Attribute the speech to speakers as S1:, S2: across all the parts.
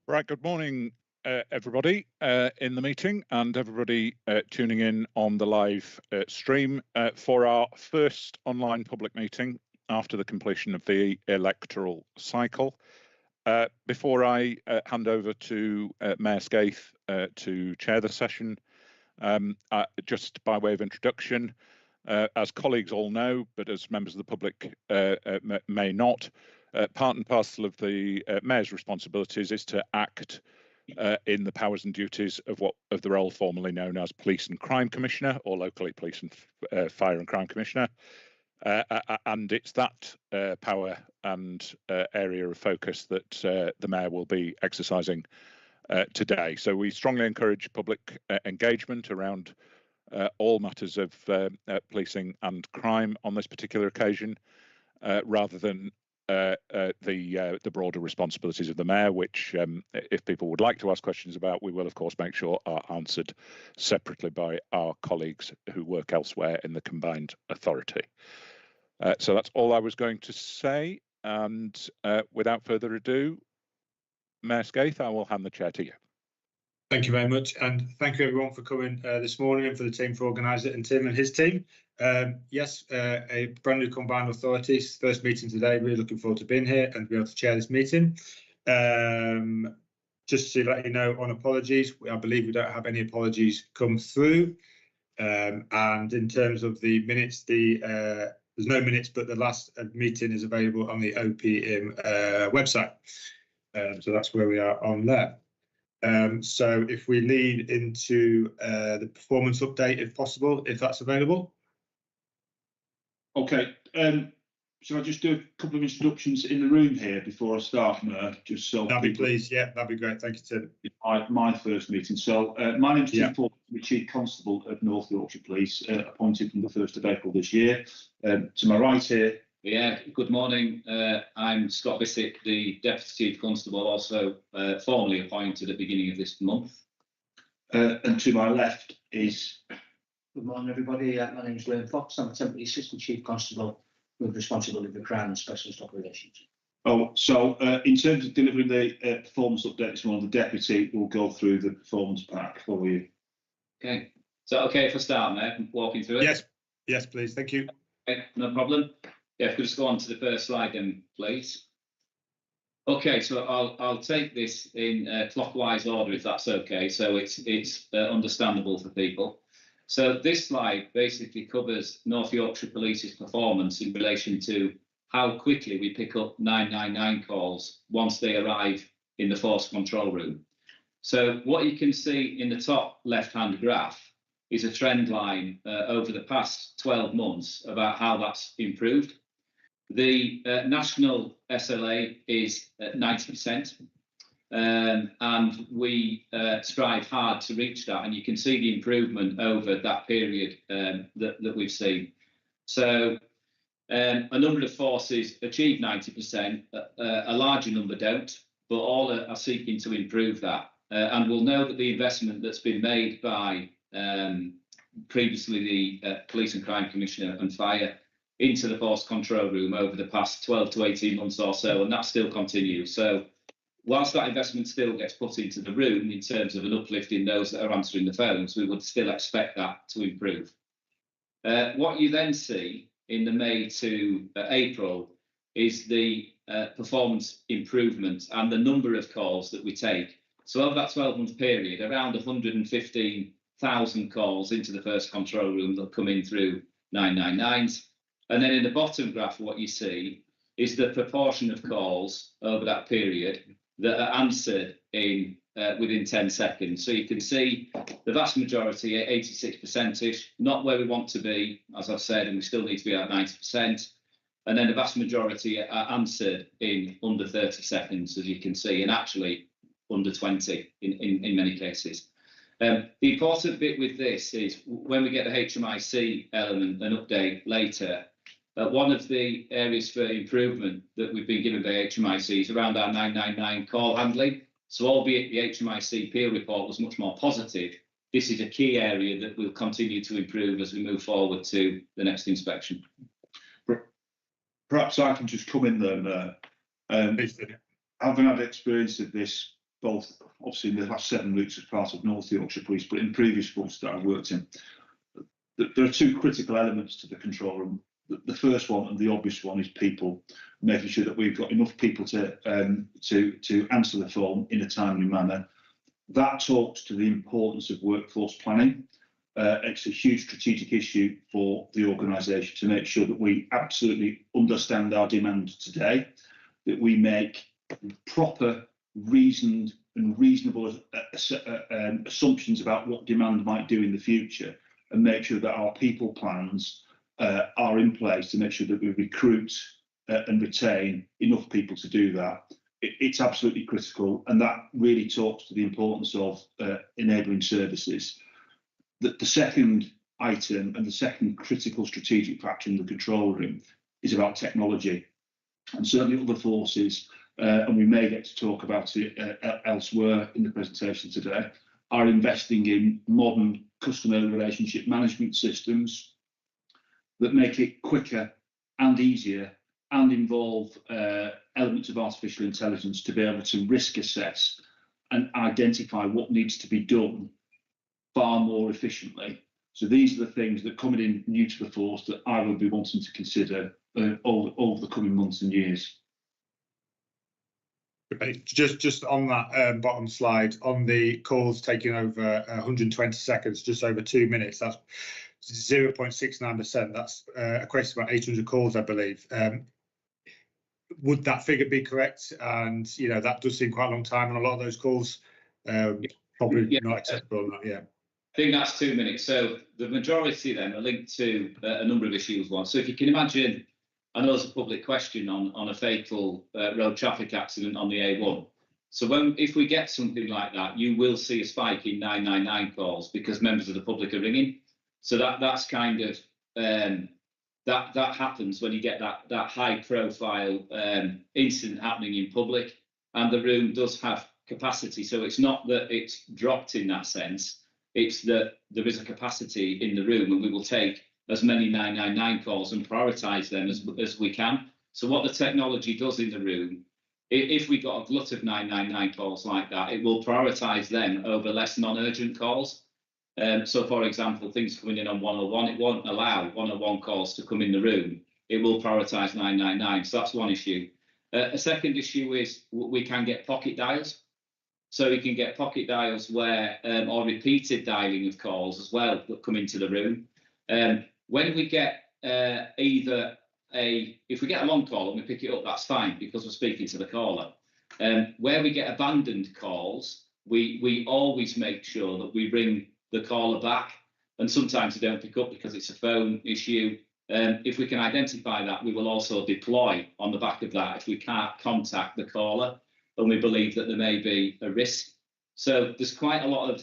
S1: Right, good morning, everybody in the meeting and everybody tuning in on the live stream for our first online public meeting after the completion of the electoral cycle. Before I hand over to Mayor Skaith to chair the session, just by way of introduction, as colleagues all know, but as members of the public may not, part and parcel of the Mayor's responsibilities is to act in the powers and duties of the role formerly known as Police and Crime Commissioner, or locally Police and Fire and Crime Commissioner. And it's that power and area of focus that the Mayor will be exercising today. So we strongly encourage public engagement around all matters of policing and crime on this particular occasion, rather than the broader responsibilities of the Mayor, which if people would like to ask questions about, we will of course make sure are answered separately by our colleagues who work elsewhere in the combined authority. So that's all I was going to say, and without further ado, Mayor Skaith, I will hand the chair to you.
S2: Thank you very much, and thank you everyone for coming this morning, and for the team for organising it, and Tim and his team. Yes, a brand new combined authorities, first meeting today. Really looking forward to being here and be able to chair this meeting. Just to let you know, on apologies, I believe we don't have any apologies come through. And in terms of the minutes, there's no minutes, but the last meeting is available on the OPM website. So that's where we are on there. So if we lead into the performance update, if possible, if that's available.
S3: Okay, shall I just do a couple of introductions in the room here before I start, Mayor? Just so
S2: that'd be pleased. Yeah, that'd be great. Thank you, Tim.
S3: My first meeting. So my name's Tim Ford, Chief Constable of North Yorkshire Police, appointed from the 1st of April this year. To my right here.
S4: Yeah, good morning. I'm Scott Bissett, the Deputy Chief Constable, also formally appointed at the beginning of this month.
S3: And to my left is...
S5: Good morning, everybody. My name is Liam Fox. I'm a Temporary Assistant Chief Constable with responsibility for crime and specialist operations.
S3: Oh, so in terms of delivering the performance update this morning, the Deputy will go through the performance pack for you.
S4: Okay. So, okay, if I start, Mayor, walking through it?
S2: Yes, please. Thank you.
S4: Okay, no problem. Yeah, if we just go on to the first slide then, please. Okay, so I'll take this in clockwise order, if that's okay, so it's understandable for people. So this slide basically covers North Yorkshire Police's performance in relation to how quickly we pick up 999 calls once they arrive in the force control room. So what you can see in the top left-hand graph is a trend line over the past 12 months about how that's improved. The national SLA is at 90%, and we strive hard to reach that, and you can see the improvement over that period that we've seen. So a number of forces achieve 90%, a larger number don't, but all are seeking to improve that. And we'll know that the investment that's been made by previously the Police and Crime Commissioner and Fire into the force control room over the past 12 to 18 months or so, and that still continues. So whilst that investment still gets put into the room in terms of an uplift in those that are answering the phones, we would still expect that to improve. What you then see in the May to April is the performance improvement and the number of calls that we take. So over that 12-month period, around 115,000 calls into the first control room that come in through 999s. And then in the bottom graph, what you see is the proportion of calls over that period that are answered in within 10 seconds. So you can see the vast majority, 86%-ish, not where we want to be, as I've said, and we still need to be at 90%. And then the vast majority are answered in under 30 seconds, as you can see, and actually under 20 in many cases. The important bit with this is when we get the HMIC element and update later, one of the areas for improvement that we've been given by HMIC is around our 999 call handling. So albeit the HMIC peer report was much more positive, this is a key area that we'll continue to improve as we move forward to the next inspection.
S3: Perhaps I can just come in there. Having had experience of this both obviously in the last 7 weeks as part of North Yorkshire Police, but in previous forces that I've worked in. There are 2 critical elements to the control room. The first one, and the obvious one, is people, making sure that we've got enough people to answer the phone in a timely manner. That talks to the importance of workforce planning. It's a huge strategic issue for the organisation to make sure that we absolutely understand our demand today, that we make proper, reasoned and reasonable assumptions about what demand might do in the future, and make sure that our people plans are in place to make sure that we recruit and retain enough people to do that. It's absolutely critical, and that really talks to the importance of enabling services. The second item and the second critical strategic factor in the control room is about technology, and certainly other forces, and we may get to talk about it elsewhere in the presentation today, are investing in modern customer relationship management systems that make it quicker and easier and involve elements of artificial intelligence to be able to risk assess and identify what needs to be done far more efficiently. So these are the things that coming in new to the force that I will be wanting to consider over the coming months and years.
S2: Just on that bottom slide, on the calls taking over 120 seconds, just over 2 minutes, that's 0.69%. That's equates to about 800 calls, I believe. Would that figure be correct? And that does seem quite a long time on a lot of those calls. Probably not acceptable. Yeah.
S4: I think that's 2 minutes. So the majority then are linked to a number of issues. One, so if you can imagine, I know there's a public question on a fatal road traffic accident on the A1. So if we get something like that, you will see a spike in 999 calls because members of the public are ringing. So that's kind of that happens when you get that high profile incident happening in public, and the room does have capacity. So it's not that it's dropped in that sense. It's that there is a capacity in the room, and we will take as many 999 calls and prioritise them as we can. So what the technology does in the room, if we got a glut of 999 calls like that, it will prioritise them over less non-urgent calls. So, for example, things coming in on 101, it won't allow 101 calls to come in the room. It will prioritise 999. So that's one issue. A second issue is we can get pocket dials. So you can get pocket dials where, or repeated dialing of calls as well that come into the room. When we get if we get a long call and we pick it up, that's fine because we're speaking to the caller. Where we get abandoned calls, we always make sure that we ring the caller back, and sometimes they don't pick up because it's a phone issue. If we can identify that, we will also deploy on the back of that if we can't contact the caller and we believe that there may be a risk. So there's quite a lot of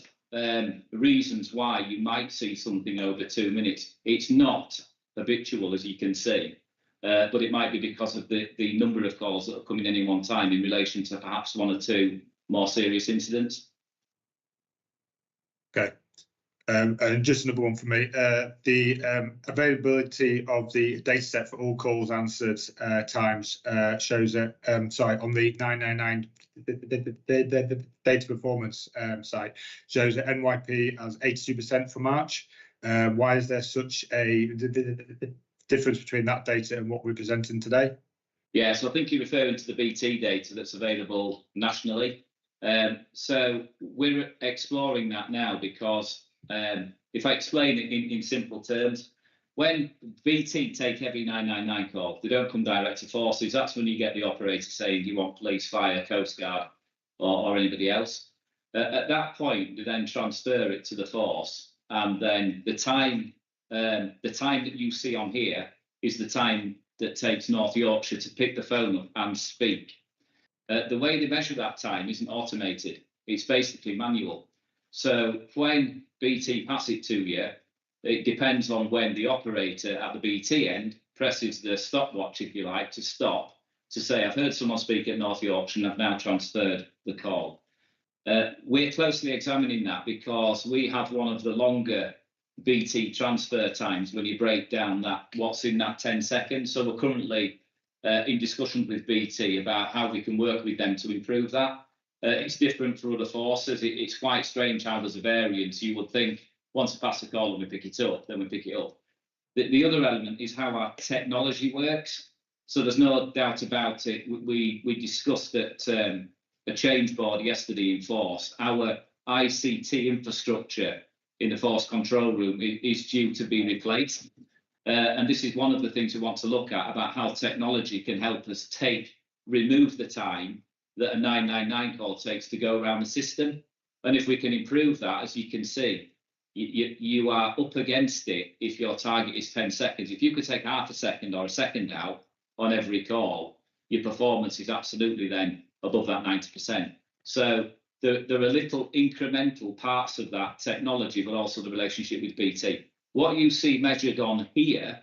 S4: reasons why you might see something over 2 minutes. It's not habitual, as you can see, but it might be because of the number of calls that are coming in one time in relation to perhaps 1 or 2 more serious incidents.
S2: Okay. And just another one for me, the availability of the data set for all calls answered times shows that, on the 999 the data performance side, shows that NYP has 82% for March. Why is there such a difference between that data and what we're presenting today?
S4: Yeah, so I think you're referring to the BT data that's available nationally. So we're exploring that now because if I explain it in simple terms, when BT take heavy 999 calls, they don't come direct to forces. That's when you get the operator saying you want police, fire, coast guard, or anybody else. At that point, they then transfer it to the force, and then the time that you see on here is the time that takes North Yorkshire to pick the phone up and speak. The way they measure that time isn't automated. It's basically manual. So when BT pass it to you, it depends on when the operator at the BT end presses the stopwatch, if you like, to stop, to say, I've heard someone speak at North Yorkshire and I've now transferred the call. We're closely examining that because we have one of the longer BT transfer times when you break down that what's in that 10 seconds. So we're currently in discussion with BT about how we can work with them to improve that. It's different for other forces. It's quite strange how there's a variance. You would think once we pass a call and we pick it up, then we pick it up. The other element is how our technology works. So there's no doubt about it. We discussed at a change board yesterday in Force. Our ICT infrastructure in the Force control room is due to be replaced. And this is one of the things we want to look at about how technology can help us remove the time that a 999 call takes to go around the system. And if we can improve that, as you can see, you are up against it if your target is 10 seconds. If you could take half a second or a second out on every call, your performance is absolutely then above that 90%. So there are little incremental parts of that technology, but also the relationship with BT. What you see measured on here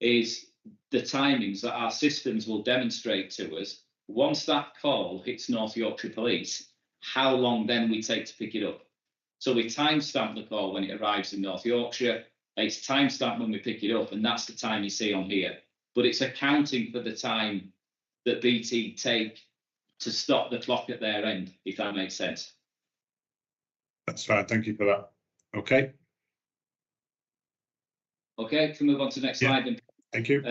S4: is the timings that our systems will demonstrate to us. Once that call hits North Yorkshire Police, how long then we take to pick it up. So we timestamp the call when it arrives in North Yorkshire. It's timestamped when we pick it up, and that's the time you see on here. But it's accounting for the time that BT take to stop the clock at their end, if that makes sense.
S2: That's fine. Thank you for that. Okay.
S4: Okay, can we move on to the next slide then?
S2: Thank you.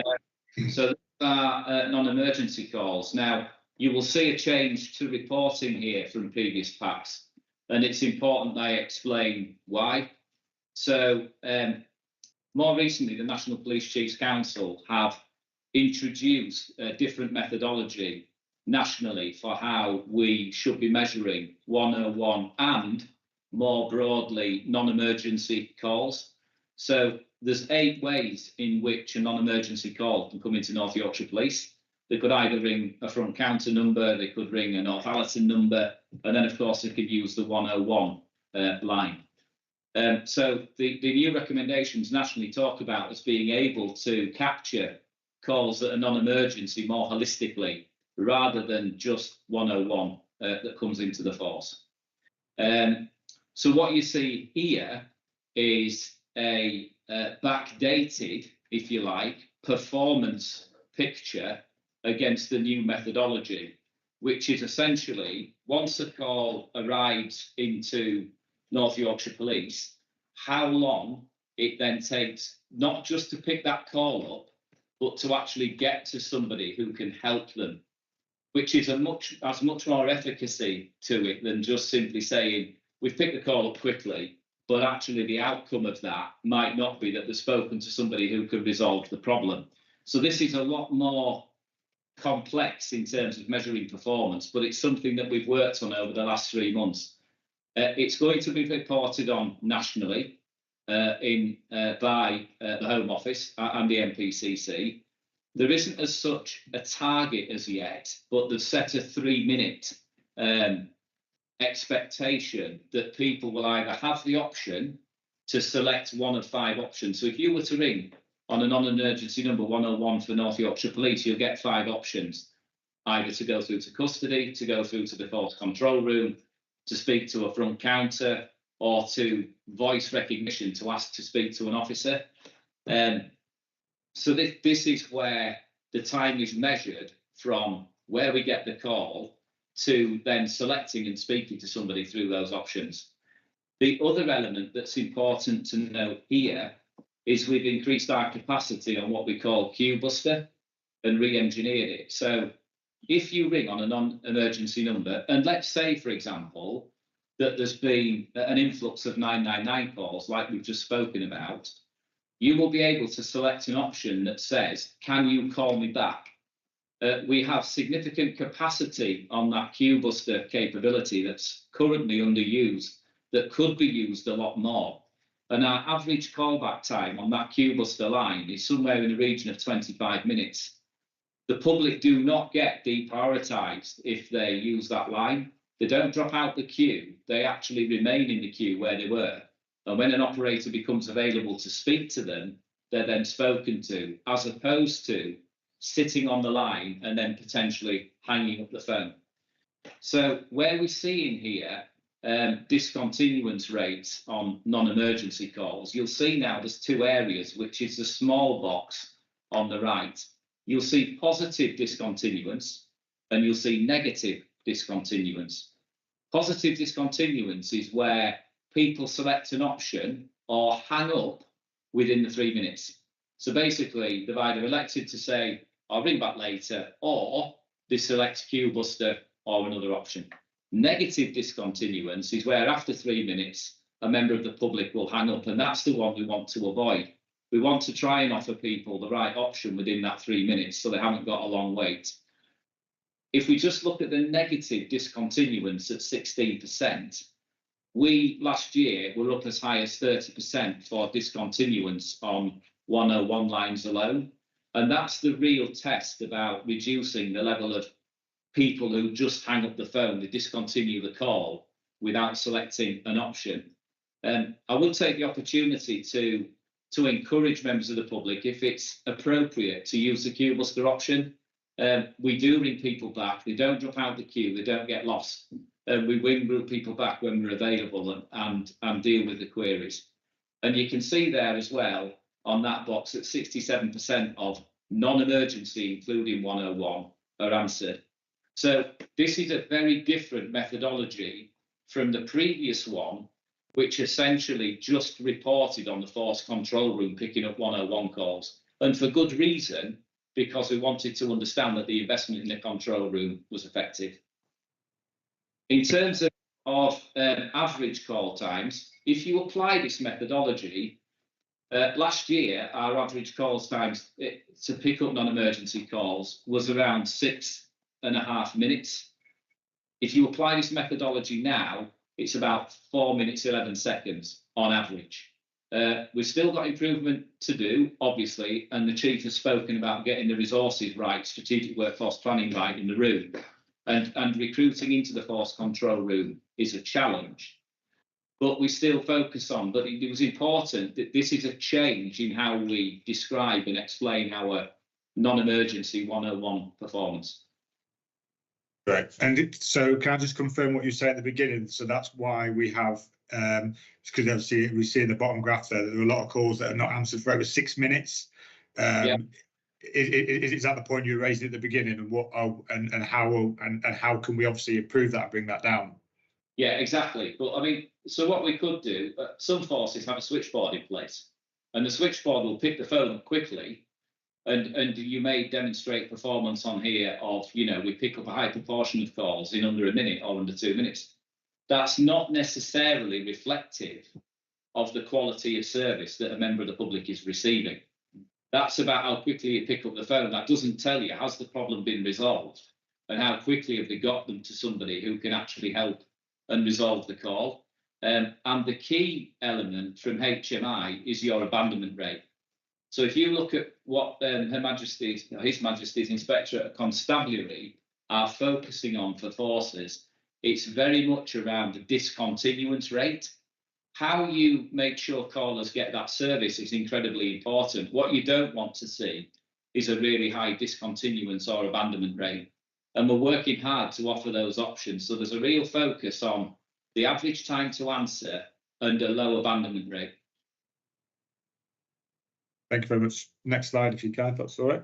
S4: So non-emergency calls. Now, you will see a change to reporting here from previous packs, and it's important I explain why. So more recently, the National Police Chiefs Council have introduced a different methodology nationally for how we should be measuring 101 and more broadly non-emergency calls. So there's 8 ways in which a non-emergency call can come into North Yorkshire Police. They could either ring a front counter number, they could ring a Northallerton number, and then of course they could use the 101 line. So the new recommendations nationally talk about us being able to capture calls that are non-emergency more holistically, rather than just 101 that comes into the force. So what you see here is a backdated, if you like, performance picture against the new methodology, which is essentially once a call arrives into North Yorkshire Police, how long it then takes not just to pick that call up, but to actually get to somebody who can help them, which is has much more efficacy to it than just simply saying we've picked the call up quickly, but actually the outcome of that might not be that they've spoken to somebody who can resolve the problem. So this is a lot more complex in terms of measuring performance, but it's something that we've worked on over the last 3 months. It's going to be reported on nationally by the Home Office and the NPCC. There isn't as such a target as yet, but they've set a 3-minute expectation that people will either have the option to select one of 5 options. So if you were to ring on a non-emergency number 101 for North Yorkshire Police, you'll get 5 options, either to go through to custody, to go through to the force control room, to speak to a front counter, or to voice recognition to ask to speak to an officer. So this is where the time is measured from where we get the call to then selecting and speaking to somebody through those options. The other element that's important to note here is we've increased our capacity on what we call Queue Buster and re-engineered it. So if you ring on a non-emergency number, and let's say, for example, that there's been an influx of 999 calls like we've just spoken about, you will be able to select an option that says, can you call me back? We have significant capacity on that Queue Buster capability that's currently underused, that could be used a lot more. And our average callback time on that Queue Buster line is somewhere in the region of 25 minutes. The public do not get deprioritised if they use that line. They don't drop out the queue. They actually remain in the queue where they were. And when an operator becomes available to speak to them, they're then spoken to, as opposed to sitting on the line and then potentially hanging up the phone. So where we're seeing here discontinuance rates on non-emergency calls, you'll see now there's 2 areas, which is the small box on the right. You'll see positive discontinuance and you'll see negative discontinuance. Positive discontinuance is where people select an option or hang up within the 3 minutes. So basically, they've either elected to say, I'll ring back later, or they select queue buster or another option. Negative discontinuance is where after 3 minutes, a member of the public will hang up, and that's the one we want to avoid. We want to try and offer people the right option within that 3 minutes so they haven't got a long wait. If we just look at the negative discontinuance at 16%, we last year were up as high as 30% for discontinuance on 101 lines alone. And that's the real test about reducing the level of people who just hang up the phone, they discontinue the call without selecting an option. I will take the opportunity to encourage members of the public, if it's appropriate, to use the queue buster option. We do ring people back, they don't drop out the queue, they don't get lost. We ring people back when we're available and deal with the queries. And you can see there as well on that box that 67% of non-emergency, including 101, are answered. So this is a very different methodology from the previous one, which essentially just reported on the force control room picking up 101 calls. And for good reason, because we wanted to understand that the investment in the control room was effective. In terms of average call times, if you apply this methodology, last year, our average calls times to pick up non-emergency calls was around 6.5 minutes. If you apply this methodology now, it's about 4 minutes, 11 seconds on average. We've still got improvement to do, obviously, and the Chief has spoken about getting the resources right, strategic workforce planning right in the room. And recruiting into the force control room is a challenge. But we still focus on, but it was important that this is a change in how we describe and explain our non-emergency 101 performance.
S2: Right. And so can I just confirm what you said at the beginning? So that's why we have, because obviously we see in the bottom graph there that there are a lot of calls that are not answered for over 6 minutes.
S4: Yeah.
S2: Is that the point you raised at the beginning, and what and how can we obviously improve that and bring that down?
S4: Yeah, exactly. But I mean, so what we could do, some forces have a switchboard in place, and the switchboard will pick the phone up quickly, and you may demonstrate performance on here of, you know, we pick up a high proportion of calls in under a minute or under 2 minutes. That's not necessarily reflective of the quality of service that a member of the public is receiving. That's about how quickly you pick up the phone. That doesn't tell you, has the problem been resolved, and how quickly have they got them to somebody who can actually help and resolve the call. And the key element from HMI is your abandonment rate. So if you look at what His Majesty's Inspector at Constabulary are focusing on for forces, it's very much around the discontinuance rate. How you make sure callers get that service is incredibly important. What you don't want to see is a really high discontinuance or abandonment rate. And we're working hard to offer those options. So there's a real focus on the average time to answer and a low abandonment rate.
S2: Thank you very much. Next slide, if you can, if that's all right.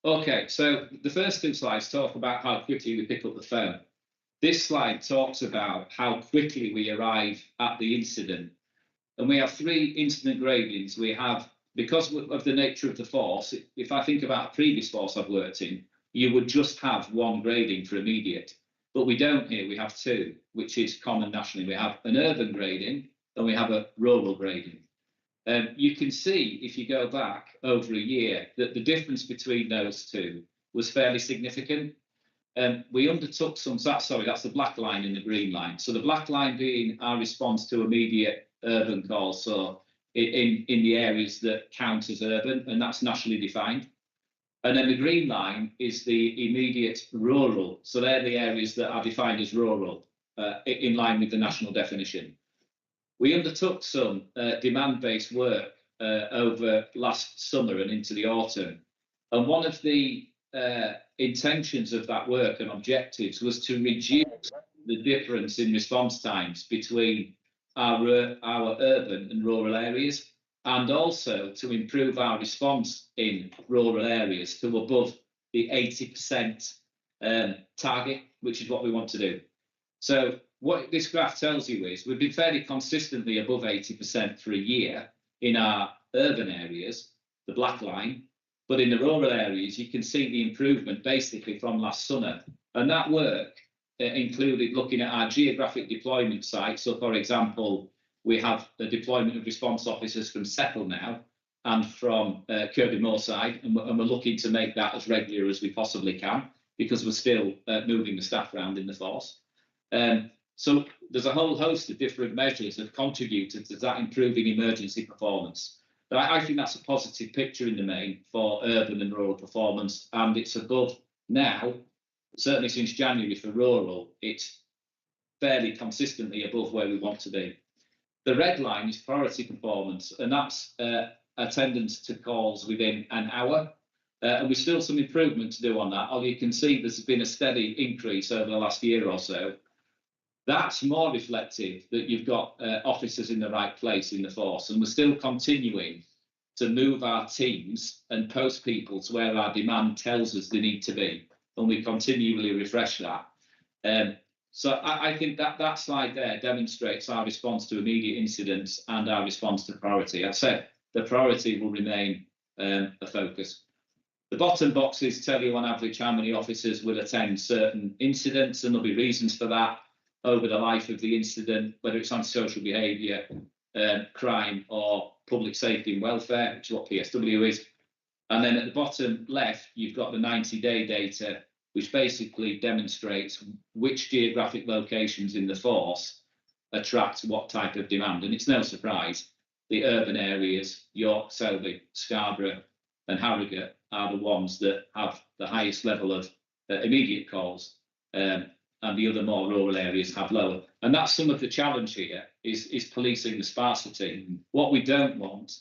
S4: Okay, so the first two slides talk about how quickly we pick up the phone. This slide talks about how quickly we arrive at the incident. And we have 3 incident gradings. We have, because of the nature of the force, if I think about a previous force I've worked in, you would just have 1 grading for immediate. But we don't here, we have 2, which is common nationally. We have an urban grading and we have a rural grading. You can see, if you go back over a year, that the difference between those 2 was fairly significant. We undertook some, that's the black line and the green line. So the black line being our response to immediate urban calls, so in the areas that count as urban, and that's nationally defined. And then the green line is the immediate rural. So they're the areas that are defined as rural, in line with the national definition. We undertook some demand-based work over last summer and into the autumn. And one of the intentions of that work and objectives was to reduce the difference in response times between our urban and rural areas, and also to improve our response in rural areas to above the 80% target, which is what we want to do. So what this graph tells you is we've been fairly consistently above 80% for a year in our urban areas, the black line, but in the rural areas, you can see the improvement basically from last summer. And that work included looking at our geographic deployment sites. So, for example, we have the deployment of response officers from Settle now and from Kirby Moorside, and we're looking to make that as regular as we possibly can because we're still moving the staff around in the force. So there's a whole host of different measures that have contributed to that improving emergency performance. But I think that's a positive picture in the main for urban and rural performance, and it's above now, certainly since January for rural, it's fairly consistently above where we want to be. The red line is priority performance, and that's attendance to calls within an hour. And we've still some improvement to do on that. Although you can see there's been a steady increase over the last year or so. That's more reflective that you've got officers in the right place in the force, and we're still continuing to move our teams and post people to where our demand tells us they need to be, and we continually refresh that. So I think that slide there demonstrates our response to immediate incidents and our response to priority. I said the priority will remain a focus. The bottom boxes tell you on average how many officers will attend certain incidents, and there'll be reasons for that over the life of the incident, whether it's antisocial behaviour, crime, or public safety and welfare, which is what PSW is. And then at the bottom left, you've got the 90-day data, which basically demonstrates which geographic locations in the force attract what type of demand. And it's no surprise, the urban areas, York, Selby, Scarborough and Harrogate are the ones that have the highest level of immediate calls, and the other more rural areas have lower. And that's some of the challenge here, is policing the sparsity. What we don't want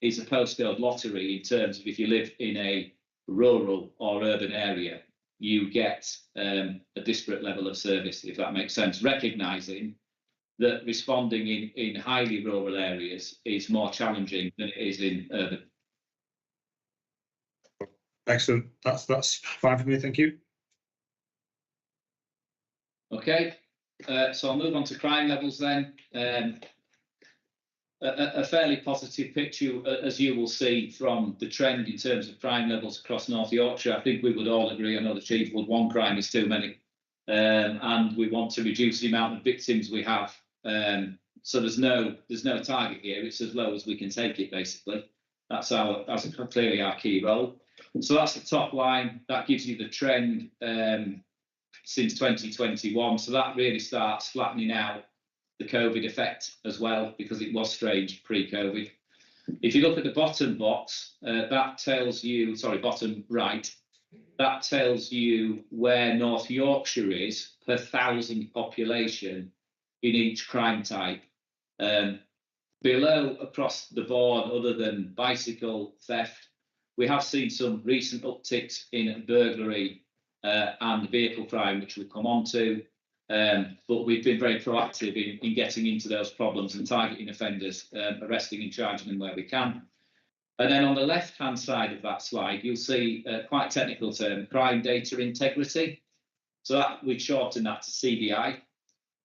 S4: is a postcode lottery in terms of if you live in a rural or urban area, you get a disparate level of service, if that makes sense, recognising that responding in highly rural areas is more challenging than it is in urban.
S2: Excellent. That's fine for me. Thank you.
S4: Okay, so I'll move on to crime levels then. A fairly positive picture, as you will see from the trend in terms of crime levels across North Yorkshire. I think we would all agree, I know the Chief would, one crime is too many, and we want to reduce the amount of victims we have. So there's no target here. It's as low as we can take it, basically. That's clearly our key role. So that's the top line. That gives you the trend since 2021. So that really starts flattening out the COVID effect as well, because it was strange pre-COVID. If you look at the bottom box, that tells you, sorry, bottom right, that tells you where North Yorkshire is per 1,000 population in each crime type. Below across the board, other than bicycle theft, we have seen some recent upticks in burglary and vehicle crime, which we'll come on to. But we've been very proactive in getting into those problems and targeting offenders, arresting and charging them where we can. And then on the left-hand side of that slide, you'll see quite a technical term, crime data integrity. So that we've shortened that to CDI.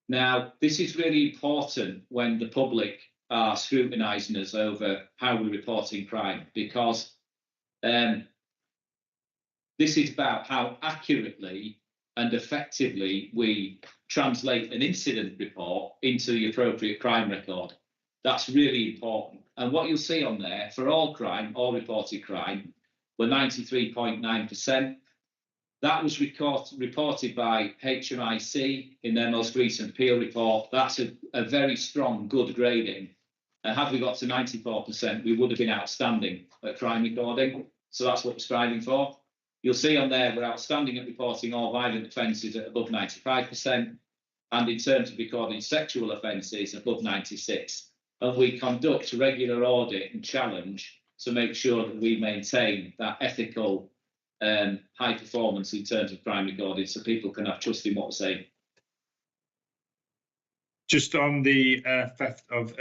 S4: Now, this is really important when the public are scrutinising us over how we're reporting crime, because this is about how accurately and effectively we translate an incident report into the appropriate crime record. That's really important. And what you'll see on there, for all crime, all reported crime, were 93.9%. That was reported by HMIC in their most recent Peel report. That's a very strong, good grading. And had we got to 94%, we would have been outstanding at crime recording. So that's what we're striving for. You'll see on there we're outstanding at reporting all violent offences at above 95%, and in terms of recording sexual offences above 96%. And we conduct a regular audit and challenge to make sure that we maintain that ethical high performance in terms of crime recording, so people can have trust in what we're saying.
S2: Just on the theft of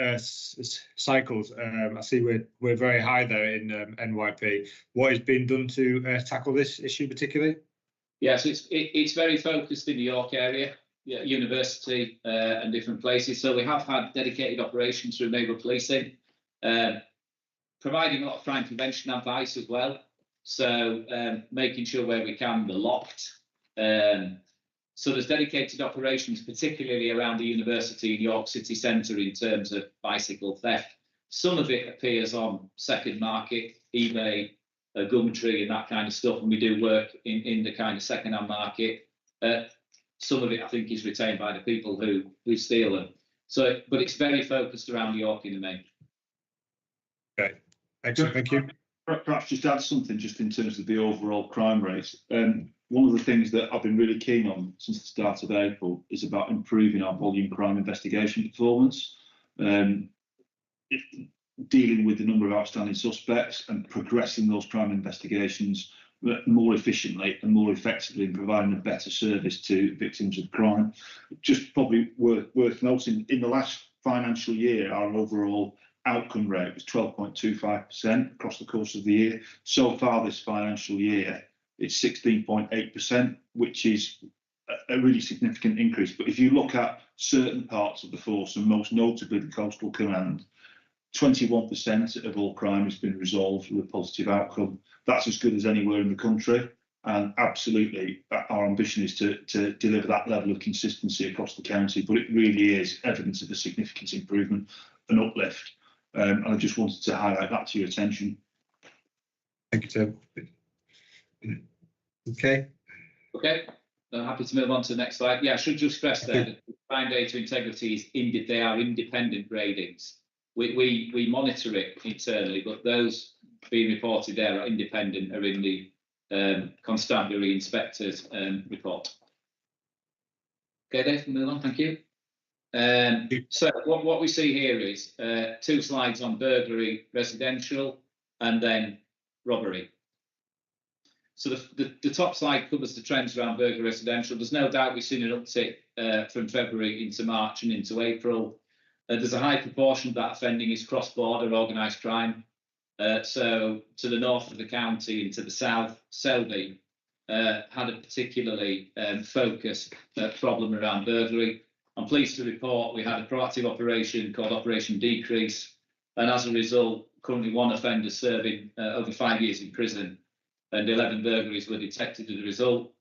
S2: cycles, I see we're very high there in NYP. What is being done to tackle this issue particularly?
S4: Yeah, so it's very focused in the York area, yeah, university and different places. So we have had dedicated operations through neighbourhood policing, providing a lot of crime prevention advice as well. So making sure where we can, they're locked. So there's dedicated operations, particularly around the university in York City Centre in terms of bicycle theft. Some of it appears on second market, eBay, Gumtree and that kind of stuff, and we do work in the kind of second-hand market. Some of it, I think, is retained by the people who steal them. So, but it's very focused around York in the main.
S2: Okay, excellent, thank you.
S3: Perhaps just add something just in terms of the overall crime rate. One of the things that I've been really keen on since the start of April is about improving our volume crime investigation performance, dealing with the number of outstanding suspects and progressing those crime investigations more efficiently and more effectively, and providing a better service to victims of crime. Just probably worth noting, in the last financial year, our overall outcome rate was 12.25% across the course of the year. So far this financial year, it's 16.8%, which is a really significant increase. But if you look at certain parts of the force, and most notably the Coastal Command, 21% of all crime has been resolved with a positive outcome. That's as good as anywhere in the country. And absolutely, our ambition is to deliver that level of consistency across the county. But it really is evidence of a significant improvement, an uplift. And I just wanted to highlight that to your attention.
S2: Thank you, Tim. Okay.
S4: Okay, I'm happy to move on to the next slide. Yeah, I should just stress there that crime data integrity is they are independent gradings. We monitor it internally, but those being reported there are independent, are in the constabulary inspector's report. Okay, Dave, move on, thank you. So what we see here is 2 slides on burglary, residential, and then robbery. So the top slide covers the trends around burglary residential. There's no doubt we've seen an uptick from February into March and into April. There's a high proportion of that offending is cross-border organised crime. So to the north of the county and to the south, Selby had a particularly focused problem around burglary. I'm pleased to report we had a proactive operation called Operation Decrease, and as a result, currently 1 offender serving over 5 years in prison, and 11 burglaries were detected as a result.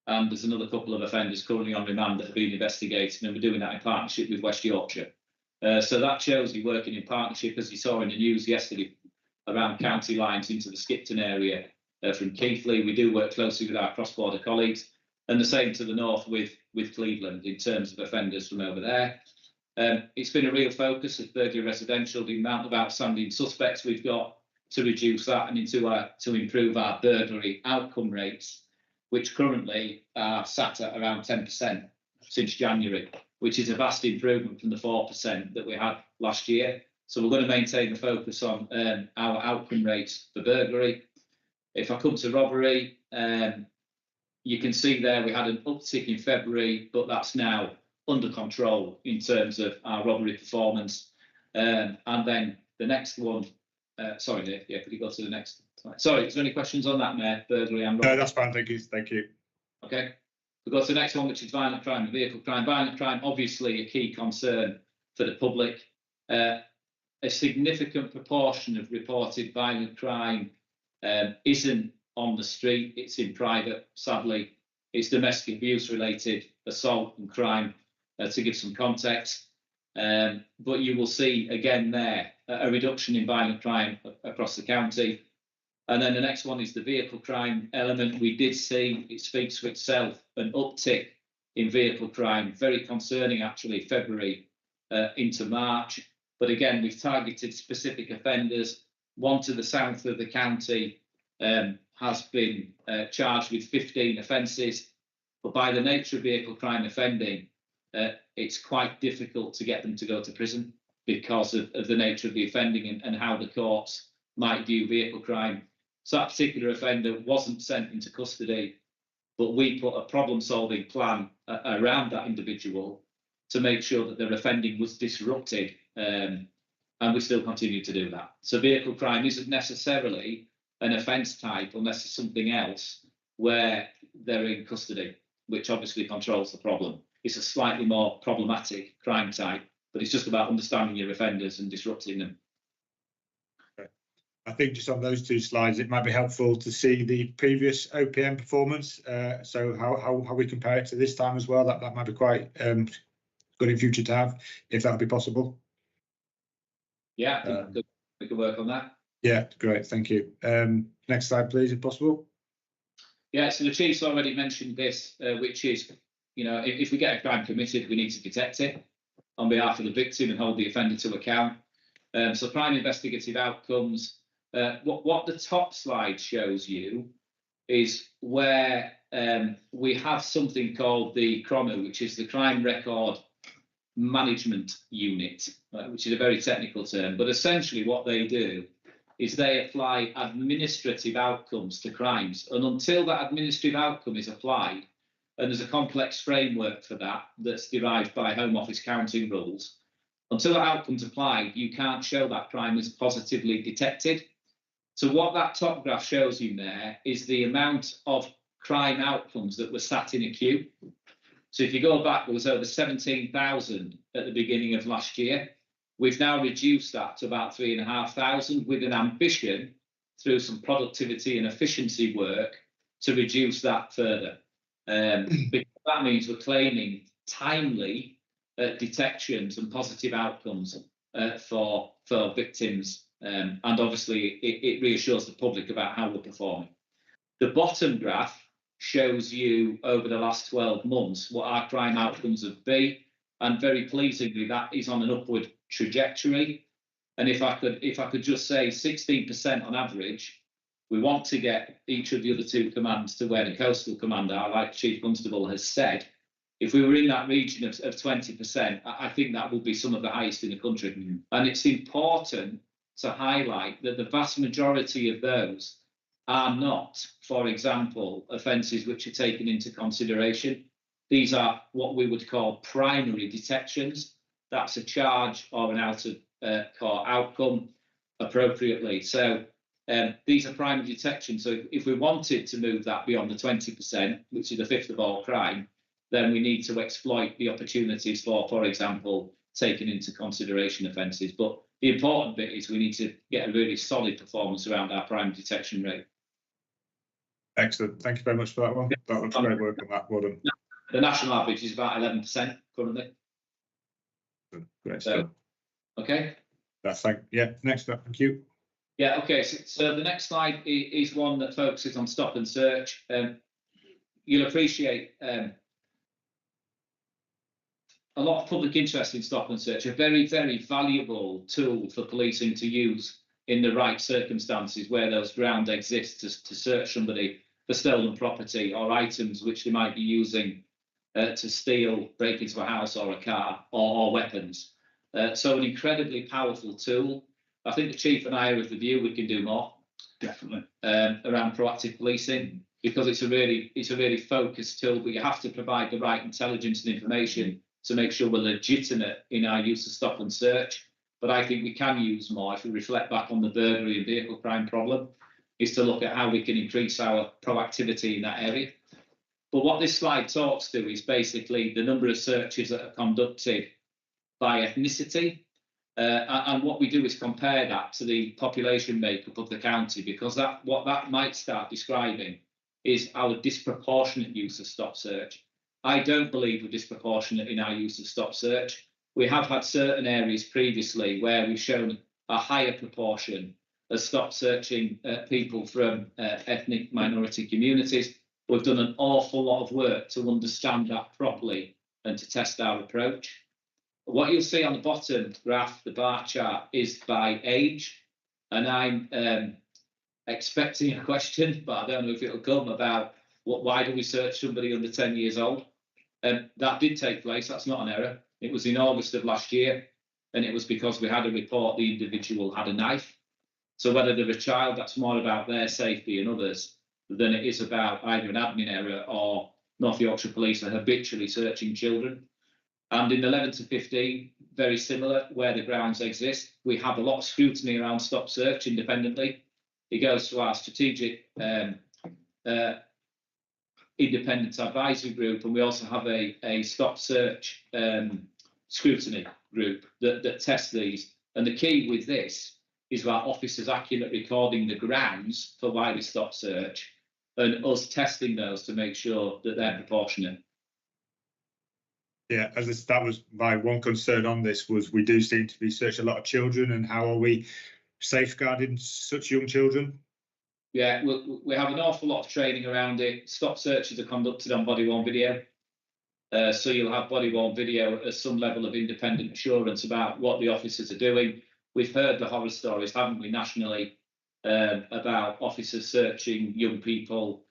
S4: And there's another couple of offenders currently on remand that are being investigated, and we're doing that in partnership with West Yorkshire. So that shows you working in partnership, as you saw in the news yesterday, around county lines into the Skipton area from Keighley. We do work closely with our cross-border colleagues, and the same to the north with Cleveland in terms of offenders from over there. It's been a real focus of burglary residential, the amount of outstanding suspects we've got, to reduce that and to improve our burglary outcome rates, which currently are sat at around 10% since January, which is a vast improvement from the 4% that we had last year. So we're going to maintain the focus on our outcome rates for burglary. If I come to robbery, you can see there we had an uptick in February, but that's now under control in terms of our robbery performance. And then the next one, sorry, Dave, yeah, could you go to the next slide? Sorry, is there any questions on that, Mayor? Burglary and robbery?
S2: No, that's fine, thank you. Thank you.
S4: Okay, we'll go to the next one, which is violent crime and vehicle crime. Violent crime, obviously a key concern for the public. A significant proportion of reported violent crime isn't on the street, it's in private, sadly. It's domestic abuse related assault and crime, to give some context. But you will see again there a reduction in violent crime across the county. And then the next one is the vehicle crime element. We did see, it speaks for itself, an uptick in vehicle crime, very concerning actually, February into March. But again, we've targeted specific offenders. One to the south of the county has been charged with 15 offences. But by the nature of vehicle crime offending, it's quite difficult to get them to go to prison because of the nature of the offending and how the courts might view vehicle crime. So that particular offender wasn't sent into custody, but we put a problem-solving plan around that individual to make sure that their offending was disrupted, and we still continue to do that. So vehicle crime isn't necessarily an offence type unless it's something else where they're in custody, which obviously controls the problem. It's a slightly more problematic crime type, but it's just about understanding your offenders and disrupting them.
S2: I think just on those two slides, it might be helpful to see the previous OPM performance. So how we compare it to this time as well. That might be quite good in future to have, if that would be possible.
S4: Yeah, I think we could work on that.
S2: Yeah, great, thank you. Next slide, please, if possible.
S4: Yeah, so the Chief's already mentioned this, which is, you know, if we get a crime committed, we need to detect it on behalf of the victim and hold the offender to account. So crime investigative outcomes. What the top slide shows you is where we have something called the CROMU, which is the Crime Record Management Unit, which is a very technical term. But essentially what they do is they apply administrative outcomes to crimes. And until that administrative outcome is applied, and there's a complex framework for that that's derived by Home Office counting rules, until that outcome's applied, you can't show that crime as positively detected. So what that top graph shows you there is the amount of crime outcomes that were sat in a queue. So if you go back, there was over 17,000 at the beginning of last year. We've now reduced that to about 3,500 with an ambition through some productivity and efficiency work to reduce that further. Because that means we're claiming timely detections and positive outcomes for victims. And obviously it reassures the public about how we're performing. The bottom graph shows you over the last 12 months what our crime outcomes have been, and very pleasingly that is on an upward trajectory. And if I could just say 16% on average, we want to get each of the other two commands to where the coastal command are, like Chief Constable has said. If we were in that region of 20%, I think that would be some of the highest in the country. And it's important to highlight that the vast majority of those are not, for example, offences which are taken into consideration. These are what we would call primary detections. That's a charge or an out of court outcome appropriately. So these are primary detections. So if we wanted to move that beyond the 20%, which is a fifth of all crime, then we need to exploit the opportunities for example, taken into consideration offences. But the important bit is we need to get a really solid performance around our primary detection rate.
S2: Excellent. Thank you very much for that one. That was great work on that. Well done.
S4: The national average is about 11% currently.
S2: Great stuff.
S4: Okay.
S2: Yeah, next up, thank you.
S4: Yeah, okay. So the next slide is one that focuses on stop and search. You'll appreciate a lot of public interest in stop and search, a very, very valuable tool for policing to use in the right circumstances where those grounds exist to search somebody for stolen property or items which they might be using to steal, break into a house or a car or weapons. So an incredibly powerful tool. I think the Chief and I are of the view we can do more.
S3: Definitely.
S4: Around proactive policing, because it's a really focused tool, but you have to provide the right intelligence and information to make sure we're legitimate in our use of stop and search. But I think we can use more if we reflect back on the burglary and vehicle crime problem, is to look at how we can increase our proactivity in that area. But what this slide talks to is basically the number of searches that are conducted by ethnicity. And what we do is compare that to the population makeup of the county, because what that might start describing is our disproportionate use of stop search. I don't believe we're disproportionate in our use of stop search. We have had certain areas previously where we've shown a higher proportion of stop searching people from ethnic minority communities. We've done an awful lot of work to understand that properly and to test our approach. What you'll see on the bottom graph, the bar chart, is by age. And I'm expecting a question, but I don't know if it'll come, about why do we search somebody under 10 years old? That did take place. That's not an error. It was in August of last year, and it was because we had a report the individual had a knife. So whether they're a child, that's more about their safety and others than it is about either an admin error or North Yorkshire Police are habitually searching children. And in 11 to 15, very similar, where the grounds exist, we have a lot of scrutiny around stop search independently. It goes to our strategic independent advisory group, and we also have a stop search scrutiny group that tests these. And the key with this is about officers accurately recording the grounds for why we stop search, and us testing those to make sure that they're proportionate.
S2: Yeah, that was my one concern on this, was we do seem to be searching a lot of children, and how are we safeguarding such young children?
S4: Yeah, we have an awful lot of training around it. Stop searches are conducted on body-worn video. So you'll have body-worn video as some level of independent assurance about what the officers are doing. We've heard the horror stories, haven't we, nationally, about officers searching young people.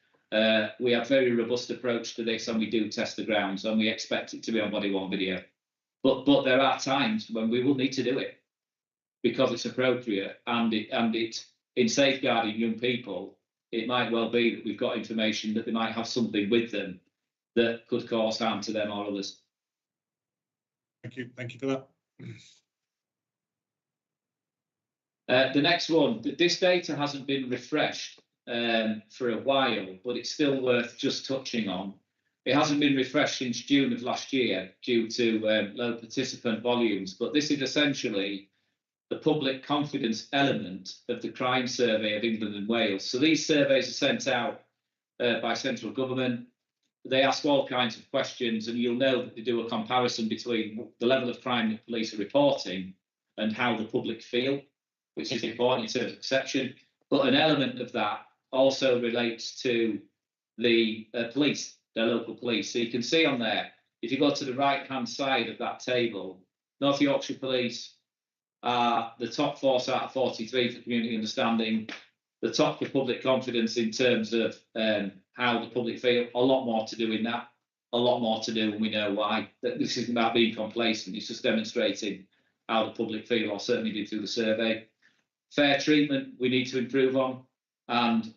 S4: We have a very robust approach to this, and we do test the grounds, and we expect it to be on body-worn video. But there are times when we will need to do it because it's appropriate, and it in safeguarding young people, it might well be that we've got information that they might have something with them that could cause harm to them or others.
S2: Thank you for
S4: that. The next one, this data hasn't been refreshed for a while, but it's still worth just touching on. It hasn't been refreshed since June of last year due to low participant volumes, but this is essentially the public confidence element of the crime survey of England and Wales. So these surveys are sent out by central government. They ask all kinds of questions, and you'll know that they do a comparison between the level of crime that police are reporting and how the public feel, which is important in terms of perception. But an element of that also relates to the police, their local police. So you can see on there, if you go to the right-hand side of that table, North Yorkshire Police are the top force out of 43 for community understanding, the top for public confidence in terms of how the public feel. A lot more to do in that, a lot more to do, and we know why. That this isn't about being complacent, it's just demonstrating how the public feel, or certainly did through the survey. Fair treatment we need to improve on, and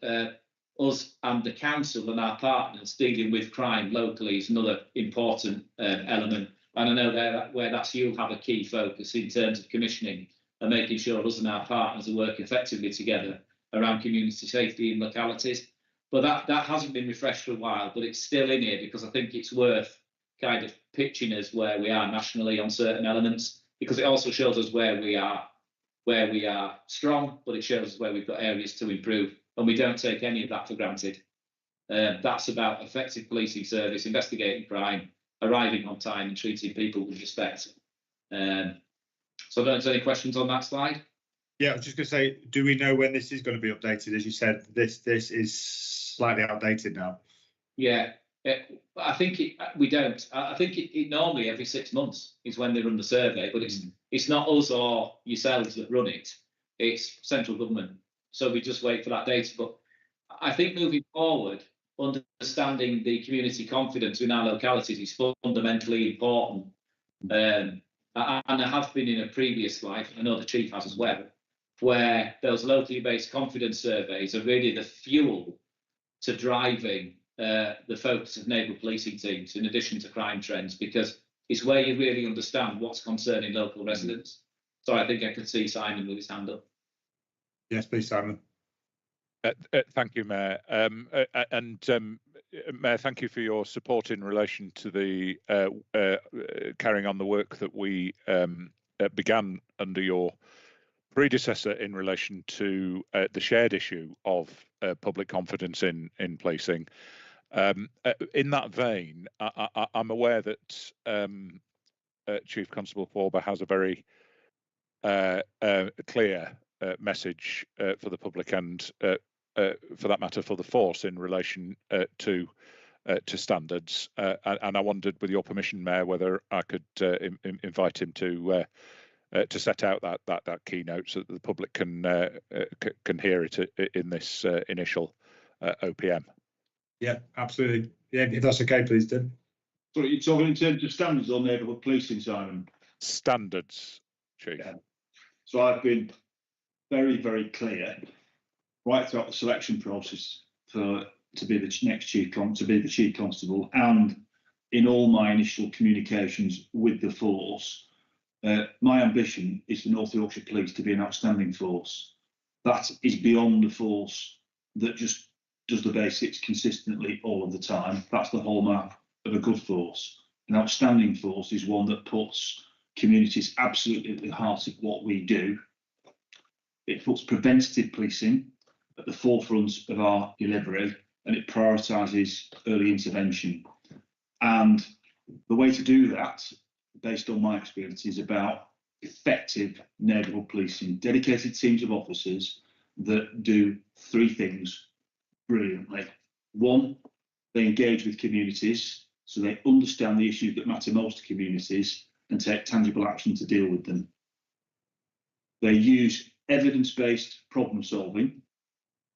S4: us and the council and our partners dealing with crime locally is another important element. And I know where that's you'll have a key focus in terms of commissioning and making sure us and our partners are working effectively together around community safety in localities. But that hasn't been refreshed for a while, but it's still in here because I think it's worth kind of pitching us where we are nationally on certain elements, because it also shows us where we are strong, but it shows us where we've got areas to improve, and we don't take any of that for granted. That's about effective policing service, investigating crime, arriving on time, and treating people with respect. So I don't know if there's any questions on that slide.
S2: Yeah, I was just going to say, do we know when this is going to be updated? As you said, this is slightly outdated now.
S4: Yeah, I think we don't. I think it normally every 6 months is when they run the survey, but it's not us or yourselves that run it. It's central government. So we just wait for that data. But I think moving forward, understanding the community confidence in our localities is fundamentally important. And I have been in a previous life, I know the chief has as well, where those locally based confidence surveys are really the fuel to driving the focus of neighbourhood policing teams in addition to crime trends, because it's where you really understand what's concerning local residents. So I think I could see Simon with his hand up.
S2: Yes, please, Simon.
S1: Thank you, Mayor. Mayor, thank you for your support in relation to the carrying on the work that we began under your predecessor in relation to the shared issue of public confidence in policing. In that vein, I'm aware that Chief Constable Forber has a very clear message for the public and, for that matter, for the force in relation to standards. And I wondered, with your permission, Mayor, whether I could invite him to set out that keynote so that the public can hear it in this initial OPM.
S2: Yeah, absolutely. Yeah, if that's okay, please, Tim.
S3: So you're talking in terms of standards or neighbourhood policing, Simon?
S1: Standards, Chief. Yeah.
S3: So I've been very, very clear right throughout the selection process to be the next chief constable, and in all my initial communications with the force, my ambition is for North Yorkshire Police to be an outstanding force. That is beyond the force that just does the basics consistently all of the time. That's the hallmark of a good force. An outstanding force is one that puts communities absolutely at the heart of what we do. It puts preventative policing at the forefront of our delivery, and it prioritises early intervention. And the way to do that, based on my experience, is about effective neighbourhood policing, dedicated teams of officers that do three things brilliantly. One, they engage with communities, so they understand the issues that matter most to communities and take tangible action to deal with them. They use evidence-based problem solving.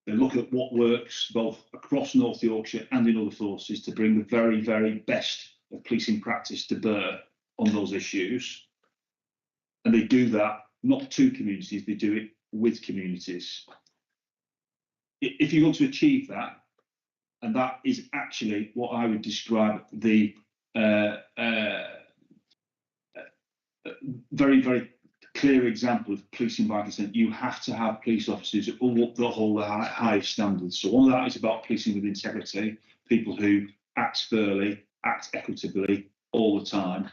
S3: They look at what works both across North Yorkshire and in other forces to bring the very, very best of policing practice to bear on those issues. And they do that not to communities, they do it with communities. If you want to achieve that, and that is actually what I would describe the very, very clear example of policing by consent, you have to have police officers who hold the highest standards. So one of that is about policing with integrity, people who act fairly, act equitably all the time.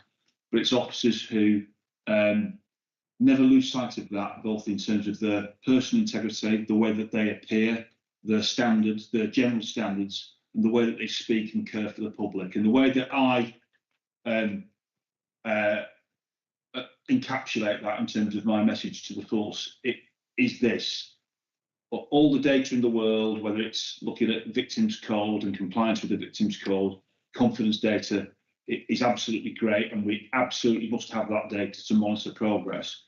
S3: But it's officers who never lose sight of that, both in terms of their personal integrity, the way that they appear, their standards, their general standards, and the way that they speak and care for the public. And the way that I encapsulate that in terms of my message to the force, it is this: all the data in the world, whether it's looking at victims' code and compliance with the victims' code, confidence data, it is absolutely great, and we absolutely must have that data to monitor progress.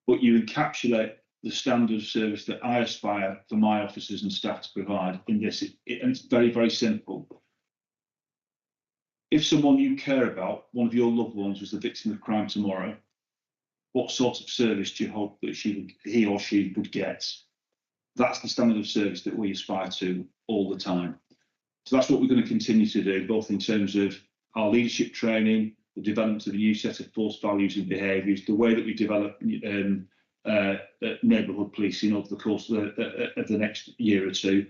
S3: But you encapsulate the standard of service that I aspire for my officers and staff to provide in this, and it's very, very simple. If someone you care about, one of your loved ones, was the victim of crime tomorrow, what sort of service do you hope that he or she would get? That's the standard of service that we aspire to all the time. So that's what we're going to continue to do, both in terms of our leadership training, the development of a new set of force values and behaviours, the way that we develop neighbourhood policing over the course of the next year or two.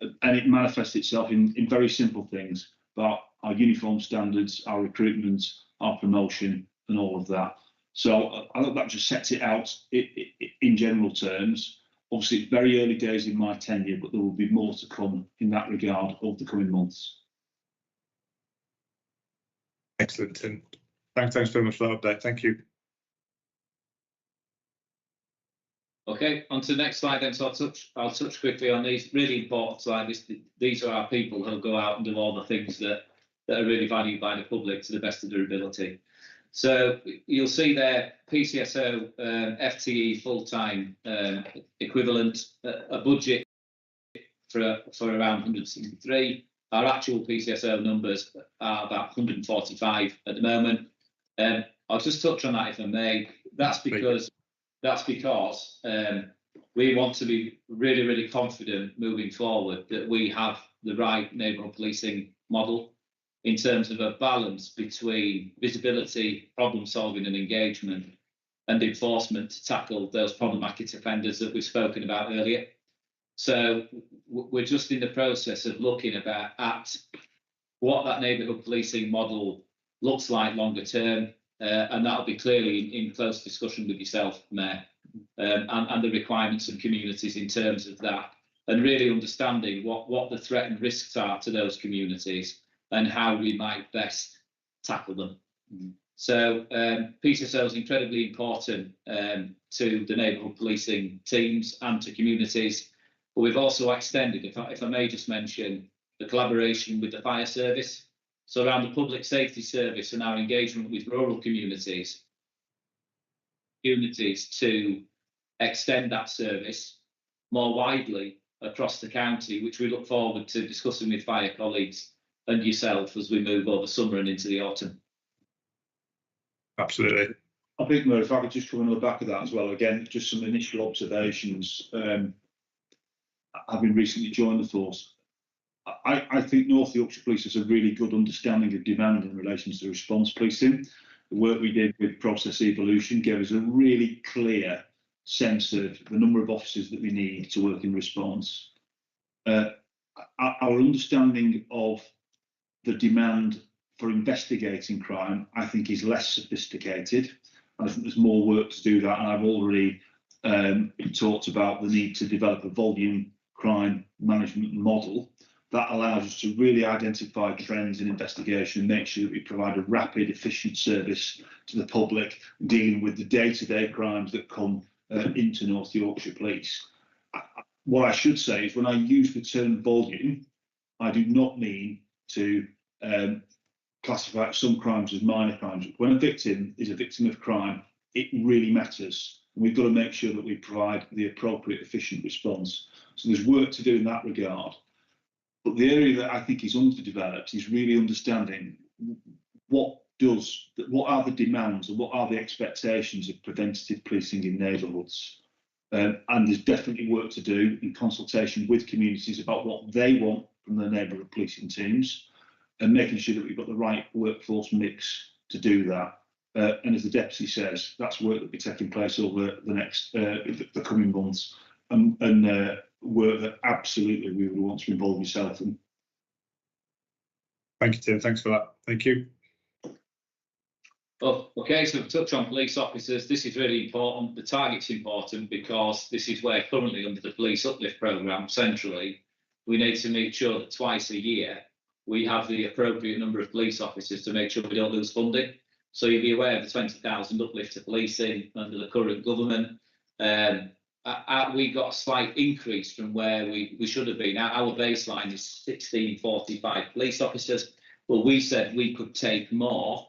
S3: And it manifests itself in very simple things about our uniform standards, our recruitment, our promotion, and all of that. So I think that just sets it out in general terms. Obviously, it's very early days in my tenure, but there will be more to come in that regard over the coming months.
S2: Excellent, and thanks very much for that update. Thank you.
S4: Okay, on to the next slide then. So I'll touch quickly on these really important slides. These are our people who'll go out and do all the things that are really valued by the public to the best of their ability. So you'll see there PCSO FTE full-time equivalent, a budget for around 163. Our actual PCSO numbers are about 145 at the moment. I'll just touch on that if I may. That's because we want to be really, really confident moving forward that we have the right neighbourhood policing model in terms of a balance between visibility, problem solving and engagement, and enforcement to tackle those problematic offenders that we've spoken about earlier. So we're just in the process of looking at what that neighbourhood policing model looks like longer term, and that'll be clearly in close discussion with yourself, Mayor, and the requirements of communities in terms of that, and really understanding what the threat and risks are to those communities and how we might best tackle them. So PCSO is incredibly important to the neighbourhood policing teams and to communities. But we've also extended, if I may just mention, the collaboration with the fire service. So around the public safety service and our engagement with rural communities to extend that service more widely across the county, which we look forward to discussing with fire colleagues and yourself as we move over summer and into the autumn.
S2: Absolutely.
S3: I think, Mayor, if I could just come on the back of that as well, again, just some initial observations. Having recently joined the force, I think North Yorkshire Police has a really good understanding of demand in relation to response policing. The work we did with process evolution gave us a really clear sense of the number of officers that we need to work in response. our understanding of the demand for investigating crime, I think, is less sophisticated. I think there's more work to do that, and I've already talked about the need to develop a volume crime management model that allows us to really identify trends in investigation, make sure that we provide a rapid, efficient service to the public, dealing with the day-to-day crimes that come into North Yorkshire Police. What I should say is, when I use the term volume, I do not mean to classify some crimes as minor crimes. When a victim is a victim of crime, it really matters. We've got to make sure that we provide the appropriate, efficient response. So there's work to do in that regard. But the area that I think is underdeveloped is really understanding what are the demands and what are the expectations of preventative policing in neighbourhoods. And there's definitely work to do in consultation with communities about what they want from their neighbourhood policing teams, and making sure that we've got the right workforce mix to do that. And as the Deputy says, that's work that will be taking place over the next the coming months, and work that absolutely we would want to involve yourself in.
S2: Thank you, Tim. Thanks for that. Thank you.
S4: Oh, okay, so to touch on police officers, this is really important. The target's important because this is where currently under the police uplift programme centrally, we need to make sure that twice a year we have the appropriate number of police officers to make sure we don't lose funding. So you'll be aware of the 20,000 uplift to policing under the current government. We got a slight increase from where we should have been. Our baseline is 1645 police officers, but we said we could take more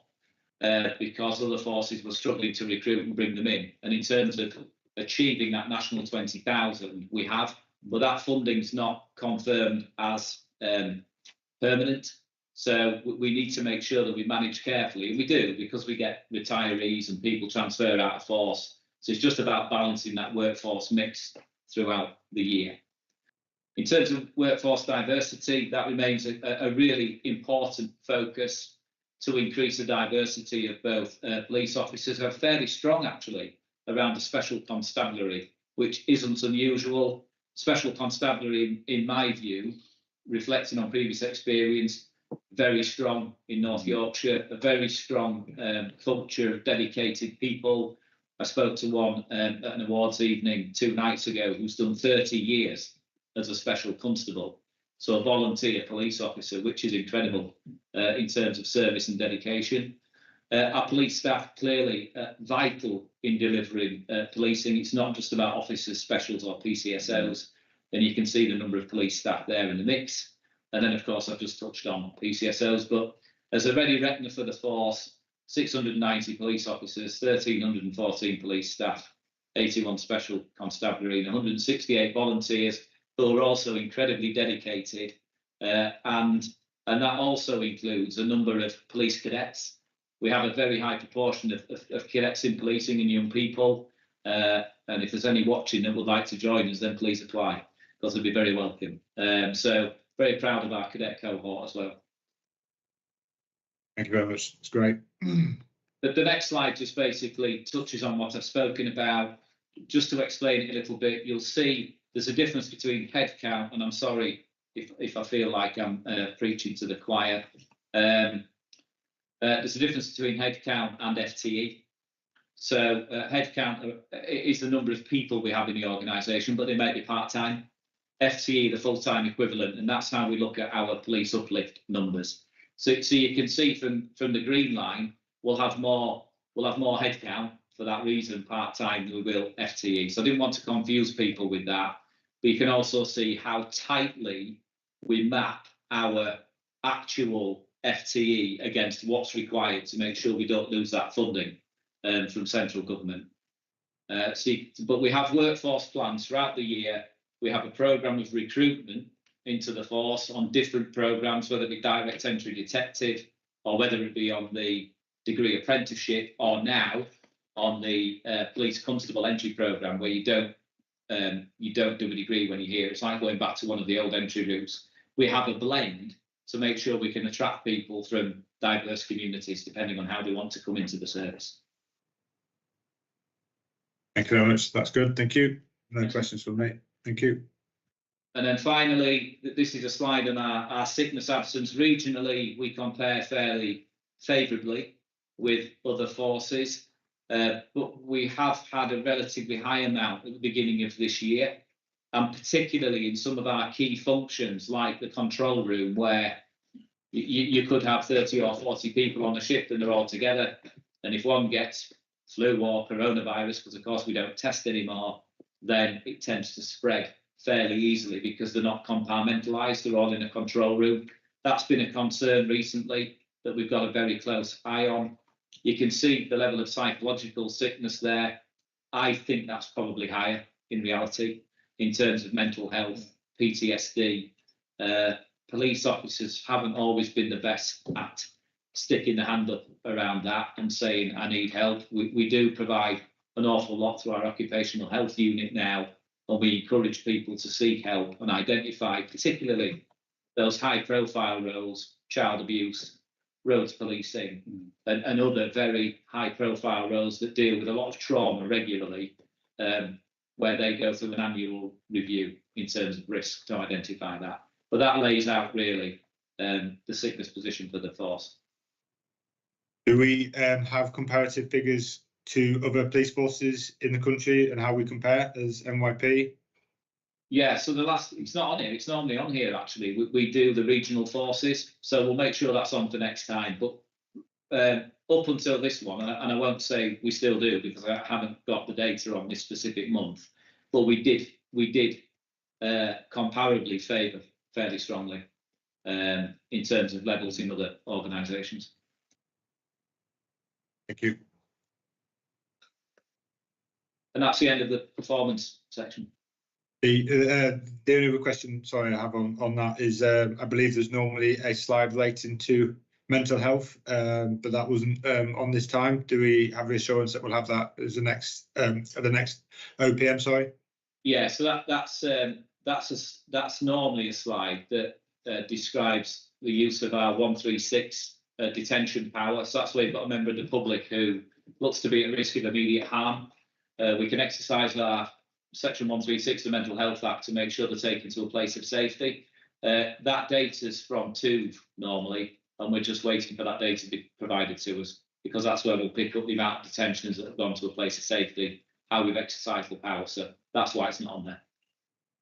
S4: because other forces were struggling to recruit and bring them in. And in terms of achieving that national 20,000, we have, but that funding's not confirmed as permanent. So we need to make sure that we manage carefully, and we do, because we get retirees and people transfer out of force. So it's just about balancing that workforce mix throughout the year. In terms of workforce diversity, that remains a really important focus to increase the diversity of both police officers. Are fairly strong, actually, around the special constabulary, which isn't unusual. Special constabulary, in my view, reflecting on previous experience, very strong in North Yorkshire, a very strong culture of dedicated people. I spoke to one at an awards evening 2 nights ago who's done 30 years as a special constable, so a volunteer police officer, which is incredible in terms of service and dedication. Our police staff clearly vital in delivering policing. It's not just about officers, specials or PCSOs, and you can see the number of police staff there in the mix. And then, of course, I've just touched on PCSOs, but as a ready reckoner for the force, 690 police officers, 1,314 police staff, 81 special constabulary, and 168 volunteers who are also incredibly dedicated. And that also includes a number of police cadets. We have a very high proportion of cadets in policing and young people. And if there's any watching that would like to join us, then please apply, because they'll be very welcome. So very proud of our cadet cohort as well.
S2: Thank you very much. It's great.
S4: But the next slide just basically touches on what I've spoken about. Just to explain it a little bit, you'll see there's a difference between headcount, and I'm sorry if I feel like I'm preaching to the choir. There's a difference between headcount and FTE. So headcount is the number of people we have in the organisation, but they may be part-time. FTE, the full-time equivalent, and that's how we look at our police uplift numbers. So you can see from the green line, we'll have more headcount for that reason, part-time, than we will FTE. So I didn't want to confuse people with that, but you can also see how tightly we map our actual FTE against what's required to make sure we don't lose that funding from central government. But we have workforce plans throughout the year. We have a programme of recruitment into the force on different programmes, whether it be direct entry detective or whether it be on the degree apprenticeship, or now on the police constable entry programme, where you don't do a degree when you're here. It's like going back to one of the old entry routes. We have a blend to make sure we can attract people from diverse communities, depending on how they want to come into the service.
S2: Thank you very much. That's good. Thank you. No questions from me. Thank you.
S4: And then finally, this is a slide on our sickness absence. Regionally, we compare fairly favourably with other forces, but we have had a relatively high amount at the beginning of this year, and particularly in some of our key functions like the control room, where you could have 30 or 40 people on a shift and they're all together, and if one gets flu or coronavirus, because of course we don't test anymore, then it tends to spread fairly easily because they're not compartmentalised, they're all in a control room. That's been a concern recently that we've got a very close eye on. You can see the level of psychological sickness there. I think that's probably higher in reality in terms of mental health, PTSD. Police officers haven't always been the best at sticking the hand up around that and saying, I need help. We do provide an awful lot through our occupational health unit now, and we encourage people to seek help and identify particularly those high profile roles, child abuse, roads policing, and other very high profile roles that deal with a lot of trauma regularly, where they go through an annual review in terms of risk to identify that. But that lays out really the sickness position for the force.
S2: Do we have comparative figures to other police forces in the country and how we compare as NYP?
S4: Yeah, so it's not on here, it's normally on here actually. We do the regional forces, so we'll make sure that's on for next time. But up until this one, and I won't say we still do because I haven't got the data on this specific month, but we did comparably favour fairly strongly in terms of levels in other organisations.
S2: Thank you.
S4: And that's the end of the performance section.
S2: The only other question, sorry, I have on that is I believe there's normally a slide relating to mental health, but that wasn't on this time. Do we have reassurance that we'll have that as the next OPM? Sorry.
S4: Yeah, so that's normally a slide that describes the use of our 136 detention power. So that's where you've got a member of the public who looks to be at risk of immediate harm. We can exercise our Section 136 of the Mental Health Act to make sure they're taken to a place of safety. That data is from TUV normally, and we're just waiting for that data to be provided to us, because that's where we'll pick up the amount of detentions that have gone to a place of safety, how we've exercised the power. So that's why it's not on there.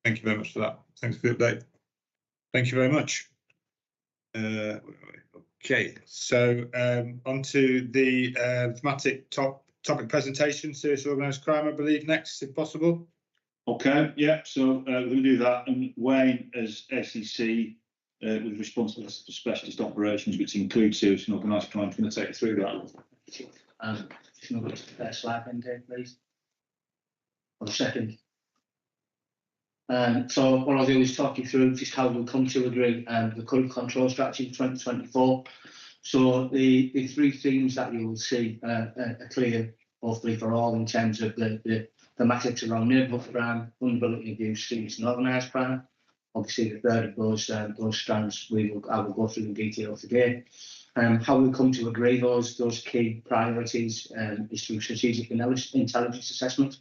S2: Thank you very much for that. Thanks for the update. Thank you very much. Okay, so on to the thematic topic presentation, serious organised crime, I believe, next, if possible.
S3: Okay, yeah, so we're going to do that. And Wayne, as SEC, with responsibility for specialist operations, which includes serious and organised crime, is going to take you through that.
S5: If you want to go to the first slide, then, Dave, please. Or second. So what I'll do is talk you through just how we'll come to agree the current control strategy for 2024. So the three themes that you will see are clear, hopefully for all, in terms of the thematics around neighbourhood crime, vulnerability, abuse, serious and organised crime. Obviously, the third of those strands I will go through in detail today. How we come to agree those key priorities is through strategic intelligence assessment.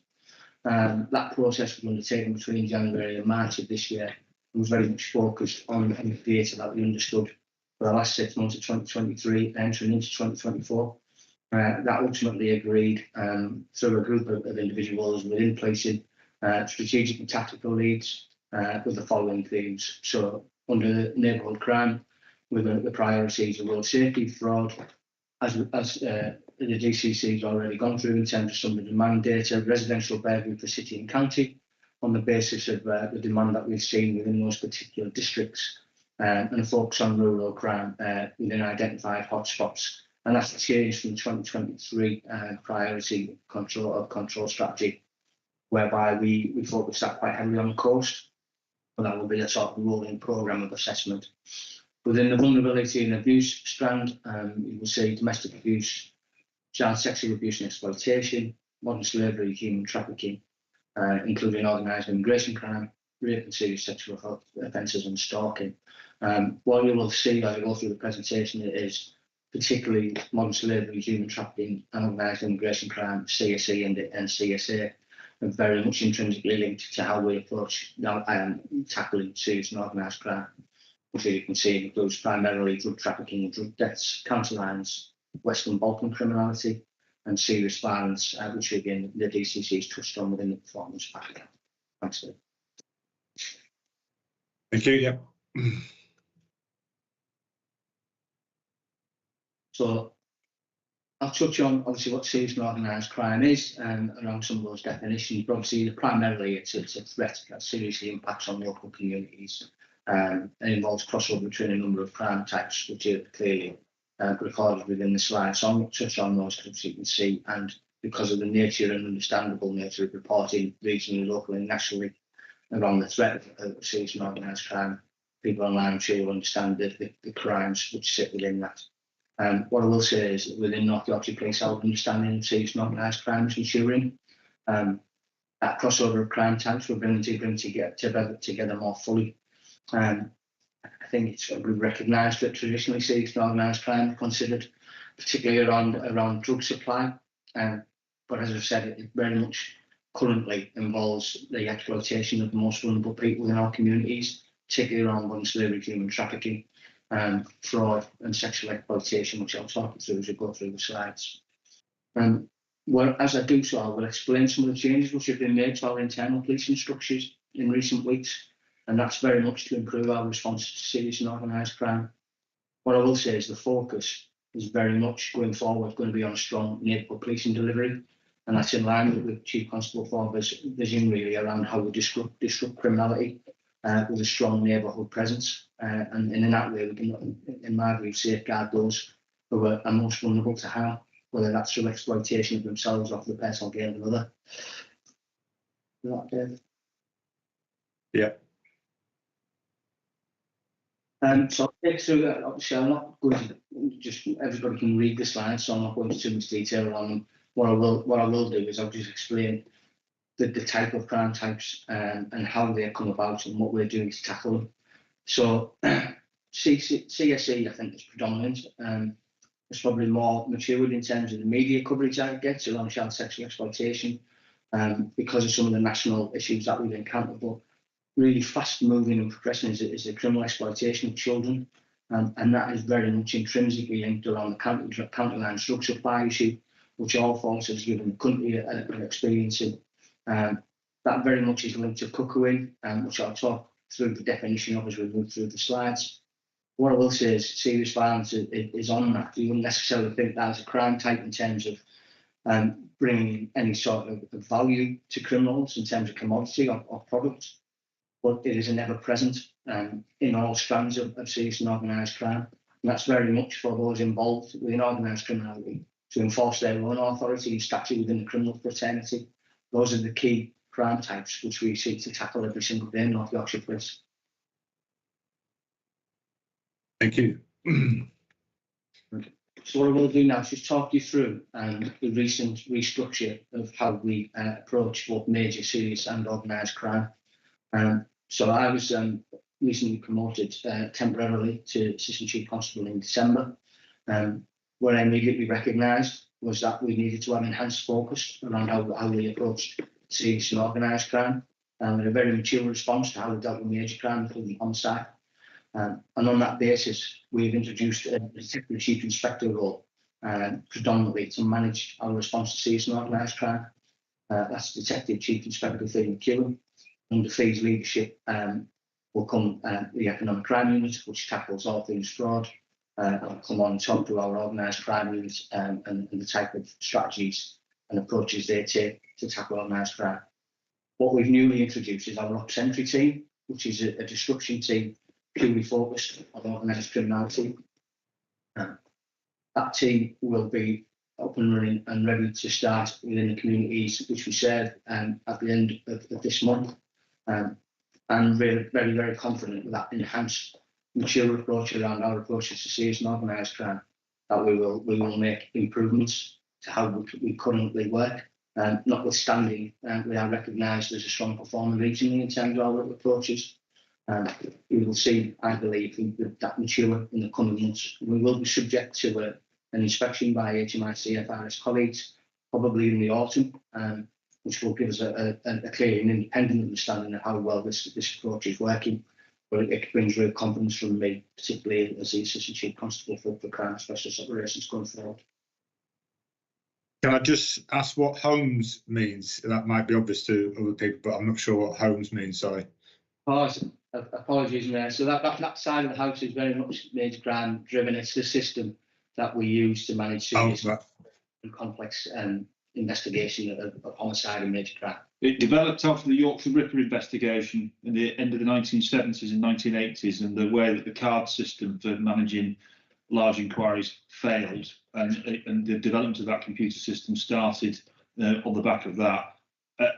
S5: That process was undertaken between January and March of this year and was very much focused on the data that we understood for the last 6 months of 2023 entering into 2024. That ultimately agreed through a group of individuals within policing strategic and tactical leads with the following themes. So under neighbourhood crime, with the priorities of road safety, fraud, as the DCC has already gone through in terms of some of the demand data, residential burglary for city and county, on the basis of the demand that we've seen within those particular districts, and a focus on rural crime within identified hotspots. And that's a change from 2023 priority control strategy, whereby we focused that quite heavily on the coast, but that will be a sort of rolling programme of assessment. Within the vulnerability and abuse strand, you will see domestic abuse, child sexual abuse and exploitation, modern slavery, human trafficking, including organised immigration crime, rape and serious sexual offences and stalking. What you will see as I go through the presentation is particularly modern slavery, human trafficking and organised immigration crime, CSE and CSA, are very much intrinsically linked to how we approach tackling serious and organised crime, which, as you can see, includes primarily drug trafficking and drug deaths, county lines, Western Balkan criminality, and serious violence, which again the DCC has touched on within the performance pack. Thanks, Dave.
S2: Thank you. Yeah. So I'll touch on obviously what serious and organised crime is around some of those definitions. But obviously, primarily it's a threat that seriously impacts on local communities and involves crossover between a number of crime types, which are clearly recorded within the slide. So I'm not touch on those because you can see, and because of the nature and understandable nature of reporting regionally, locally, and nationally around the threat of serious and organised crime, people online I'm sure will understand the crimes which sit within that. What I will say is that within North Yorkshire Police, our understanding of serious and organised crime is ensuring that crossover of crime types we're bringing together more fully. I think it's recognised that traditionally serious and organised crime are considered, particularly around drug supply. But as I've said, it very much currently involves the exploitation of the most vulnerable people in our communities, particularly around modern slavery, human trafficking, fraud and sexual exploitation, which I'll talk you through as we go through the slides. Well, as I do so, I will explain some of the changes which have been made to our internal policing structures in recent weeks, and that's very much to improve our response to serious and organised crime. What I will say is the focus is very much going forward going to be on a strong neighbourhood policing delivery, and that's in line with Chief Constable Forbes' vision really around how we disrupt criminality with a strong neighbourhood presence, and in that way we can, in my view, safeguard those who are most vulnerable to harm, whether that's through exploitation of themselves or for the personal gain of another. Is that Dave? Yeah.
S5: So I'll take through that. Obviously, I'm not going to just everybody can read the slides, so I'm not going into too much detail on them. What I will do is I'll just explain the type of crime types and how they come about and what we're doing to tackle them. So CSE, I think, is predominant. It's probably more matured in terms of the media coverage that it gets around child sexual exploitation because of some of the national issues that we've encountered. But really fast moving and progressing is the criminal exploitation of children, and that is very much intrinsically linked around the county line drug supply issue, which all forces given the country an experience in. That very much is linked to cuckooing, which I'll talk through the definition of as we move through the slides. What I will say is serious violence is on that. You wouldn't necessarily think that as a crime type in terms of bringing any sort of value to criminals in terms of commodity or product, but it is an ever-present in all strands of serious and organised crime. And that's very much for those involved within organised criminality to enforce their own authority and statute within the criminal fraternity. Those are the key crime types which we seek to tackle every single day in North Yorkshire Police.
S2: Thank you.
S5: So what I will do now is just talk you through the recent restructure of how we approach both major, serious and organised crime. So I was recently promoted temporarily to Assistant Chief Constable in December. What I immediately recognised was that we needed to have enhanced focus around how we approached serious and organised crime, and a very mature response to how we dealt with major crime, including homicide. And on that basis, we've introduced a Detective Chief Inspector role, predominantly to manage our response to serious and organised crime. That's Detective Chief Inspector Fee McEwen. Under Fee's leadership will come the Economic Crime Unit, which tackles all things fraud. I'll come on and talk to our organised crime units and the type of strategies and approaches they take to tackle organised crime. What we've newly introduced is our Ops Entry team, which is a disruption team purely focused on organised criminality. That team will be up and running and ready to start within the communities which we serve at the end of this month. And we're very, very confident with that enhanced mature approach around our approaches to serious and organised crime, that we will make improvements to how we currently work. Notwithstanding, we are recognised as a strong performer regionally in terms of our approaches. We will see, I believe, that mature in the coming months. We will be subject to an inspection by HMICFRS colleagues, probably in the autumn, which will give us a clear and independent understanding of how well this approach is working. But it brings real confidence from me, particularly as the Assistant Chief Constable for Crime and Specialist Operations going forward.
S2: Can I just ask what homes means? That might be obvious to other people, but I'm not sure what homes means, sorry.
S5: Apologies, Mayor. So that side of the house is very much major crime driven. It's the system that we use to manage serious and complex investigation of homicide and major crime.
S3: It developed after the Yorkshire Ripper investigation in the end of the 1970s and 1980s, and the way that the card system for managing large inquiries failed, and the development of that computer system started on the back of that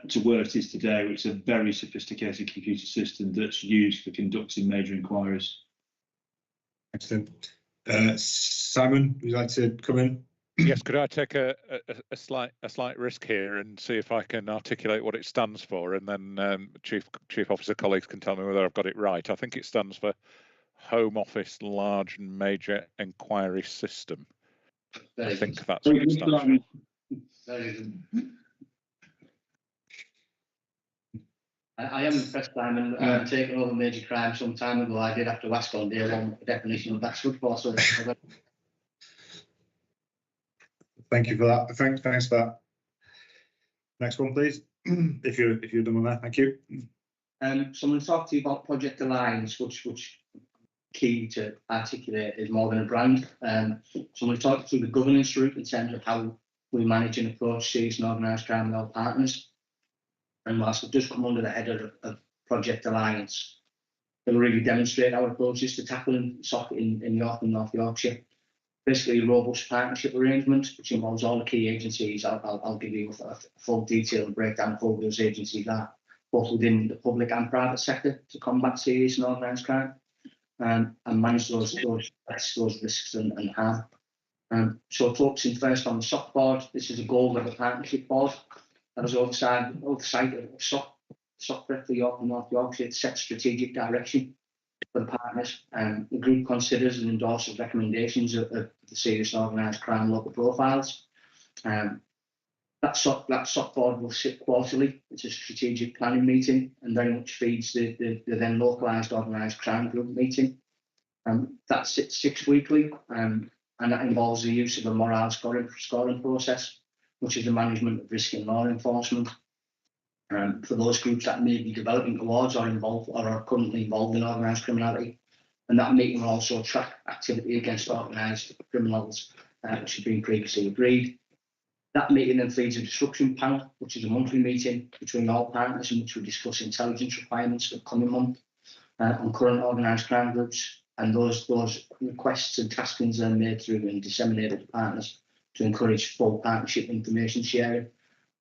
S3: to where it is today. It's a very sophisticated computer system that's used for conducting major inquiries.
S2: Excellent. Simon, would you like to come in?
S1: Yes, could I take a slight risk here and see if I can articulate what it stands for, and then Chief Officer colleagues can tell me whether I've got it right. I think it stands for Home Office Large and Major Inquiry System. I think that's what it stands for.
S5: Very good. I am impressed, Simon. Taking over major crime some time ago, I did have to ask on day one the definition of that stood for. So
S2: thank you for that. Thanks for that. Next one, please. If you're done with that, thank you.
S5: So I'm going to talk to you about Project Alliance, which key to articulate is more than a brand. So I'm going to talk through the governance route in terms of how we manage and approach serious and organised crime with our partners. And whilst it does come under the header of Project Alliance, it will really demonstrate our approaches to tackling SOC in York and North Yorkshire. Basically, a robust partnership arrangement, which involves all the key agencies. I'll give you a full detailed breakdown of who those agencies are, both within the public and private sector, to combat serious and organised crime and manage those risks and harm. So focusing first on the SOC board, this is a goal-level partnership board that has oversight of SOC for York and North Yorkshire. It sets strategic direction for the partners. The group considers and endorses recommendations of the serious and organised crime local profiles. That SOC board will sit quarterly. It's a strategic planning meeting and very much feeds the then localised organised crime group meeting. That sits 6 weekly, and that involves the use of a morale scoring process, which is the management of risk and law enforcement. For those groups that may be developing towards or are currently involved in organised criminality. And that meeting will also track activity against organised criminals, which has been previously agreed. That meeting then feeds a disruption panel, which is a monthly meeting between all partners in which we discuss intelligence requirements for the coming month on current organised crime groups. And those requests and taskings are made through and disseminated to partners to encourage full partnership information sharing,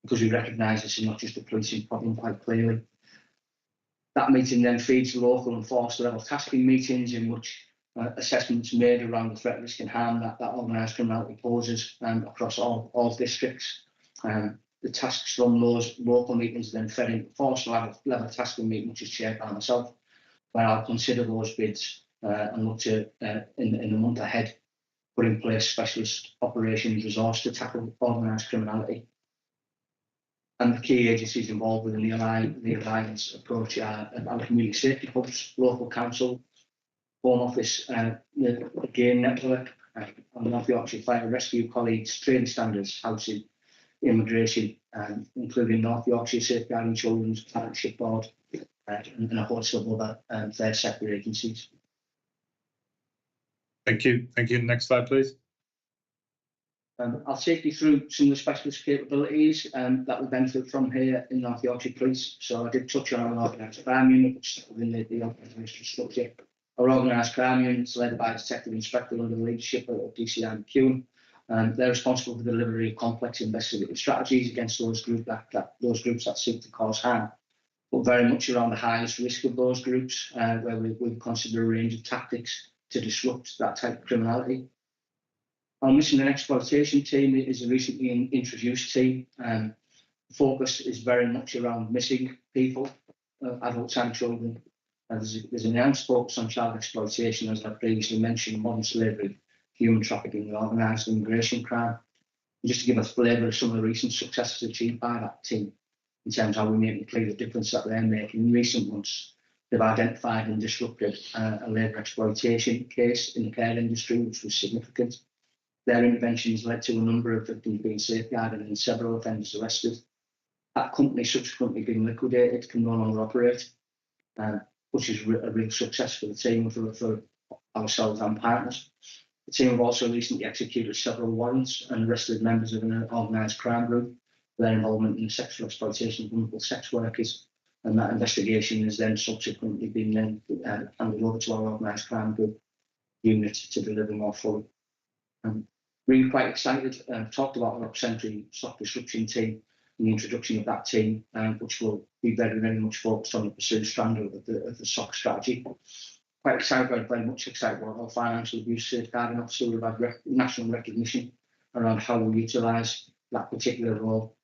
S5: because we recognise this is not just a policing problem quite clearly. That meeting then feeds local and force level tasking meetings in which assessments made around the threat, risk and harm that organised criminality poses across all districts. The tasks from those local meetings then fed into force level tasking meeting, which is chaired by myself, where I'll consider those bids and look to, in the month ahead, put in place specialist operations resource to tackle organised criminality. And the key agencies involved within the Alliance approach are our community safety hubs, local council, Home Office, the GAIN network, and North Yorkshire Fire and Rescue colleagues, training standards, housing, immigration, including North Yorkshire Safeguarding Children's Partnership Board, and a host of other third sector agencies.
S2: Thank you. Thank you. Next slide, please.
S5: I'll take you through some of the specialist capabilities that we benefit from here in North Yorkshire Police. So I did touch on our organised crime unit, which is within the organisational structure. Our organised crime unit is led by a detective inspector under the leadership of DCI McEwen. They're responsible for the delivery of complex investigative strategies against those groups that seek to cause harm, but very much around the highest risk of those groups, where we consider a range of tactics to disrupt that type of criminality. Our missing and exploitation team is a recently introduced team. The focus is very much around missing people, adults and children. There's an enhanced focus on child exploitation, as I previously mentioned, modern slavery, human trafficking, and organised immigration crime. And just to give a flavour of some of the recent successes achieved by that team. in terms of how we make it clear the difference that they're making. In recent months, they've identified and disrupted a labour exploitation case in the care industry, which was significant. Their interventions led to a number of victims being safeguarded and several offenders arrested. That company subsequently being liquidated, can no longer operate, which is a real success for the team, for ourselves and partners. The team have also recently executed several warrants and arrested members of an organised crime group for their involvement in the sexual exploitation of vulnerable sex workers. And that investigation has then subsequently been handed over to our organised crime group unit to deliver more fully. Really quite excited. Talked about our century stock disruption team and the introduction of that team, which will be very, very much focused on the pursuit strand of the SOC strategy. Quite excited, very much excited about our financial abuse safeguarding officer. We've had national recognition around how we utilise that particular role.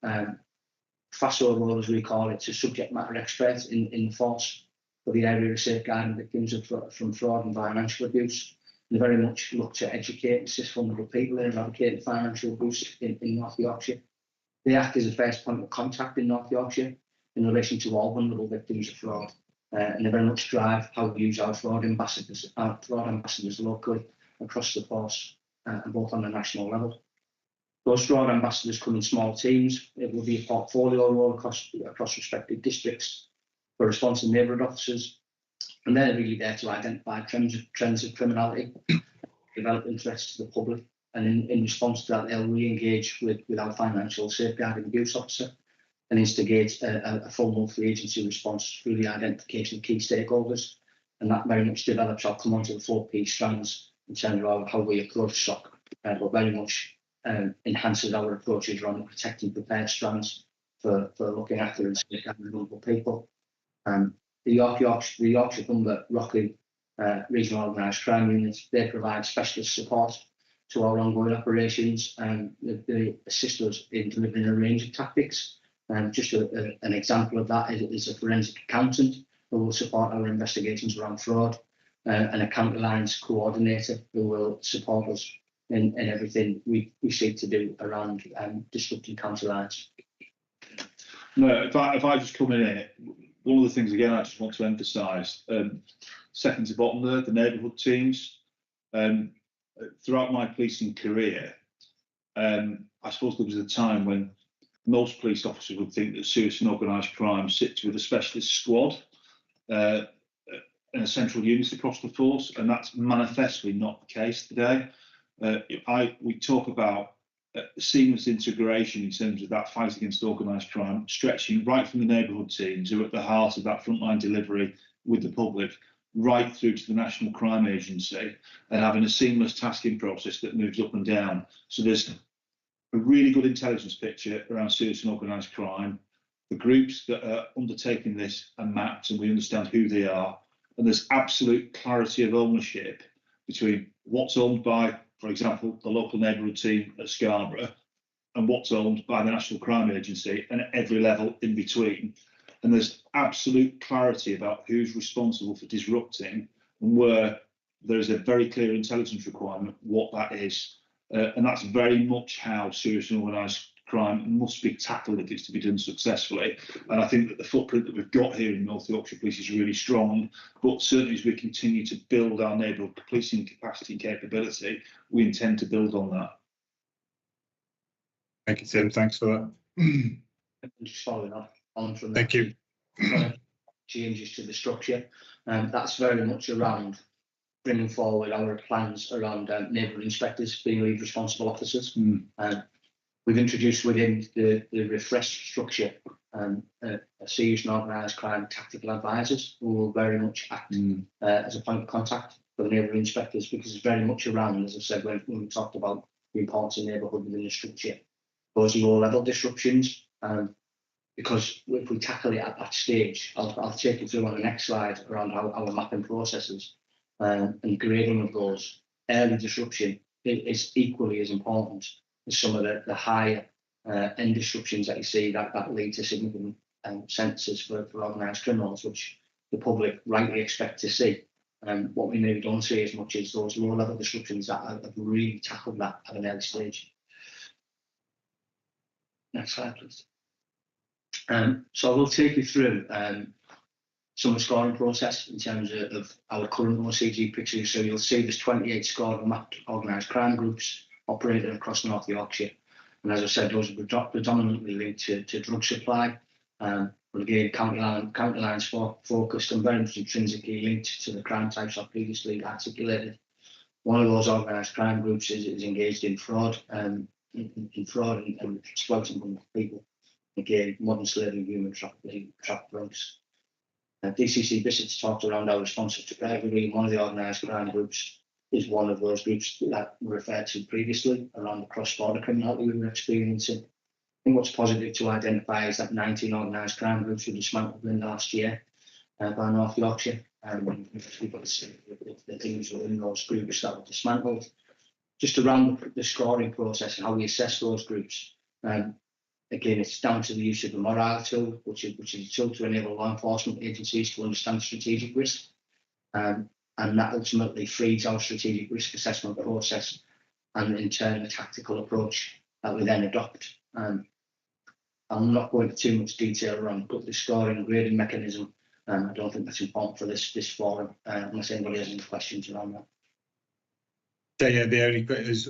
S5: FASO role, as we call it, to subject matter expert in the force for the area of safeguarding victims from fraud and financial abuse. They very much look to educate and assist vulnerable people in eradicating financial abuse in North Yorkshire. They act as a first point of contact in North Yorkshire in relation to all vulnerable victims of fraud. And they very much drive how we use our fraud ambassadors locally across the force, and both on a national level. Those fraud ambassadors come in small teams. It will be a portfolio role across respective districts for responsive neighbourhood officers. And they're really there to identify trends of criminality, developing threats to the public. And in response to that, they'll re-engage with our financial safeguarding abuse officer and instigate a full multi-agency response through the identification of key stakeholders. And that very much develops, I'll come on to the 4P strands in terms of how we approach SOC, but very much enhances our approaches around protecting prepared strands for looking after and safeguarding vulnerable people. The Yorkshire Humber Rockley Regional Organised Crime Units, they provide specialist support to our ongoing operations, and they assist us in delivering a range of tactics. Just an example of that is a forensic accountant who will support our investigations around fraud, and a counter lines coordinator who will support us in everything we seek to do around disrupting counter lines.
S3: No, if I just come in here, one of the things again I just want to emphasise, second to bottom there, the neighbourhood teams. Throughout my policing career, I suppose there was a time when most police officers would think that serious and organised crime sits with a specialist squad and a central unit across the force, and that's manifestly not the case today. We talk about seamless integration in terms of that fight against organised crime, stretching right from the neighbourhood teams who are at the heart of that frontline delivery with the public, right through to the National Crime Agency, and having a seamless tasking process that moves up and down. So there's a really good intelligence picture around serious and organised crime. The groups that are undertaking this are mapped and we understand who they are. And there's absolute clarity of ownership between what's owned by, for example, the local neighbourhood team at Scarborough and what's owned by the National Crime Agency, and at every level in between. And there's absolute clarity about who's responsible for disrupting and where there is a very clear intelligence requirement, what that is. And that's very much how serious and organised crime must be tackled if it's to be done successfully. And I think that the footprint that we've got here in North Yorkshire Police is really strong, but certainly as we continue to build our neighbourhood policing capacity and capability, we intend to build on that.
S2: Thank you, Tim. Thanks for that.
S5: Just following on from
S2: Thank you.
S5: Changes to the structure, and that's very much around bringing forward our plans around neighbourhood inspectors being lead responsible officers. We've introduced within the refreshed structure a serious and organised crime tactical advisors who will very much act as a point of contact for the neighbourhood inspectors, because it's very much around, as I said, when we talked about the importance of neighbourhood within the structure, those low level disruptions. Because if we tackle it at that stage, I'll take you through on the next slide around how our mapping processes and grading of those. Early disruption is equally as important as some of the higher end disruptions that you see that lead to significant sentences for organised criminals, which the public rightly expect to see. What we maybe don't see as much is those low level disruptions that have really tackled that at an early stage. Next slide, please. So I will take you through some of the scoring process in terms of our current OCG picture. So you'll see there's 28 scored and mapped organised crime groups operating across North Yorkshire. And as I said, those are predominantly linked to drug supply. But again, county lines focused and very much intrinsically linked to the crime types I previously articulated. One of those organised crime groups is engaged in fraud, in fraud and exploiting vulnerable people. Again, modern slavery, human trafficking, drugs. DCC visits talked around our responses to burglary. One of the organised crime groups is one of those groups that were referred to previously around the cross-border criminality we were experiencing. I think what's positive to identify is that 19 organised crime groups were dismantled in the last year by North Yorkshire. We've got to see the things within those groups that were dismantled. Just around the scoring process and how we assess those groups. Again, it's down to the use of the morale tool, which is a tool to enable law enforcement agencies to understand strategic risk. And that ultimately feeds our strategic risk assessment process and in turn the tactical approach that we then adopt. I'm not going into too much detail around the scoring and grading mechanism. I don't think that's important for this forum, unless anybody has any questions around that.
S2: So yeah, the only question is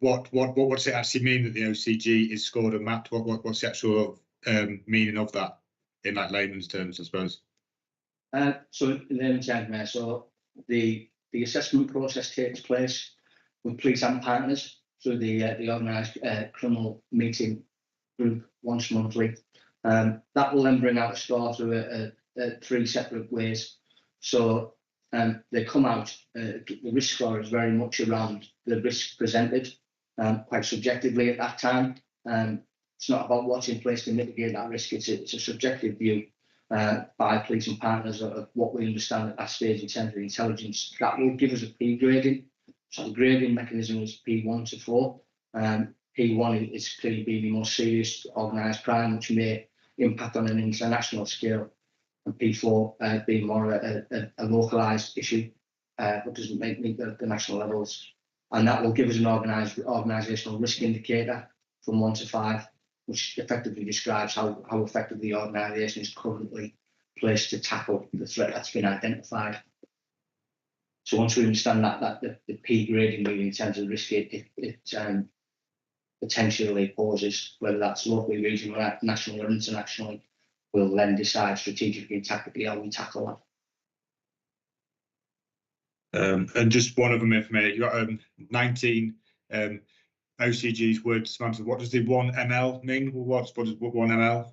S2: what's it actually mean that the OCG is scored and mapped? What's the actual meaning of that in like layman's terms, I suppose?
S5: So in layman's terms, so the assessment process takes place with police and partners through the organised criminal meeting group once monthly. That will then bring out a score through three separate ways. So they come out, the risk score is very much around the risk presented, quite subjectively at that time. It's not about what's in place to mitigate that risk, it's a subjective view by police and partners of what we understand at that stage in terms of intelligence. That will give us a P grading. So the grading mechanism is P1 to 4. P1 is clearly being the more serious organised crime, which may impact on an international scale, and P4 being more a localised issue, but doesn't meet the national levels. And that will give us an organisational risk indicator from 1 to 5, which effectively describes how effective the organisation is currently placed to tackle the threat that's been identified. So once we understand that the P grading really in terms of the risk it potentially poses, whether that's locally, regionally, national or internationally, we'll then decide strategically and tactically how we tackle
S2: that. And just one of them, if may, you got 19 OCGs word dismantled. What does the 1 ml mean? What does 1 ml?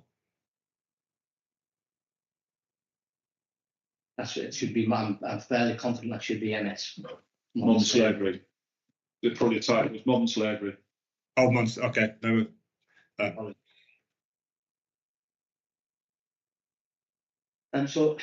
S5: It should be, I'm fairly confident that should be MS.
S3: Modern slavery. It probably title was modern slavery.
S2: Oh, months. Okay. No.
S5: And so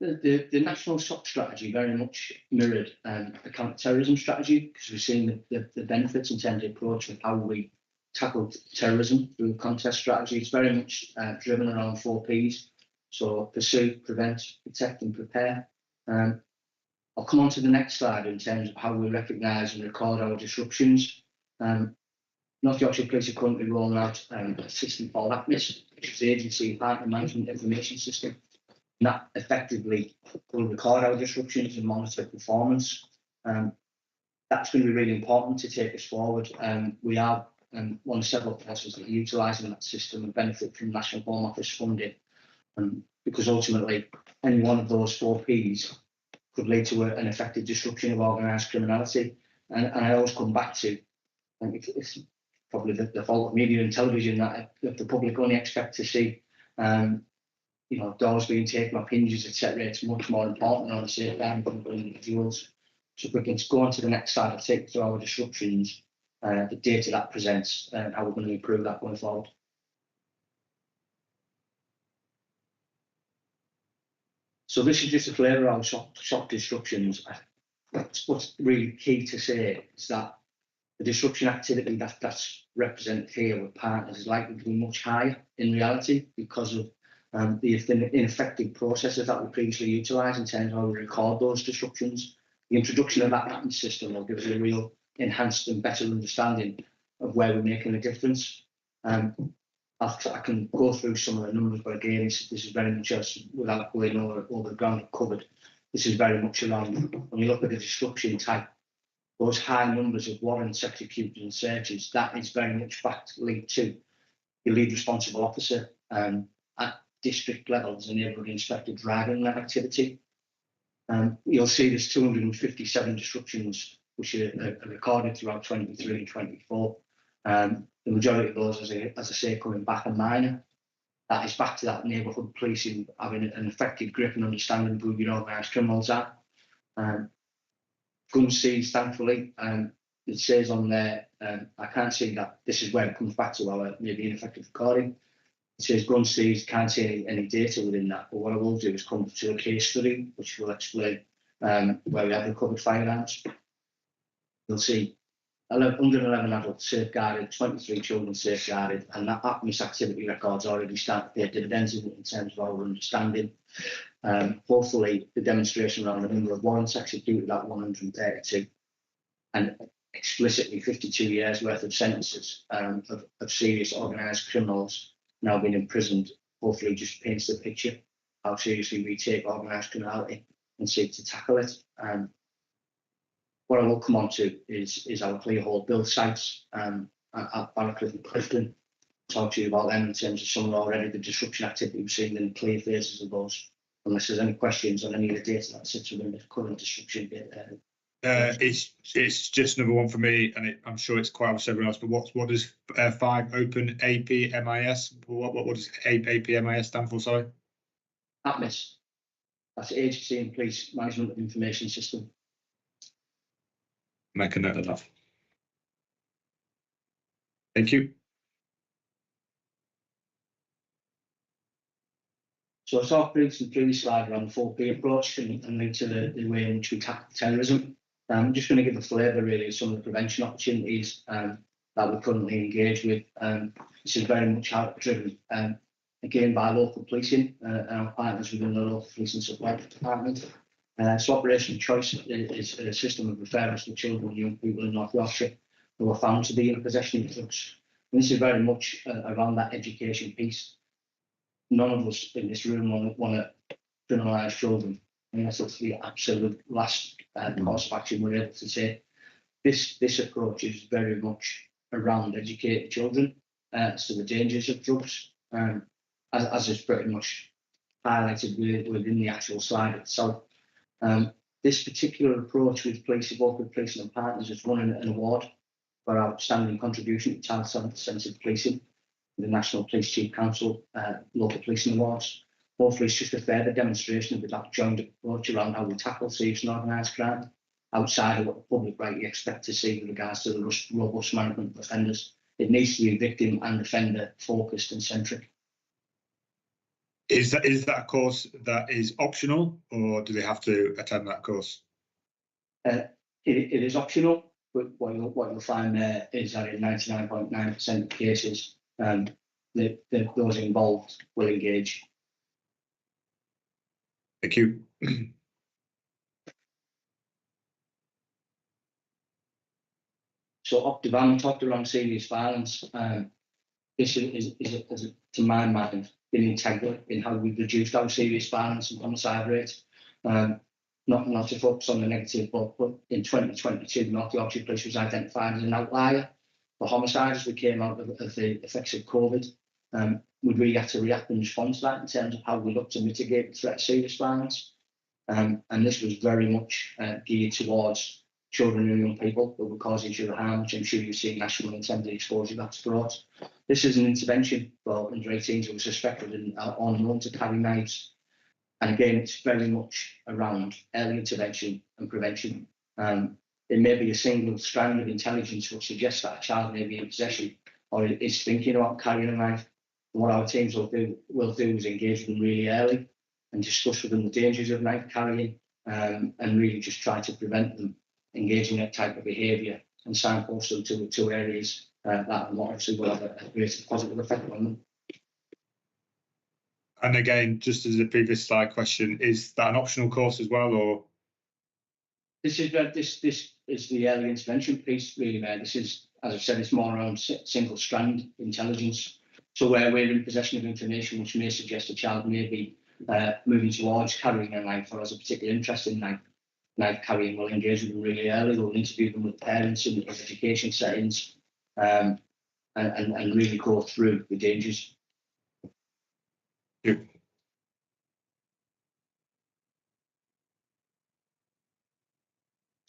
S5: the national SOC strategy very much mirrored the counter-terrorism strategy, because we've seen the benefits in terms of approach of how we tackled terrorism through the contest strategy. It's very much driven around 4 Ps. So pursue, prevent, protect and prepare. I'll come on to the next slide in terms of how we recognise and record our disruptions. North Yorkshire Police are currently rolling out a system called APNIS, which is the Agency Partner Management Information System. And that effectively will record our disruptions and monitor performance. That's going to be really important to take us forward. We are one of several places that are utilising that system and benefit from National Home Office funding. Because ultimately, any one of those 4 Ps could lead to an effective disruption of organised criminality. And I always come back to, I think it's probably the fault of media and television that the public only expect to see, doors being taken off hinges, etc. It's much more important on the safeguarding for individuals. So if we can go on to the next slide, I'll take you through our disruptions, the data that presents, and how we're going to improve that going forward. So this is just a flavour of our SOC disruptions. What's really key to say is that the disruption activity that's represented here with partners is likely to be much higher in reality because of the ineffective processes that we previously utilised in terms of how we record those disruptions. The introduction of that pattern system will give us a real enhanced and better understanding of where we're making a difference. I can go through some of the numbers, but again, this is very much just without going over the ground covered. This is very much around, when you look at the disruption type, those high numbers of warrants executed and searches, that is very much linked to your lead responsible officer at district levels and neighbourhood inspector driving that activity. You'll see there's 257 disruptions which are recorded throughout 23 and 24. The majority of those, as I say, coming back are minor. That is back to that neighbourhood policing having an effective grip and understanding of who your organised criminals are. Guns seized, thankfully, it says on there, I can't see that, this is where it comes back to our maybe ineffective recording. It says guns seized, can't see any data within that, but what I will do is come to a case study, which will explain where we have recovered firearms. You'll see 111 adults safeguarded, 23 children safeguarded, and that ATMIS activity records already start to pay dividends in terms of our understanding. Hopefully, the demonstration around the number of warrants executed at 132, and explicitly 52 years worth of sentences of serious organised criminals now being imprisoned, hopefully just paints the picture how seriously we take organised criminality and seek to tackle it. What I will come on to is our clear hold build sites at Barracliff and Clifton. Talk to you about them in terms of some of already the disruption activity we've seen in the clear phases of those. Unless there's any questions on any of the data that sits within the current disruption data.
S2: It's just number one for me, and I'm sure it's quite obvious to everyone else. But what does 5 open APMIS? What does APMIS stand for? Sorry,
S5: ATMIS. That's Agency and Police Management of Information System.
S2: Make a note of that. Thank you.
S5: So I talked briefly in the previous slide around the 4P approach and linked to the way in which we tackle terrorism. I'm just going to give a flavour really of some of the prevention opportunities that we're currently engaged with. This is very much driven again by local policing and our partners within the local police and supply department. So Operation Choice is a system of referrals to children and young people in North Yorkshire who are found to be in possession of drugs. And this is very much around that education piece. None of us in this room want to criminalise children, and that's the absolute last course of action we're able to take. This approach is very much around educating children as to the dangers of drugs, as is pretty much highlighted within the actual slide itself. This particular approach with police, both with police and partners, has won an award for outstanding contribution to child-centred policing, the National Police Chief Council Local Policing Awards. Hopefully it's just a further demonstration of that joint approach around how we tackle serious and organised crime outside of what the public rightly expect to see with regards to the robust management of offenders. It needs to be victim and offender focused and centric.
S2: Is that a course that is optional, or do they have to attend that course?
S5: It is optional, but what you'll find there is that in 99.9% of cases, those involved will engage.
S2: Thank you.
S5: So Optivan talked around serious violence. This is to my mind, been integral in how we've reduced our serious violence and homicide rates. Not to focus on the negative, but in 2022, North Yorkshire Police was identified as an outlier for homicide as we came out of the effects of COVID. We really had to react and respond to that in terms of how we look to mitigate the threat of serious violence. And this was very much geared towards children and young people who were causing each other harm, which I'm sure you've seen national intended exposure that's brought. This is an intervention for under 18s who were suspected and are known to carry knives. And again, it's very much around early intervention and prevention. It may be a single strand of intelligence which suggests that a child may be in possession or is thinking about carrying a knife. And what our teams will do is engage with them really early and discuss with them the dangers of knife carrying and really just try to prevent them engaging that type of behaviour and signpost them to areas that obviously will have a greater positive effect on them.
S2: And again, just as a previous slide question, is that an optional course as well, or?
S5: This is the early intervention piece, really, Mayor. This is, as I said, it's more around single strand intelligence. So where we're in possession of information which may suggest a child may be moving towards carrying a knife or has a particular interest in knife carrying, we'll engage with them really early. We'll interview them with parents in education settings and really go through the dangers.
S2: Thank you.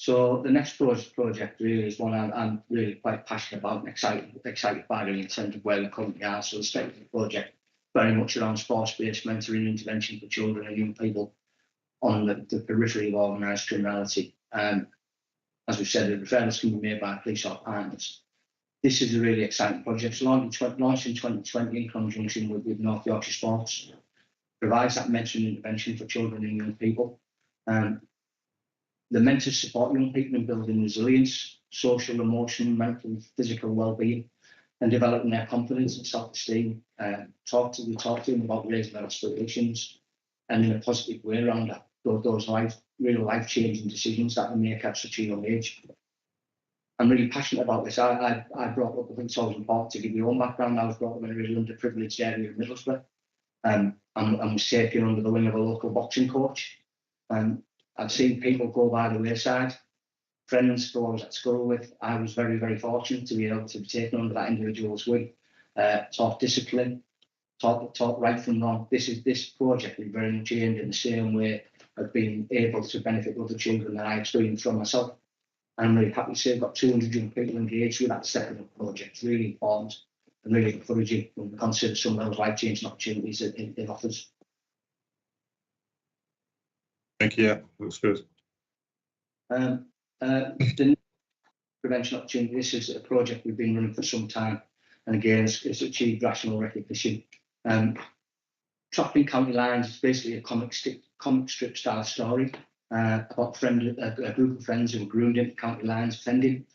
S5: So the next project really is one I'm really quite passionate about and excited by in terms of where we currently are. So the second project very much around sports-based mentoring intervention for children and young people on the periphery of organised criminality. As we've said, the referrals can be made by police or partners. This is a really exciting project. So launched in 2020 in conjunction with North Yorkshire Sports, provides that mentoring intervention for children and young people. The mentors support young people in building resilience, social, emotional, mental, physical well-being, and developing their confidence and self-esteem. We talk to them about raising their aspirations and in a positive way around that, those real life-changing decisions that they make at such a young age. I'm really passionate about this. I brought up, I think it's always important to give your own background. I was brought up in a really underprivileged area of Middlesbrough and was taken under the wing of a local boxing coach. I've seen people go by the wayside, friends who I was at school with. I was very, very fortunate to be able to be taken under that individual's wing, taught discipline, taught right from wrong. This project is very much aimed in the same way of being able to benefit other children that I experienced from myself. And I'm really happy to say I've got 200 young people engaged with that second project. It's really important and really encouraging when we consider some of those life-changing opportunities it offers.
S2: Thank you. Yeah, looks good.
S5: The prevention opportunity, this is a project we've been running for some time, and again, it's achieved national recognition. Trapping County Lines is basically a comic strip style story about a group of friends who were groomed into county lines offending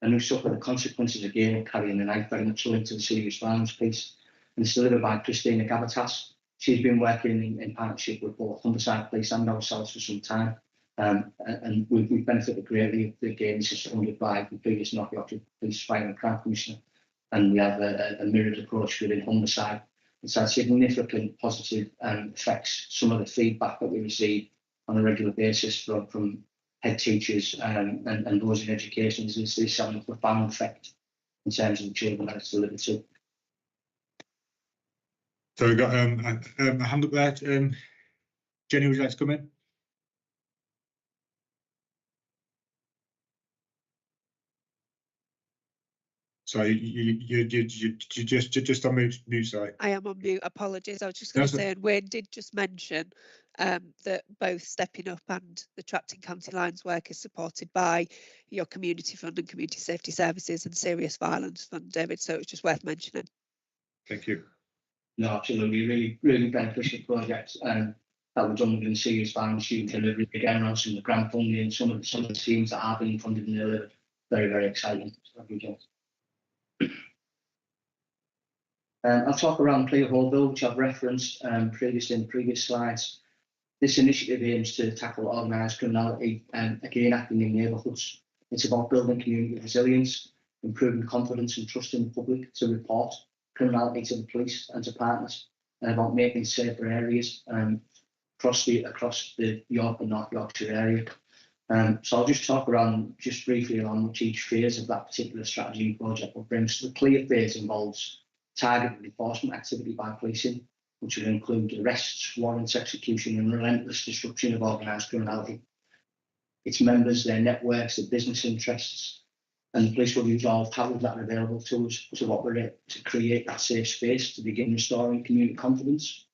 S5: and who suffer the consequences again of carrying a knife, very much linked to the serious violence piece. And it's delivered by Christina Gavatas. She's been working in partnership with both Humberside Police and ourselves for some time. And we've benefited greatly of the game. This is funded by the previous North Yorkshire Police Fire and Crime Commissioner. And we have a mirrored approach within Humberside. It's had significant positive effects. Some of the feedback that we receive on a regular basis from head teachers and those in education is having a profound effect in terms of the children that it's delivered to.
S2: So we've got a hand up there. Jenny, would you like to come in? Sorry, you just on mute, sorry.
S6: I am on mute, apologies. I was just going to say, and Wayne did just mention that both Stepping Up and the Trapped in County Lines work is supported by your Community Fund and Community Safety Services and Serious Violence Fund, David, so it's just worth mentioning.
S2: Thank you.
S5: No, absolutely, really beneficial projects that were done within serious violence youth delivery, again on some of the grant funding, some of the teams that have been funded and delivered. Very, very exciting. I'll talk around Clear Hall Bill, which I've referenced previously in previous slides. This initiative aims to tackle organised criminality and again acting in neighbourhoods. It's about building community resilience, improving confidence and trust in the public to report criminality to the police and to partners, and about making safer areas across the York and North Yorkshire area. So I'll just talk just briefly around which each phase of that particular strategy and project will bring. So the clear phase involves targeted enforcement activity by policing, which will include arrests, warrants, execution and relentless disruption of organised criminality. Its members, their networks, their business interests, and the police will resolve how that are available to us to operate to create that safe space to begin restoring community confidence.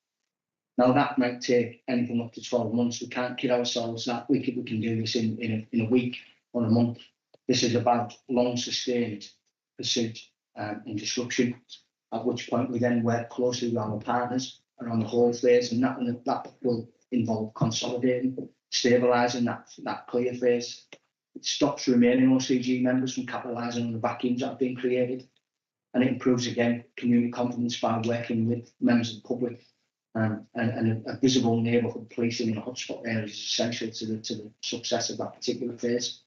S5: Now that might take anything up to 12 months. We can't kid ourselves that we can do this in a week or a month. This is about long sustained pursuit and disruption, at which point we then work closely with our partners around the whole phase, and that will involve consolidating, stabilising that clear phase. It stops remaining OCG members from capitalising on the vacuums that have been created, and it improves again community confidence by working with members of the public. And a visible neighbourhood policing in a hotspot area is essential to the success of that particular phase.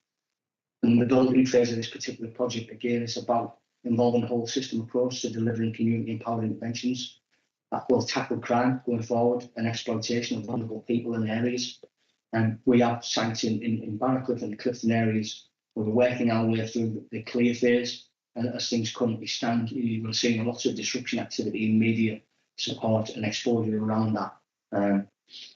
S5: And the building phase of this particular project, again, is about involving a whole system approach to delivering community empowered interventions that will tackle crime going forward and exploitation of vulnerable people in areas. And we have sites in Barracliff and the Clifton areas where we're working our way through the clear phase. And as things currently stand, you will see lots of disruption activity in media support and exposure around that.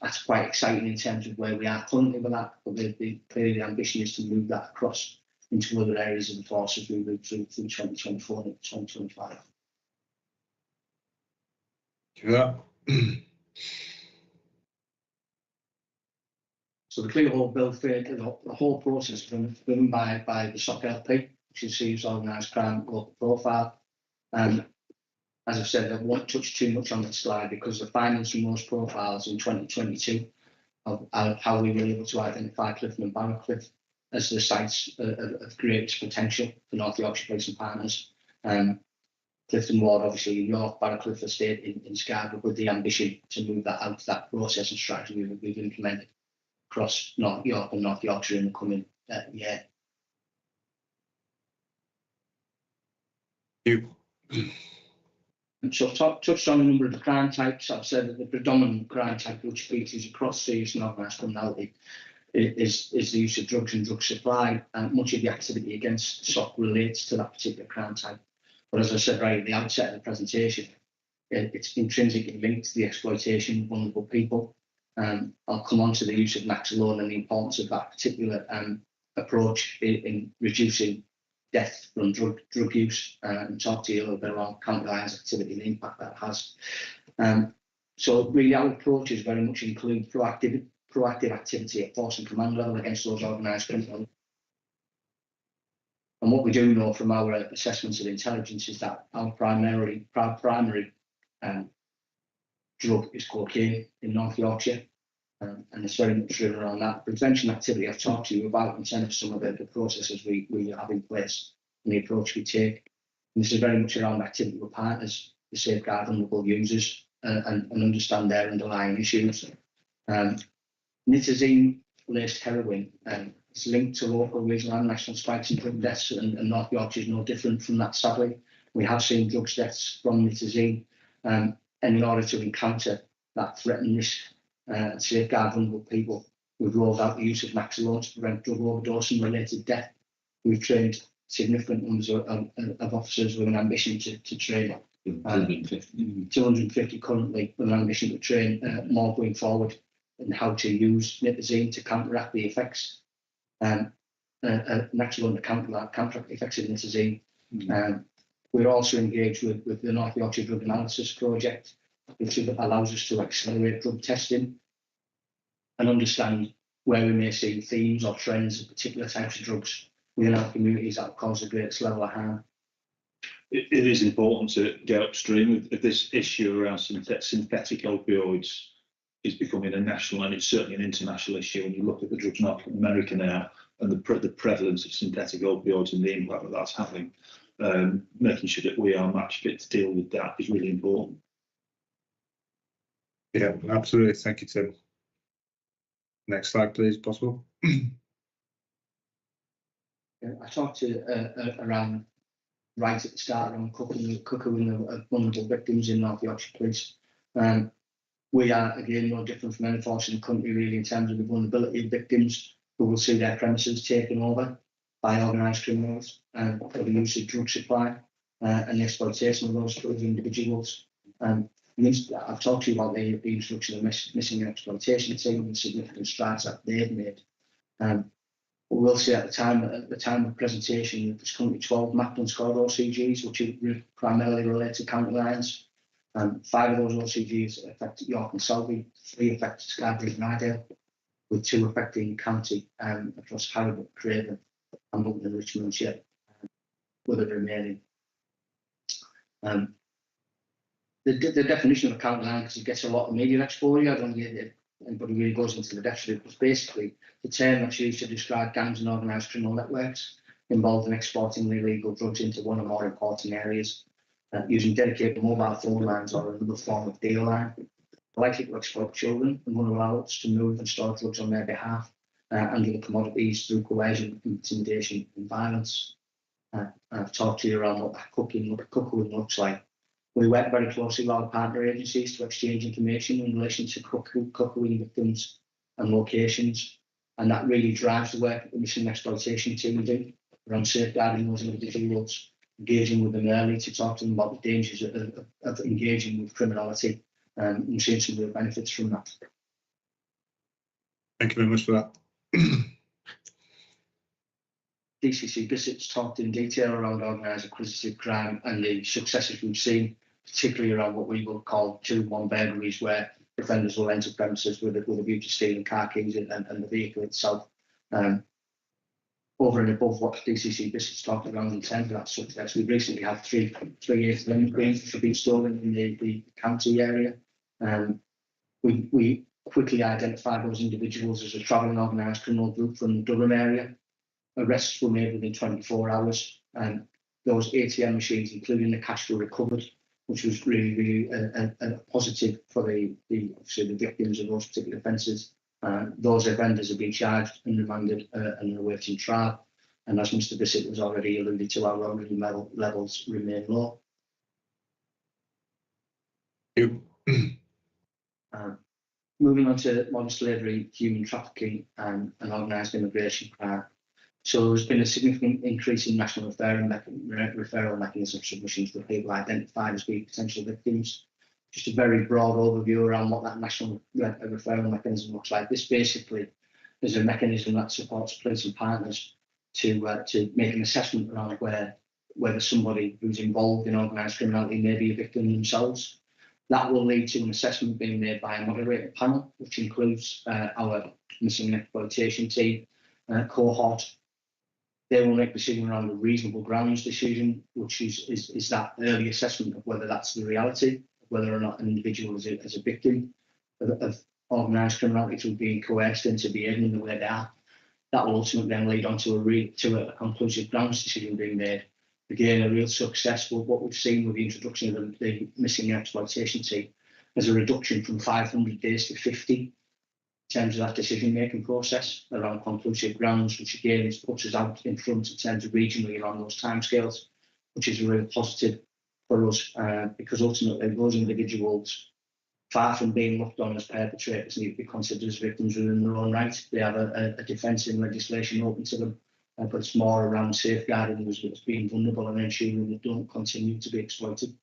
S5: That's quite exciting in terms of where we are currently with that, but clearly the ambition is to move that across into other areas of the force as we move through 2024 and 2025.
S2: Thank you for that.
S5: So the Clear Hall Bill phase, the whole process is driven by the SOC LP, which receives organised crime local profile. As I've said, I won't touch too much on this slide because the findings from those profiles in 2022 of how we were able to identify Clifton and Barracliff as the sites of greatest potential for North Yorkshire Police and Partners. Clifton Ward, obviously in York, Barracliff Estate in Scarborough, with the ambition to move that out to that process and strategy we've implemented across North York and North Yorkshire in the coming year.
S2: Thank you.
S5: So I've touched on a number of the crime types. I've said that the predominant crime type which features across serious and organised criminality is the use of drugs and drug supply, and much of the activity against SOC relates to that particular crime type. But as I said right at the outset of the presentation, it's intrinsically linked to the exploitation of vulnerable people. I'll come on to the use of Naxalone and the importance of that particular approach in reducing death from drug use, and talk to you a little bit around counter-violence activity and the impact that has. So really our approaches very much include proactive activity at force and command level against those organised criminals. And what we do know from our assessments of intelligence is that our primary drug is cocaine in North Yorkshire, and it's very much driven around that prevention activity I've talked to you about in terms of some of the processes we have in place and the approach we take. And this is very much around activity with partners to safeguard vulnerable users and understand their underlying issues. Nitazene-laced heroin is linked to local, regional and national spikes in drug deaths, and North Yorkshire is no different from that, sadly. We have seen drug deaths from nitazene, and in order to encounter that threat and risk and safeguard vulnerable people, we've rolled out the use of Naxalone to prevent drug overdose and related death. We've trained significant numbers of officers with an ambition to train 250 currently, with an ambition to train more going forward, and how to use nitazene to counteract the effects. Naxalone to counteract the effects of nitazene. We're also engaged with the North Yorkshire Drug Analysis Project, which allows us to accelerate drug testing and understand where we may see themes or trends of particular types of drugs within our communities that cause the greatest level of harm.
S3: It is important to get upstream of this issue around synthetic opioids. Is becoming a national, and it's certainly an international issue when you look at the drugs market in America now and the prevalence of synthetic opioids and the impact that that's having. Making sure that we are match fit to deal with that is really important.
S2: Yeah, absolutely. Thank you, Tim. Next slide, please, possible.
S5: I talked to around right at the start around cookering of vulnerable victims in North Yorkshire Police. We are, again, no different from any force in the country, really, in terms of the vulnerability of victims who will see their premises taken over by organised criminals for the use of drug supply and the exploitation of those individuals. I've talked to you about the introduction of missing and exploitation team and the significant strides that they've made. We'll see at the time of presentation, there's currently 12 mapped and scored OCGs, which are primarily related to counter-violence. 5 of those OCGs affect York and Selby, 3 affect Scarborough and Rydale, with 2 affecting county across Harrogate, Craven, Ingleton and Richmondshire, with the remaining. The definition of counter-violence, because it gets a lot of media exposure, I don't think anybody really goes into the definition. It's basically the term that's used to describe gangs and organised criminal networks involved in exporting illegal drugs into one or more important areas, using dedicated mobile phone lines or another form of deal line, likely to exploit children and vulnerable adults to move and store drugs on their behalf and other commodities through coercion, intimidation and violence. I've talked to you around what that cooking looks like. We work very closely with our partner agencies to exchange information in relation to cuckooing victims and locations, and that really drives the work that the missing exploitation team do around safeguarding those individuals, engaging with them early to talk to them about the dangers of engaging with criminality, and seeing some real benefits from that.
S2: Thank you very much for that.
S5: DCC Bissett's talked in detail around organised acquisitive crime and the successes we've seen, particularly around what we will call 2-1 burglaries, where offenders will enter premises with a view to stealing car keys and the vehicle itself. Over and above what DCC Bissett's talked around in terms of that success, we've recently had three ATM cranes which have been stolen in the county area. We quickly identified those individuals as a travelling organised criminal group from the Durham area. Arrests were made within 24 hours, and those ATM machines, including the cash, were recovered, which was really a positive for obviously the victims of those particular offences. Those offenders have been charged and remanded and are awaiting trial. And as Mr. Bissett was already alluded to, our robbery levels remain low. Moving on to modern slavery, human trafficking, and organised immigration crime. So there's been a significant increase in national referral mechanism submissions for people identified as being potential victims. Just a very broad overview around what that national referral mechanism looks like. This basically is a mechanism that supports police and partners to make an assessment around whether somebody who's involved in organised criminality may be a victim themselves. That will lead to an assessment being made by a moderator panel, which includes our missing exploitation team cohort. They will make a decision around a reasonable grounds decision, which is that early assessment of whether that's the reality, whether or not an individual is a victim of organised criminality through being coerced into behaving the way they are. That will ultimately then lead on to a conclusive grounds decision being made. Again, a real success with what we've seen with the introduction of the missing exploitation team as a reduction from 500 days to 50 in terms of that decision-making process around conclusive grounds, which again puts us out in front in terms of regionally around those timescales, which is a real positive for us because ultimately those individuals, far from being looked on as perpetrators, need to be considered as victims within their own right. They have a defence in legislation open to them, but it's more around safeguarding those as being vulnerable and ensuring they don't continue to be exploited.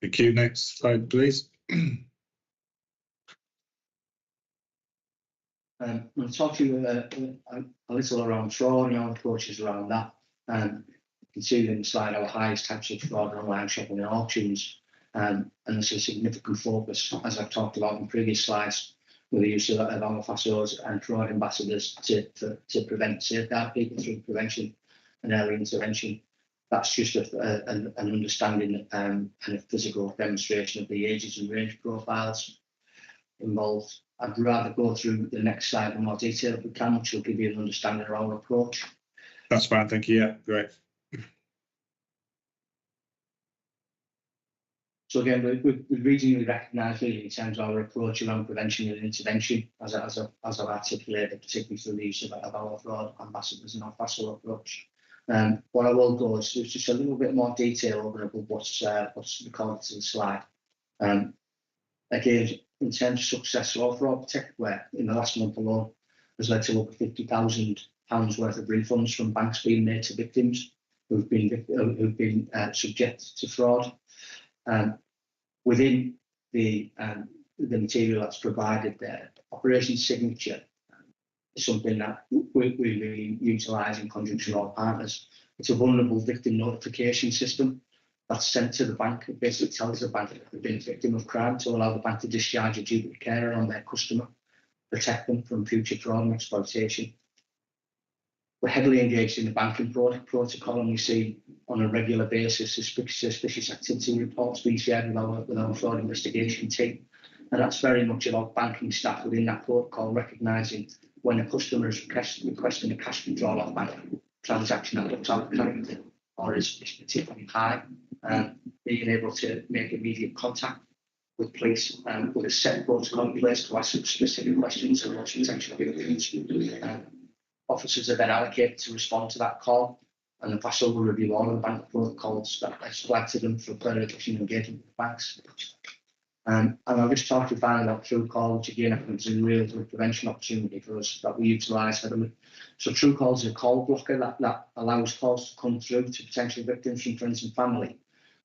S2: Thank you. Next slide, please.
S5: I'll talk to you a little around fraud and our approaches around that. You can see in the slide our highest types of fraud are online shopping and auctions. And there's a significant focus, as I've talked about in previous slides, with the use of our FASOs and fraud ambassadors to prevent safeguard people through prevention and early intervention. That's just an understanding and a physical demonstration of the ages and range profiles involved. I'd rather go through the next slide in more detail if we can, which will give you an understanding of our approach.
S2: That's fine, thank you. Yeah, great.
S5: So again, we regionally recognise really in terms of our approach around prevention and intervention, as I've articulated, particularly through the use of our fraud ambassadors and our FASO approach. What I will go is just a little bit more detail over above what's recorded to the slide. Again, in terms of success of fraud protect, where in the last month alone has led to over £50,000 worth of refunds from banks being made to victims who've been subject to fraud. Within the material that's provided there, Operation Signature is something that we really utilise in conjunction with our partners. It's a vulnerable victim notification system that's sent to the bank. It basically tells the bank that they've been a victim of crime to allow the bank to discharge a duty of care on their customer, protect them from future fraud and exploitation. We're heavily engaged in the banking protocol, and we see on a regular basis suspicious activity reports being shared with our fraud investigation team. And that's very much about banking staff within that protocol recognising when a customer is requesting a cash withdrawal off bank transaction that looks out or is particularly high, being able to make immediate contact with police with a set protocol in place to ask specific questions and watch potential victims. officers are then allocated to respond to that call, and the pass over review all of the bank protocols that I flagged to them for further additional engagement with banks. And I'll just talk to you finally about True Call, which again I think is a real prevention opportunity for us that we utilise heavily. So True Call is a call blocker that allows calls to come through to potential victims from friends and family,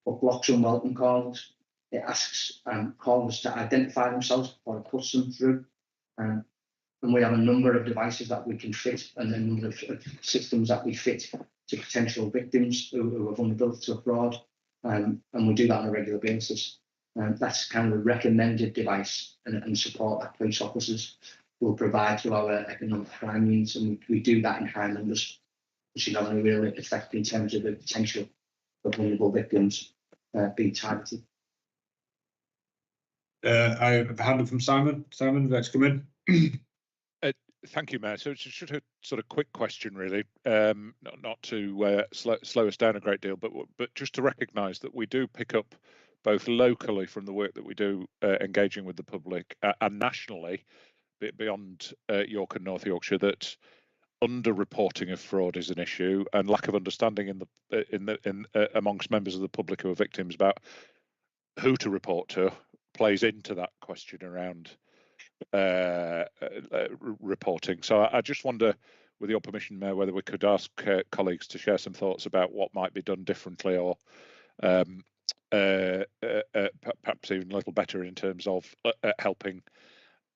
S5: but blocks unwelcome calls. It asks callers to identify themselves before it puts them through. And we have a number of devices that we can fit, and a number of systems that we fit to potential victims who are vulnerable to fraud. And we do that on a regular basis. That's kind of a recommended device and support that police officers will provide to our economic crime units, and we do that in high numbers, which is not only really effective in terms of the potential for vulnerable victims being targeted.
S2: I have a hand up from Simon. Simon, would you like to come in?
S1: Thank you, Mayor. So it's just a sort of quick question, really, not to slow us down a great deal, but just to recognise that we do pick up both locally from the work that we do engaging with the public and nationally, beyond York and North Yorkshire, that underreporting of fraud is an issue, and lack of understanding amongst members of the public who are victims about who to report to plays into that question around reporting. So I just wonder, with your permission, Mayor, whether we could ask colleagues to share some thoughts about what might be done differently, or perhaps even a little better in terms of helping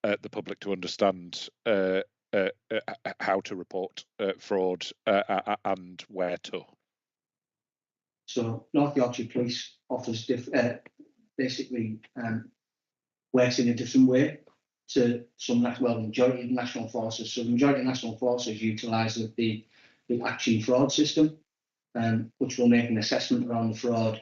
S1: the public to understand how to report fraud and where to.
S5: So North Yorkshire Police offers basically works in a different way to some, well, the majority of national forces. So the majority of national forces utilise the action fraud system, which will make an assessment around the fraud.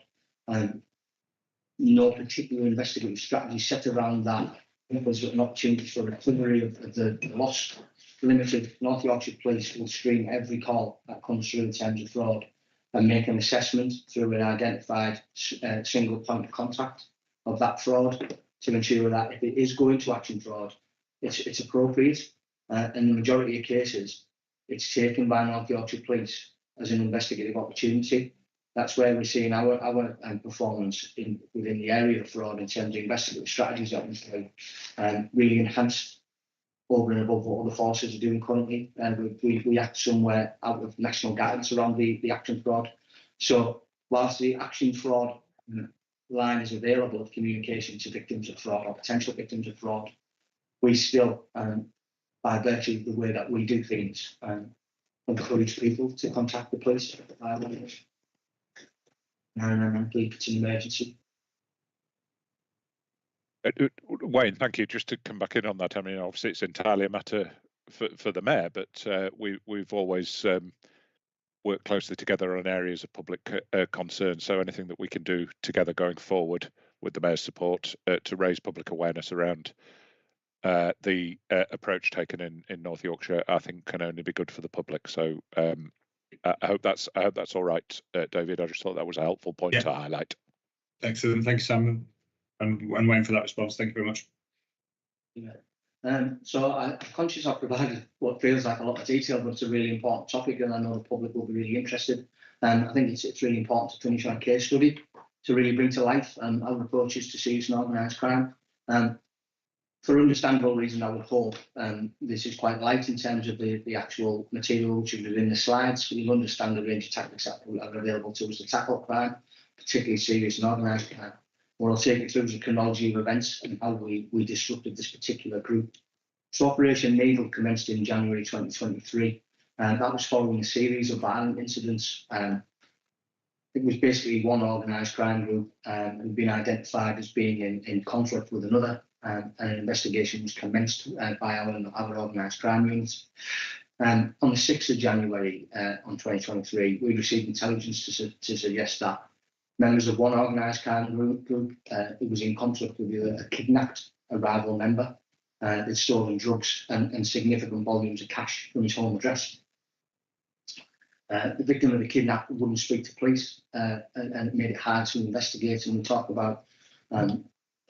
S5: No particular investigative strategy set around that. There's an opportunity for recovery of the loss. Limited. North Yorkshire Police will screen every call that comes through in terms of fraud and make an assessment through an identified single point of contact of that fraud to ensure that if it is going to action fraud, it's appropriate. In the majority of cases, it's taken by North Yorkshire Police as an investigative opportunity. That's where we're seeing our performance within the area of fraud in terms of investigative strategies that we've really enhanced over and above what other forces are doing currently. And we act somewhere out of national guidance around the action fraud. So whilst the action fraud line is available of communication to victims of fraud or potential victims of fraud, we still, by virtue of the way that we do things, encourage people to contact the police and plead it's an emergency.
S1: Wayne, thank you. Just to come back in on that, I mean, obviously it's entirely a matter for the Mayor, but we've always worked closely together on areas of public concern. So anything that we can do together going forward with the Mayor's support to raise public awareness around the approach taken in North Yorkshire, I think can only be good for the public. So I hope that's all right, David. I just thought that was a helpful point to highlight.
S2: Excellent, thank you, Simon, and Wayne, for that response. Thank you very much.
S5: Yeah. So I'm conscious I've provided what feels like a lot of detail, but it's a really important topic, and I know the public will be really interested. I think it's really important to finish on a case study to really bring to life our approaches to serious and organised crime. For understandable reason, I would hope this is quite light in terms of the actual material which is within the slides. So you'll understand the range of tactics that are available to us to tackle crime, particularly serious and organised crime. What I'll take you through is a chronology of events and how we disrupted this particular group. So Operation Needle commenced in January 2023, and that was following a series of violent incidents. It was basically one organised crime group who'd been identified as being in conflict with another. And an investigation was commenced by our organised crime units. On the 6th of January on 2023, we received intelligence to suggest that members of one organised crime group who was in conflict with a kidnapped a rival member. They'd stolen drugs and significant volumes of cash from his home address. The victim of the kidnap wouldn't speak to police, and it made it hard to investigate. And we talk about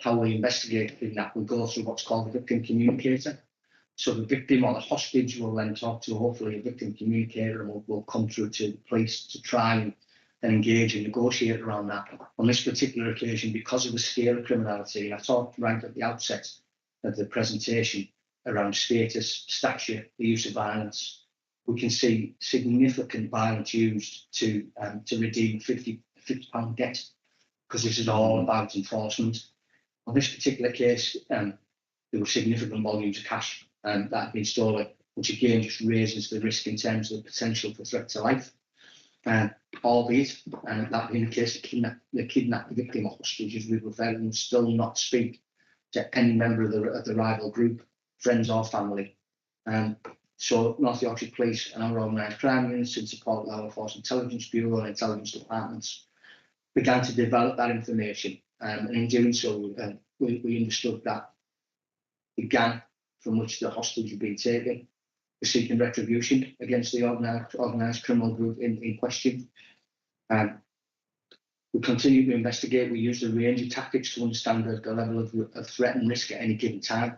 S5: how we investigate kidnap. We go through what's called the victim communicator. So the victim or the hostage will then talk to hopefully a victim communicator, and will come through to the police to try and engage and negotiate around that. On this particular occasion, because of the scale of criminality, and I talked right at the outset of the presentation around status, stature, the use of violence, we can see significant violence used to redeem £50 debt, because this is all about enforcement. On this particular case, there were significant volumes of cash that had been stolen, which again just raises the risk in terms of the potential for threat to life. Albeit, that being the case, the kidnapped victim or hostage, as we refer to them, still not speak to any member of the rival group, friends or family. So North Yorkshire Police and our organised crime units, in support of our Force Intelligence Bureau and intelligence departments, began to develop that information. And in doing so, we understood that the gang from which the hostage had been taken was seeking retribution against the organised criminal group in question. We continued to investigate. We used a range of tactics to understand the level of threat and risk at any given time.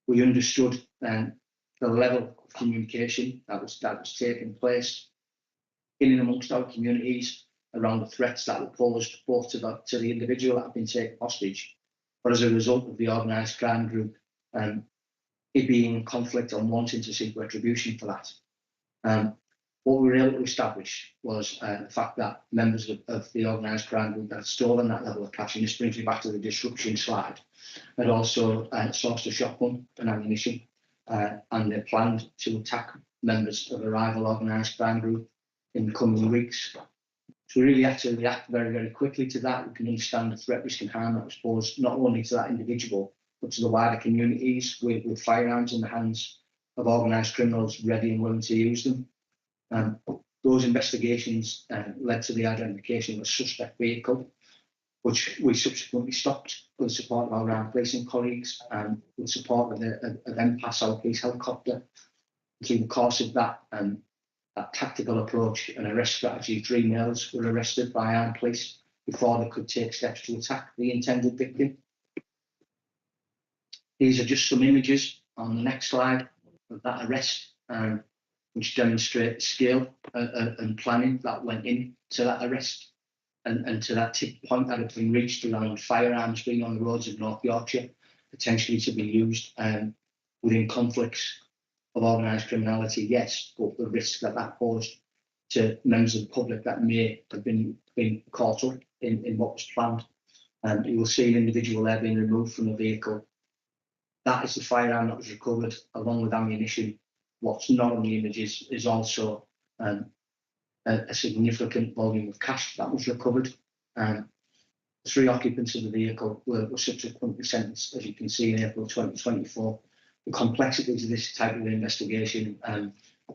S5: We understood the level of communication that was taking place in and amongst our communities around the threats that were posed both to the individual that had been taken hostage, but as a result of the organised crime group it being in conflict and wanting to seek retribution for that. What we were able to establish was the fact that members of the organised crime group that had stolen that level of cash, and this brings me back to the disruption slide, had also sourced a shotgun and ammunition, and they planned to attack members of a rival organised crime group in the coming weeks. So we really had to react very, very quickly to that. We can understand the threat, risk and harm that was posed not only to that individual, but to the wider communities with firearms in the hands of organised criminals ready and willing to use them. Those investigations led to the identification of a suspect vehicle, which we subsequently stopped with the support of our armed policing colleagues and with support of MPAS, our police helicopter. Through the course of that tactical approach and arrest strategy, 3 males were arrested by armed police before they could take steps to attack the intended victim. These are just some images on the next slide of that arrest, which demonstrate the scale and planning that went into that arrest and to that tip point that had been reached around firearms being on the roads of North Yorkshire, potentially to be used within conflicts of organised criminality, yes, but the risk that posed to members of the public that may have been caught up in what was planned. You will see an individual there being removed from the vehicle. That is the firearm that was recovered, along with ammunition. What's not on the images is also a significant volume of cash that was recovered. 3 occupants of the vehicle were subsequently sentenced, as you can see, in April 2024. The complexities of this type of investigation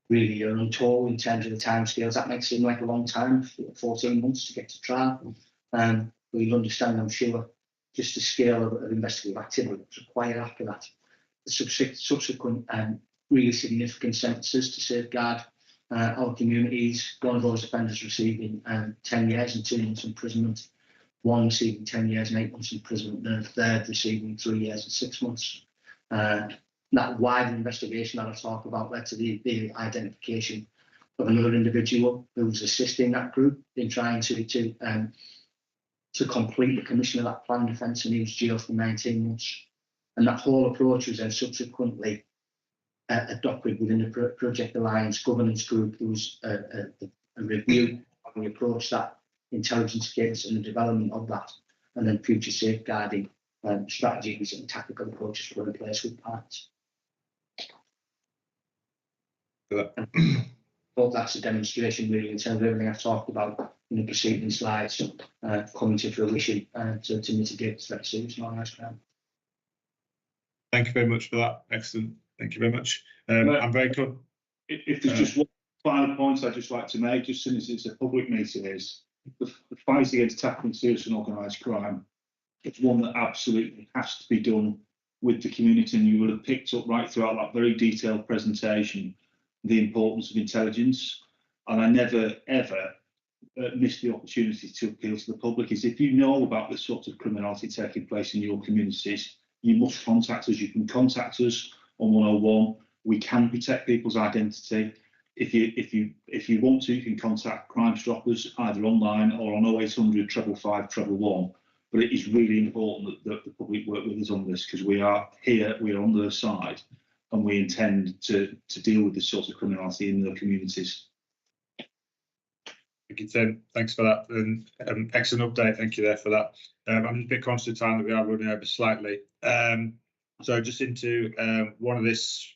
S5: really are untold in terms of the timescales. That might seem like a long time, 14 months to get to trial. But you'll understand, I'm sure, just the scale of investigative activity that's required after that. The subsequent really significant sentences to safeguard our communities. One of those offenders receiving 10 years and 2 months imprisonment, 1 receiving 10 years and 8 months imprisonment, and a third receiving 3 years and 6 months. That wider investigation that I talk about led to the identification of another individual who was assisting that group in trying to complete the commission of that planned offence, and he was jailed for 19 months. And that whole approach was then subsequently adopted within the Project Alliance governance group. There was a review of the approach, that intelligence gains and the development of that, and then future safeguarding strategies and tactical approaches were in place with partners. Hope that's a demonstration really in terms of everything I've talked about in the preceding slides coming to fruition to mitigate the threat to organised crime.
S2: Thank you very much for that. Excellent. Thank you very much. I'm very good.
S3: If there's just one final point I'd just like to make, just since it's a public meeting, is the fight against tackling serious and organised crime. It's one that absolutely has to be done with the community, and you will have picked up right throughout that very detailed presentation the importance of intelligence. And I never ever miss the opportunity to appeal to the public. Is if you know about the sort of criminality taking place in your communities, you must contact us. You can contact us on 101. We can protect people's identity. If you want to, you can contact Crime Stoppers either online or on 0800 555 111. But it is really important that the public work with us on this, because we are here, we are on their side, and we intend to deal with this sort of criminality in their communities.
S2: Thank you, Tim. Thanks for that. And excellent update. Thank you there for that. I'm a bit conscious of time that we are running over slightly. So just into one of this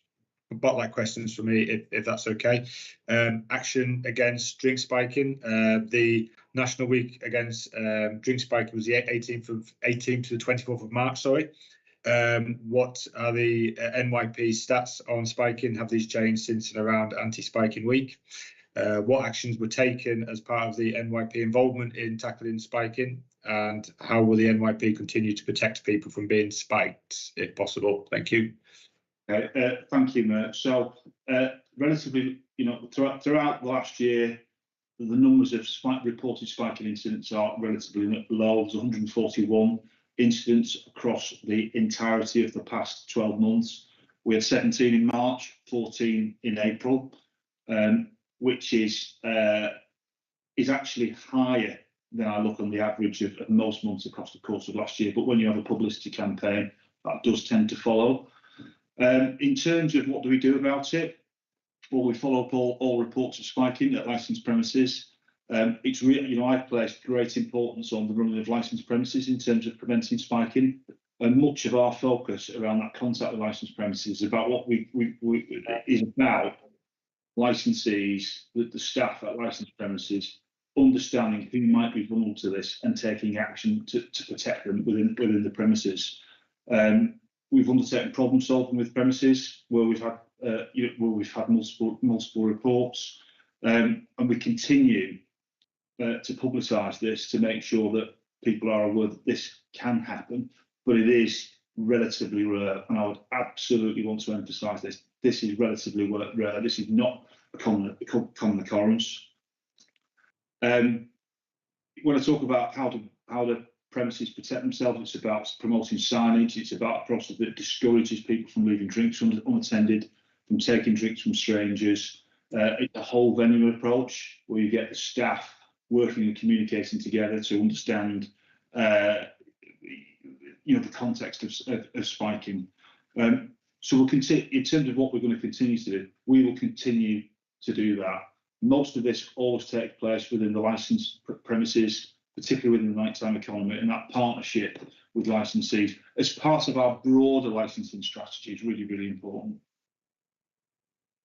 S2: spotlight questions for me, if that's okay. Action against drink spiking. The National Week Against Drink Spiking was the 18th to the 24th of March. Sorry. What are the NYP stats on spiking? Have these changed since and around Anti-Spiking Week? What actions were taken as part of the NYP involvement in tackling spiking, and how will the NYP continue to protect people from being spiked, if possible? Thank you.
S3: Thank you, Mayor. So, relatively, throughout last year, the numbers of reported spiking incidents are relatively low. There's 141 incidents across the entirety of the past 12 months. We had 17 in March, 14 in April. Which is actually higher than I look on the average of most months across the course of last year. But when you have a publicity campaign, that does tend to follow. In terms of what do we do about it? Well, we follow up all reports of spiking at licensed premises. It's really, I place great importance on the running of licensed premises in terms of preventing spiking. And much of our focus around that contact with licensed premises is about what is about licensees, the staff at licensed premises, understanding who might be vulnerable to this and taking action to protect them within the premises. We've undertaken problem solving with premises where we've had multiple reports, and we continue to publicise this to make sure that people are aware that this can happen, but it is relatively rare, and I would absolutely want to emphasise this. This is relatively rare. This is not a common occurrence. When I talk about how the premises protect themselves, it's about promoting signage. It's about a process that discourages people from leaving drinks unattended, from taking drinks from strangers. It's a whole venue approach where you get the staff working and communicating together to understand the context of spiking. So we'll continue, in terms of what we're going to continue to do, we will continue to do that. Most of this always takes place within the licensed premises, particularly within the nighttime economy, and that partnership with licensees as part of our broader licensing strategy is really, really important.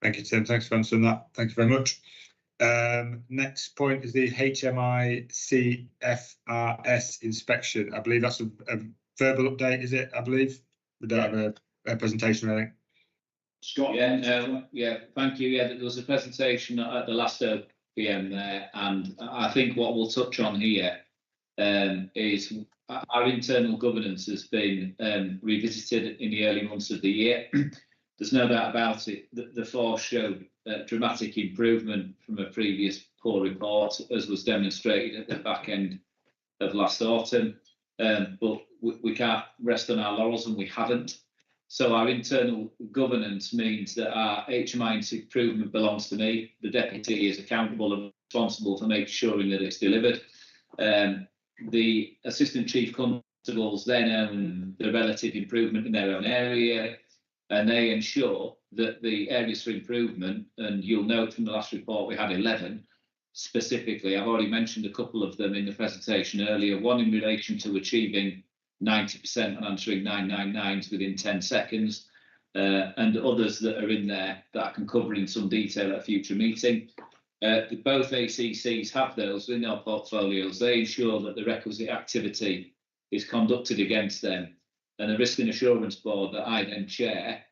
S2: Thank you, Tim. Thanks for answering that. Thank you very much. Next point is the HMICFRS inspection. I believe that's a verbal update, is it? I believe we don't have a presentation, I think.
S3: Scott?
S4: Yeah, thank you. Yeah, there was a presentation at the last OPM there, and I think what we'll touch on here is our internal governance has been revisited in the early months of the year. There's no doubt about it that the force showed dramatic improvement from a previous poor report, as was demonstrated at the back end of last autumn. But we can't rest on our laurels, and we haven't. So our internal governance means that our HMI improvement belongs to me. The deputy is accountable and responsible for making sure that it's delivered. The assistant chief constables then own the relative improvement in their own area, and they ensure that the areas for improvement, and you'll note from the last report we had 11 specifically. I've already mentioned a couple of them in the presentation earlier, one in relation to achieving 90% and answering 999s within 10 seconds, and others that are in there that I can cover in some detail at a future meeting. Both ACCs have those in their portfolios. They ensure that the requisite activity is conducted against them, and the risk and assurance board that I then chair,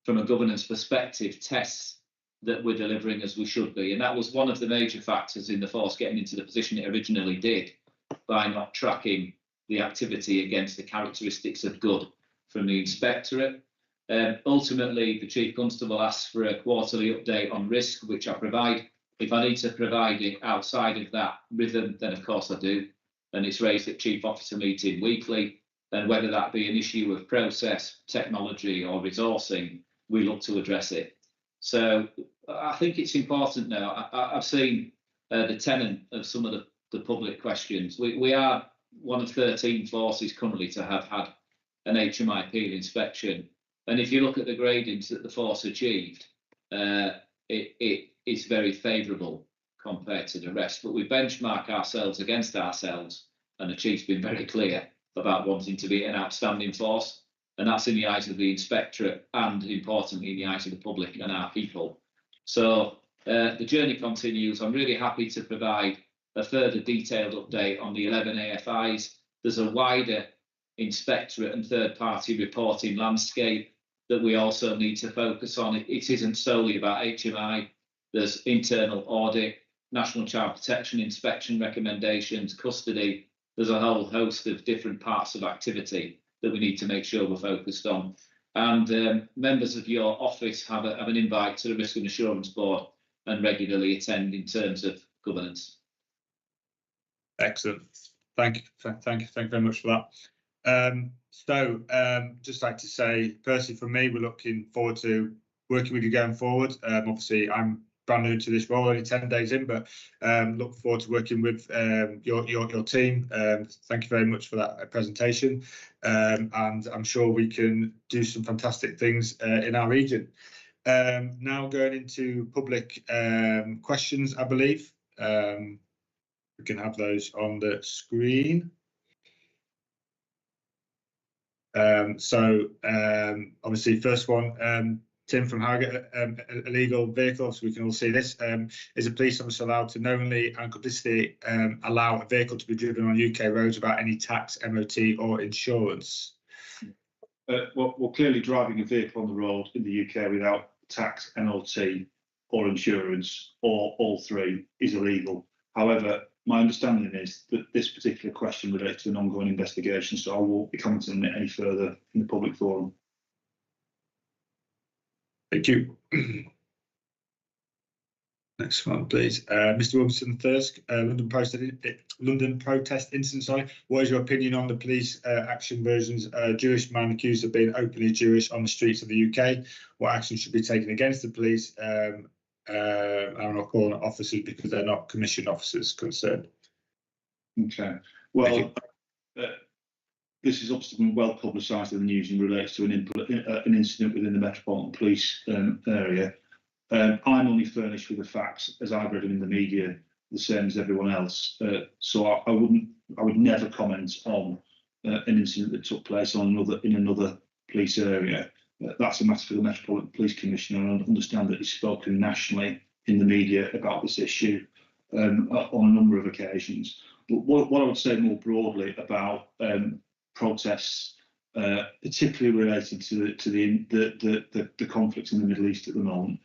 S4: from a governance perspective, tests that we're delivering as we should be. And that was one of the major factors in the force getting into the position it originally did, by not tracking the activity against the characteristics of good from the inspectorate. Ultimately, the chief constable asks for a quarterly update on risk, which I provide. If I need to provide it outside of that rhythm, then of course I do. And it's raised at chief officer meeting weekly. And whether that be an issue of process, technology or resourcing, we look to address it. So I think it's important now. I've seen the tenor of some of the public questions. We are one of 13 forces currently to have had an HMIP inspection. And if you look at the gradings that the force achieved, it is very favourable compared to the rest. But we benchmark ourselves against ourselves, and the chief's been very clear about wanting to be an outstanding force. And that's in the eyes of the inspectorate and, importantly, in the eyes of the public and our people. So the journey continues. I'm really happy to provide a further detailed update on the 11 AFIs. There's a wider inspectorate and third-party reporting landscape that we also need to focus on. It isn't solely about HMI. There's internal audit, national child protection inspection recommendations, custody. There's a whole host of different parts of activity that we need to make sure we're focused on. And members of your office have an invite to the Risk and Assurance Board and regularly attend in terms of governance.
S2: Excellent. Thank you very much for that. Just like to say, personally, for me, we're looking forward to working with you going forward. Obviously, I'm brand new to this role, only 10 days in, but look forward to working with your team. Thank you very much for that presentation, and I'm sure we can do some fantastic things in our region. Now going into public questions, I believe. We can have those on the screen. Obviously, first one, Tim from Harrogate, illegal vehicles. We can all see this. Is a police officer allowed to knowingly and complicitly allow a vehicle to be driven on UK roads without any tax, MOT, or insurance?
S3: Well, clearly, driving a vehicle on the road in the UK without tax, MOT, or insurance, or all three, is illegal. However, my understanding is that this particular question relates to an ongoing investigation, so I won't be commenting on it any further in the public forum.
S2: Thank you. Next one, please. Mr. Wilson Thirsk, London protest incident. Sorry, what is your opinion on the police action versions? Jewish man accused of being openly Jewish on the streets of the UK. What action should be taken against the police? I'm not calling it officers because they're not commissioned officers concerned.
S3: Okay. Well, this has obviously been well publicised in the news and relates to an incident within the Metropolitan Police area. I'm only furnished with the facts as I've read them in the media, the same as everyone else. So I would never comment on an incident that took place in another police area. That's a matter for the Metropolitan Police Commissioner, and I understand that he's spoken nationally in the media about this issue on a number of occasions. But what I would say more broadly about protests, particularly related to the conflict in the Middle East at the moment,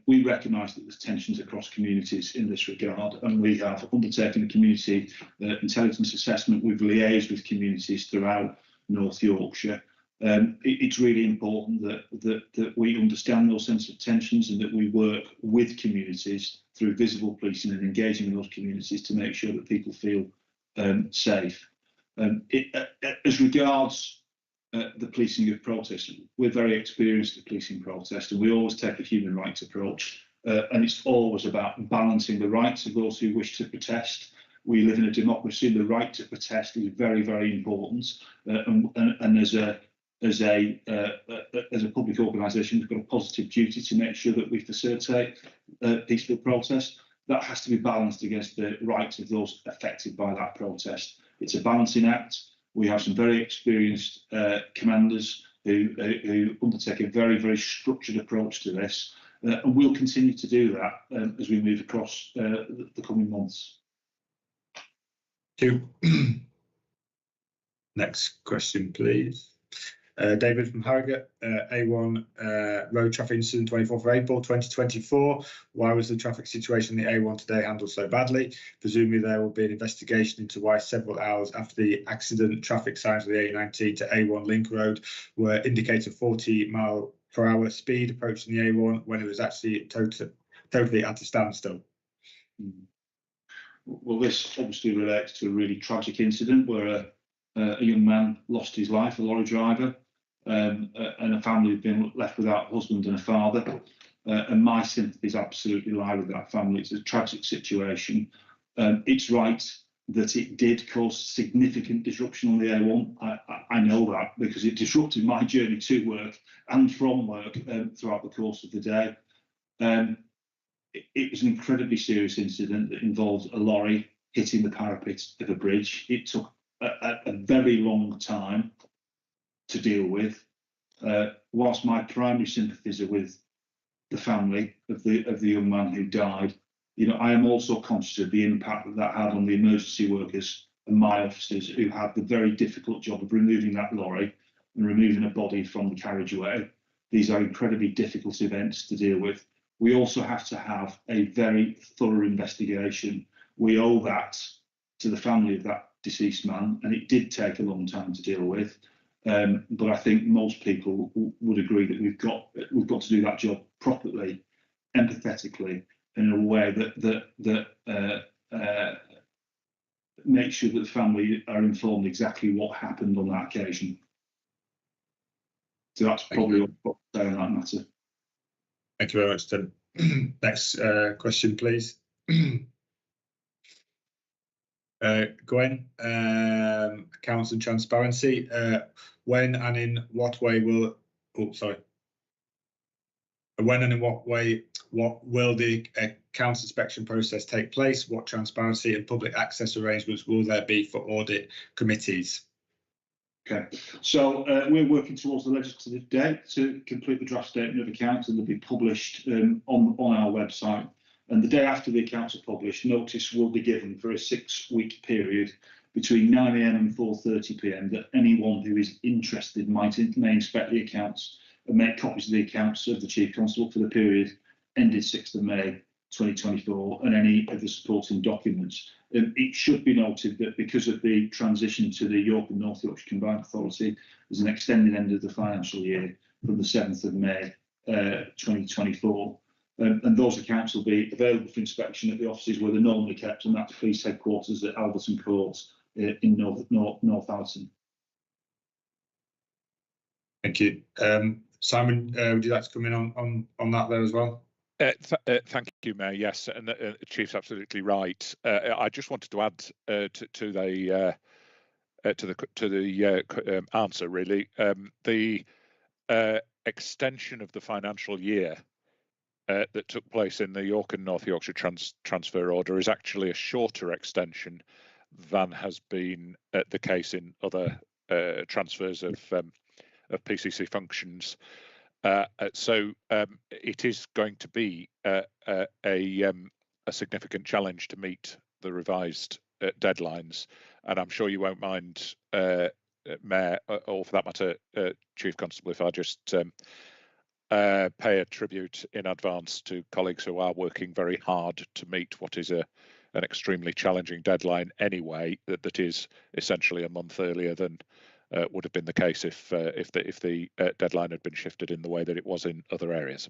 S3: we recognise that there's tensions across communities in this regard, and we have undertaken a community intelligence assessment. We've liaised with communities throughout North Yorkshire. It's really important that we understand those sensitive tensions and that we work with communities through visible policing and engaging in those communities to make sure that people feel safe. As regards the policing of protests, we're very experienced at policing protest, and we always take a human rights approach, and it's always about balancing the rights of those who wish to protest. We live in a democracy, and the right to protest is very, very important, and as a public organisation, we've got a positive duty to make sure that we facilitate peaceful protest. That has to be balanced against the rights of those affected by that protest. It's a balancing act. We have some very experienced commanders who undertake a very, very structured approach to this, and we'll continue to do that as we move across the coming months.
S2: Thank you. Next question, please. David from Harrogate, A1 road traffic incident 24th of April 2024. Why was the traffic situation in the A1 today handled so badly? Presumably there will be an investigation into why several hours after the accident, traffic signs of the A90 to A1 Link Road were indicating 40-mile-per-hour speed approaching the A1 when it was actually totally at a standstill.
S3: Well, this obviously relates to a really tragic incident where a young man lost his life, a lorry driver. and a family who've been left without a husband and a father. And my sympathies absolutely lie with that family. It's a tragic situation. It's right that it did cause significant disruption on the A1. I know that because it disrupted my journey to work and from work throughout the course of the day. It was an incredibly serious incident that involved a lorry hitting the parapet of a bridge. It took a very long time to deal with. Whilst my primary sympathies are with the family of the young man who died, you know, I am also conscious of the impact that had on the emergency workers and my officers who had the very difficult job of removing that lorry and removing a body from the carriageway. These are incredibly difficult events to deal with. We also have to have a very thorough investigation. We owe that to the family of that deceased man, and it did take a long time to deal with. But I think most people would agree that we've got to do that job properly, empathetically, in a way that makes sure that the family are informed exactly what happened on that occasion. So that's probably what I'll say on that matter.
S2: Thank you very much, Tim. Next question, please. Gwen, accounts and transparency. When and in what way will? When and in what way? What will the accounts inspection process take place? What transparency and public access arrangements will there be for audit committees?
S3: Okay, so we're working towards the legislative date to complete the draft statement of accounts, and they'll be published on our website. And the day after the accounts are published, notice will be given for a 6-week period between 9 AM and 4:30 PM that anyone who is interested may inspect the accounts and make copies of the accounts of the Chief Constable for the period ended 6th of May 2024 and any of the supporting documents. It should be noted that because of the transition to the York and North Yorkshire Combined Authority, there's an extended end of the financial year from the 7th of May 2024. And those accounts will be available for inspection at the offices where they're normally kept, and that's police headquarters at Alberton Court in Northallerton.
S2: Thank you. Simon, would you like to come in on that there as well?
S1: Thank you, Mayor. Yes, and the Chief's absolutely right. I just wanted to add to the answer. Really, the extension of the financial year that took place in the York and North Yorkshire transfer order is actually a shorter extension than has been the case in other transfers of PCC functions. So it is going to be a significant challenge to meet the revised deadlines, and I'm sure you won't mind, Mayor, or for that matter, Chief Constable, if I just pay a tribute in advance to colleagues who are working very hard to meet what is an extremely challenging deadline anyway, that is essentially a month earlier than would have been the case if the deadline had been shifted in the way that it was in other areas.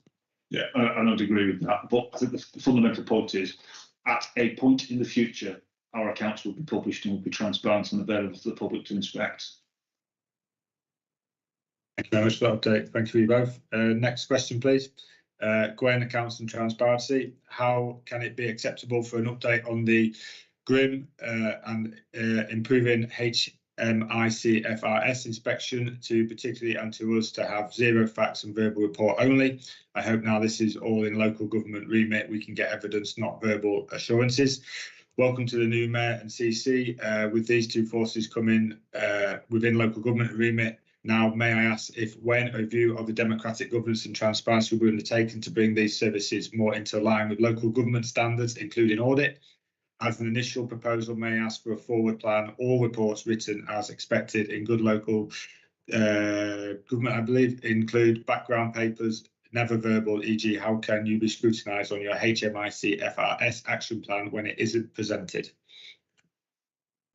S3: Yeah, I don't agree with that. But I think the fundamental point is, at a point in the future, our accounts will be published and will be transparent and available to the public to inspect.
S2: Thank you very much for that update. Thank you both. Next question, please. Gwen, accounts and transparency. How can it be acceptable for an update on the GRIM and improving HMICFRS inspection to particularly and to us to have zero facts and verbal report only? I hope now this is all in local government remit, we can get evidence, not verbal assurances. Welcome to the new Mayor and CC. With these two forces coming within local government remit, now may I ask if when a view of the democratic governance and transparency will be undertaken to bring these services more into line with local government standards, including audit? As an initial proposal, may I ask for a forward plan, all reports written as expected in good local government, I believe, include background papers, never verbal, e.g. how can you be scrutinised on your HMICFRS action plan when it isn't presented?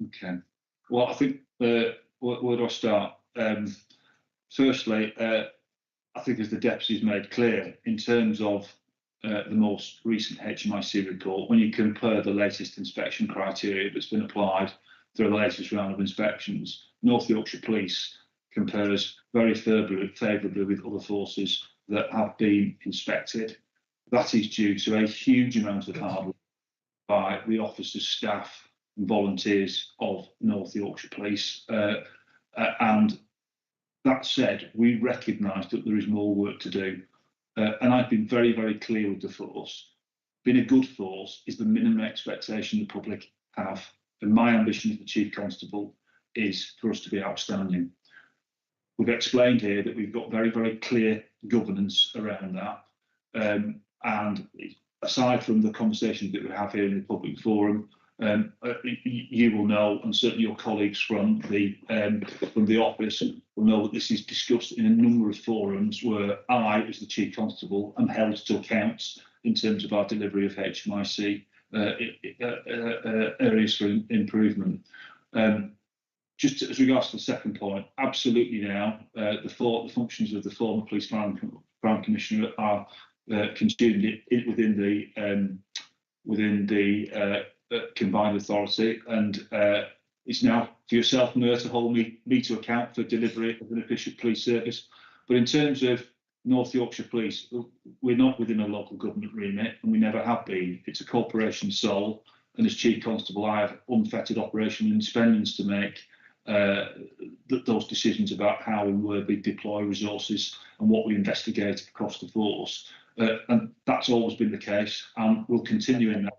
S3: Okay, well, I think where do I start? Firstly, I think as the Deputy's made clear, in terms of the most recent HMIC report, when you compare the latest inspection criteria that's been applied through the latest round of inspections, North Yorkshire Police compares very favourably with other forces that have been inspected. That is due to a huge amount of hard work by the officers, staff and volunteers of North Yorkshire Police. And that said, we recognise that there is more work to do. And I've been very, very clear with the force. Being a good force is the minimum expectation the public have. And my ambition as the Chief Constable is for us to be outstanding. We've explained here that we've got very, very clear governance around that. And aside from the conversations that we have here in the public forum, you will know, and certainly your colleagues from the office will know, that this is discussed in a number of forums where I, as the Chief Constable, am held to account in terms of our delivery of HMIC areas for improvement. Just as regards to the second point, absolutely now the functions of the former Police Crime Commissioner are consumed within the combined authority, and it's now for yourself, Mayor, to hold me to account for delivery of an efficient police service. But in terms of North Yorkshire Police, we're not within a local government remit, and we never have been. It's a corporation sole, and as Chief Constable, I have unfettered operational independence to make those decisions about how and where we deploy resources and what we investigate across the force. And that's always been the case, and we'll continue in that.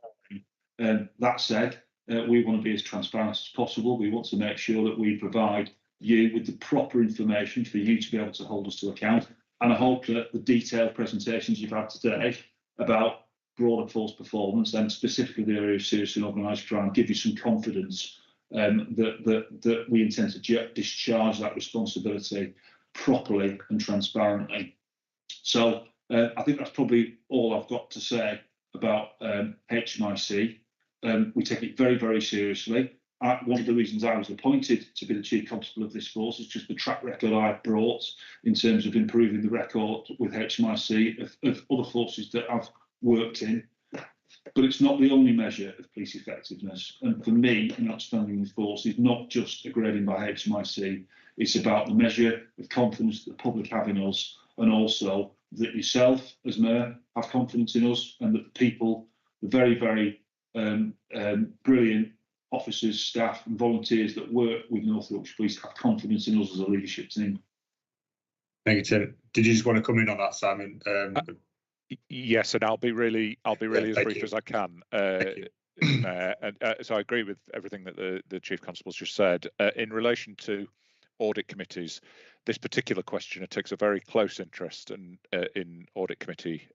S3: That said, we want to be as transparent as possible. We want to make sure that we provide you with the proper information for you to be able to hold us to account. And I hope that the detailed presentations you've had today about broader force performance, and specifically the area of serious and organised crime, give you some confidence that we intend to discharge that responsibility properly and transparently. So I think that's probably all I've got to say about HMIC. We take it very, very seriously. One of the reasons I was appointed to be the Chief Constable of this force is just the track record I've brought in terms of improving the record with HMIC of other forces that I've worked in. But it's not the only measure of police effectiveness. And for me, an outstanding force is not just a grading by HMIC. It's about the measure of confidence that the public have in us, and also that yourself, as Mayor, have confidence in us, and that the people, the very, very brilliant officers, staff and volunteers that work with North Yorkshire Police have confidence in us as a leadership team.
S2: Thank you, Tim. Did you just want to come in on that, Simon?
S1: Yes, and I'll be really as brief as I can. So I agree with everything that the Chief Constable's just said. In relation to audit committees, this particular questioner takes a very close interest in audit committee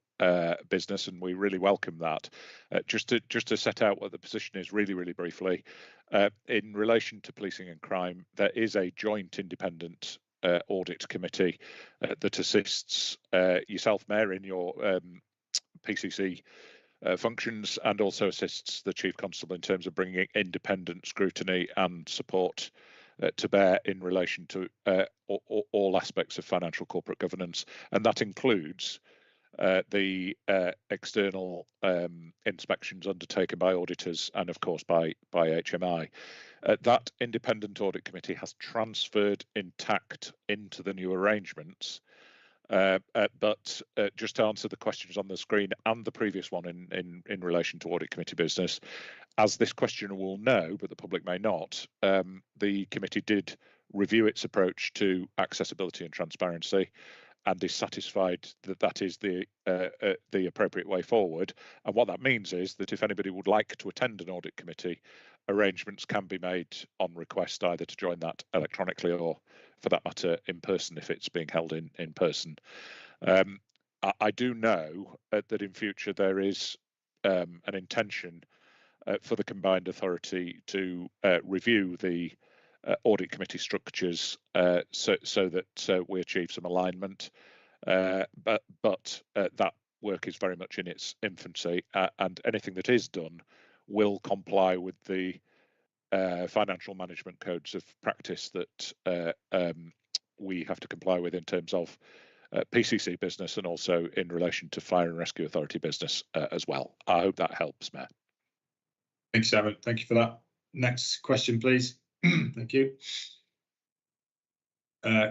S1: business, and we really welcome that. Just to set out what the position is really briefly, in relation to policing and crime, there is a joint independent audit committee that assists yourself, Mayor, in your PCC functions, and also assists the Chief Constable in terms of bringing independent scrutiny and support to bear in relation to all aspects of financial corporate governance, and that includes the external inspections undertaken by auditors and, of course, by HMI. That independent audit committee has transferred intact into the new arrangements. But just to answer the questions on the screen and the previous one in relation to audit committee business, as this questioner will know, but the public may not, the committee did review its approach to accessibility and transparency, and is satisfied that that is the appropriate way forward. And what that means is that if anybody would like to attend an audit committee, arrangements can be made on request, either to join that electronically or, for that matter, in person if it's being held in person. I do know that in future there is an intention for the combined authority to review the audit committee structures so that we achieve some alignment, but that work is very much in its infancy, and anything that is done will comply with the financial management codes of practice that we have to comply with in terms of PCC business, and also in relation to Fire and Rescue Authority business as well. I hope that helps, Mayor.
S2: Thanks, Simon. Thank you for that. Next question, please. Thank you.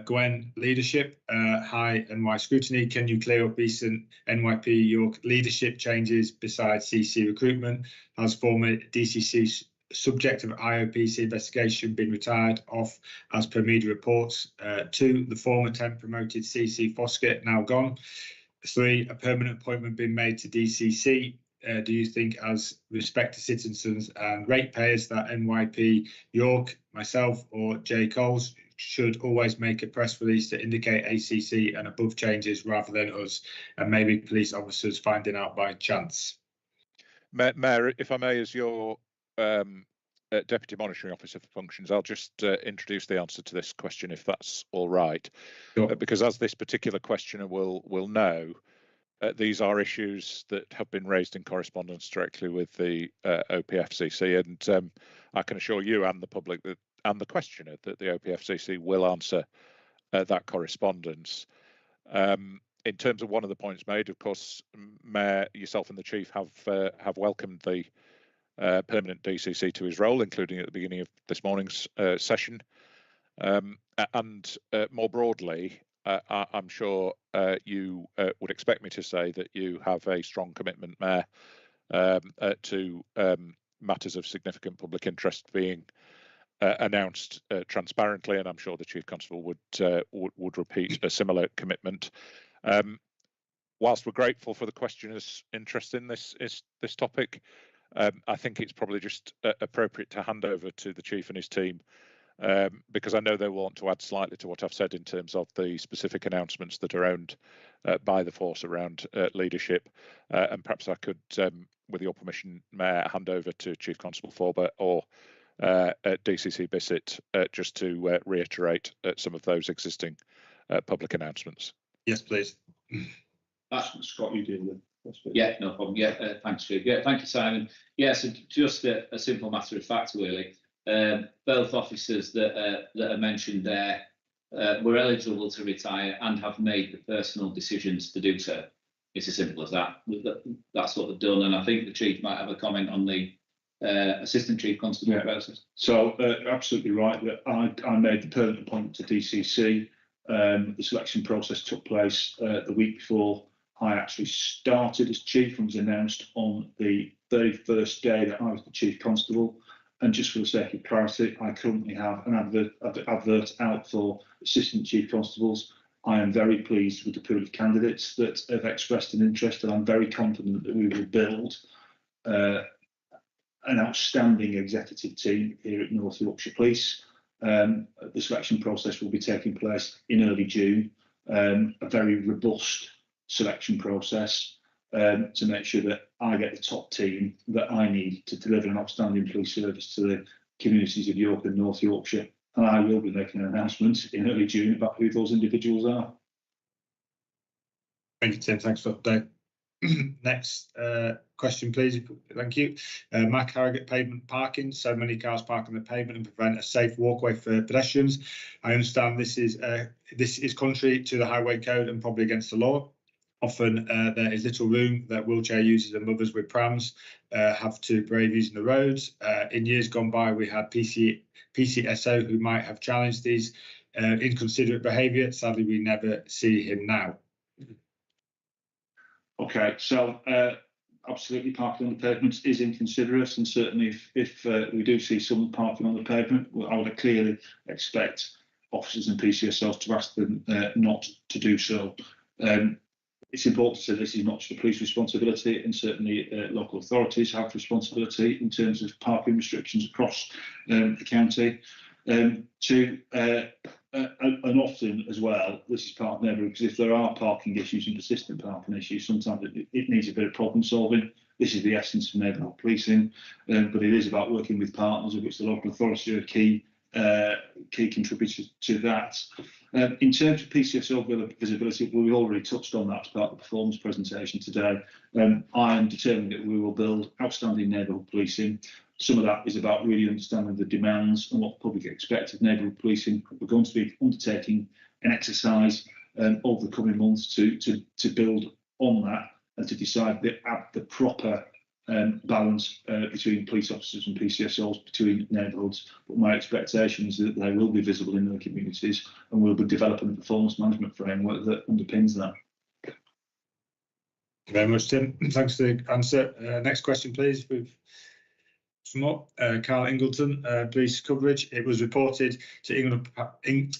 S2: Gwen, leadership. Hi, NY Scrutiny. Can you clear up recent NYP York leadership changes besides CC recruitment? Has former DCC subject of IOPC investigation been retired off as per media reports? 2, the former temp promoted CC Foskett now gone. 3, a permanent appointment been made to DCC. Do you think, as respect to citizens and ratepayers, that NYP York, myself, or Jay Coles should always make a press release to indicate ACC and above changes rather than us, and maybe police officers finding out by chance?
S1: Mayor, if I may, as your Deputy Monitoring Officer for Functions, I'll just introduce the answer to this question, if that's all right.
S2: Sure.
S1: Because as this particular questioner will know, these are issues that have been raised in correspondence directly with the OPFCC, and I can assure you and the public that, and the questioner, that the OPFCC will answer that correspondence. In terms of one of the points made, of course, Mayor, yourself and the Chief have welcomed the permanent DCC to his role, including at the beginning of this morning's session. And more broadly, I'm sure you would expect me to say that you have a strong commitment, Mayor, to matters of significant public interest being announced transparently, and I'm sure the Chief Constable would repeat a similar commitment. Whilst we're grateful for the questioner's interest in this topic, I think it's probably just appropriate to hand over to the Chief and his team, because I know they want to add slightly to what I've said in terms of the specific announcements that are owned by the force around leadership. And perhaps I could, with your permission, Mayor, hand over to Chief Constable Forbert or DCC Bissett just to reiterate some of those existing public announcements.
S2: Yes, please.
S3: Scott, you deal with.
S4: Yeah, no problem. Yeah, thanks, Chief. Yeah, thank you, Simon. Yeah, so just a simple matter of fact, really. Both officers that are mentioned there were eligible to retire and have made the personal decisions to do so. It's as simple as that. That's what they've done, and I think the Chief might have a comment on the Assistant Chief Constable process.
S3: So absolutely right that I made the permanent appointment to DCC. The selection process took place the week before I actually started as Chief and was announced on the very first day that I was the Chief Constable. And just for the sake of clarity, I currently have an advert out for Assistant Chief Constables. I am very pleased with the pool of candidates that have expressed an interest, and I'm very confident that we will build an outstanding executive team here at North Yorkshire Police. The selection process will be taking place in early June, a very robust selection process to make sure that I get the top team that I need to deliver an outstanding police service to the communities of York and North Yorkshire. And I will be making an announcement in early June about who those individuals are.
S2: Thank you, Tim. Thanks for that. Next question, please. Thank you. Mac Harrogate pavement parking. So many cars park on the pavement and prevent a safe walkway for pedestrians. I understand this is contrary to the highway code and probably against the law. Often there is little room that wheelchair users and mothers with prams have to brave using the roads. In years gone by, we had PCSO who might have challenged these inconsiderate behaviour. Sadly, we never see him now.
S3: Okay, so absolutely parking on the pavements is inconsiderate, and certainly if we do see someone parking on the pavement, I would clearly expect officers and PCSOs to ask them not to do so. It's important to say this is not just a police responsibility, and certainly local authorities have responsibility in terms of parking restrictions across the county. And often as well, this is part of never, because if there are parking issues and persistent parking issues, sometimes it needs a bit of problem solving. This is the essence of neighbourhood policing, but it is about working with partners, of which the local authority are a key contributor to that. In terms of PCSO visibility, we've already touched on that as part of the performance presentation today. I am determined that we will build outstanding neighbourhood policing. Some of that is about really understanding the demands and what the public expect of neighbourhood policing. We're going to be undertaking an exercise over the coming months to build on that and to decide the proper balance between police officers and PCSOs between neighbourhoods. But my expectation is that they will be visible in their communities, and we'll be developing a performance management framework that underpins that.
S2: Thank you very much, Tim. Thanks for the answer. Next question, please. We've some more. Carl Ingleton, police coverage. It was reported to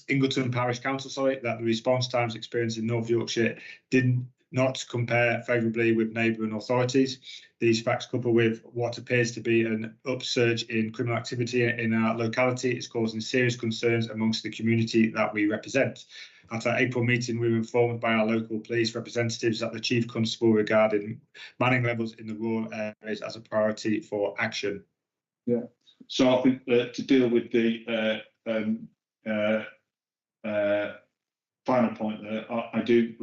S2: Ingleton Parish Council, that the response times experienced in North Yorkshire did not compare favourably with neighbouring authorities. These facts, coupled with what appears to be an upsurge in criminal activity in our locality, is causing serious concerns amongst the community that we represent. At our April meeting, we were informed by our local police representatives that the Chief Constable regarded manning levels in the rural areas as a priority for action.
S3: Yeah. So I think to deal with the final point there, I do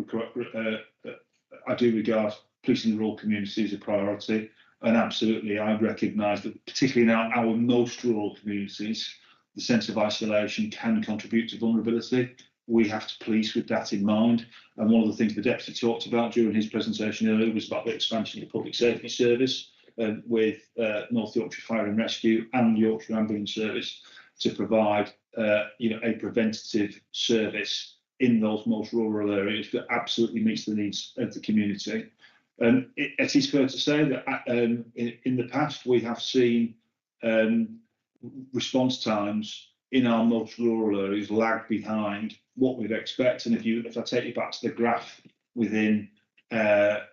S3: regard policing the rural community as a priority, and absolutely I recognise that particularly in our most rural communities, the sense of isolation can contribute to vulnerability. We have to police with that in mind, and one of the things the Deputy talked about during his presentation earlier was about the expansion of the public safety service with North Yorkshire Fire and Rescue and Yorkshire Ambulance Service to provide a preventative service in those most rural areas that absolutely meets the needs of the community. It is fair to say that in the past we have seen response times in our most rural areas lag behind what we'd expect. And if I take you back to the graph within that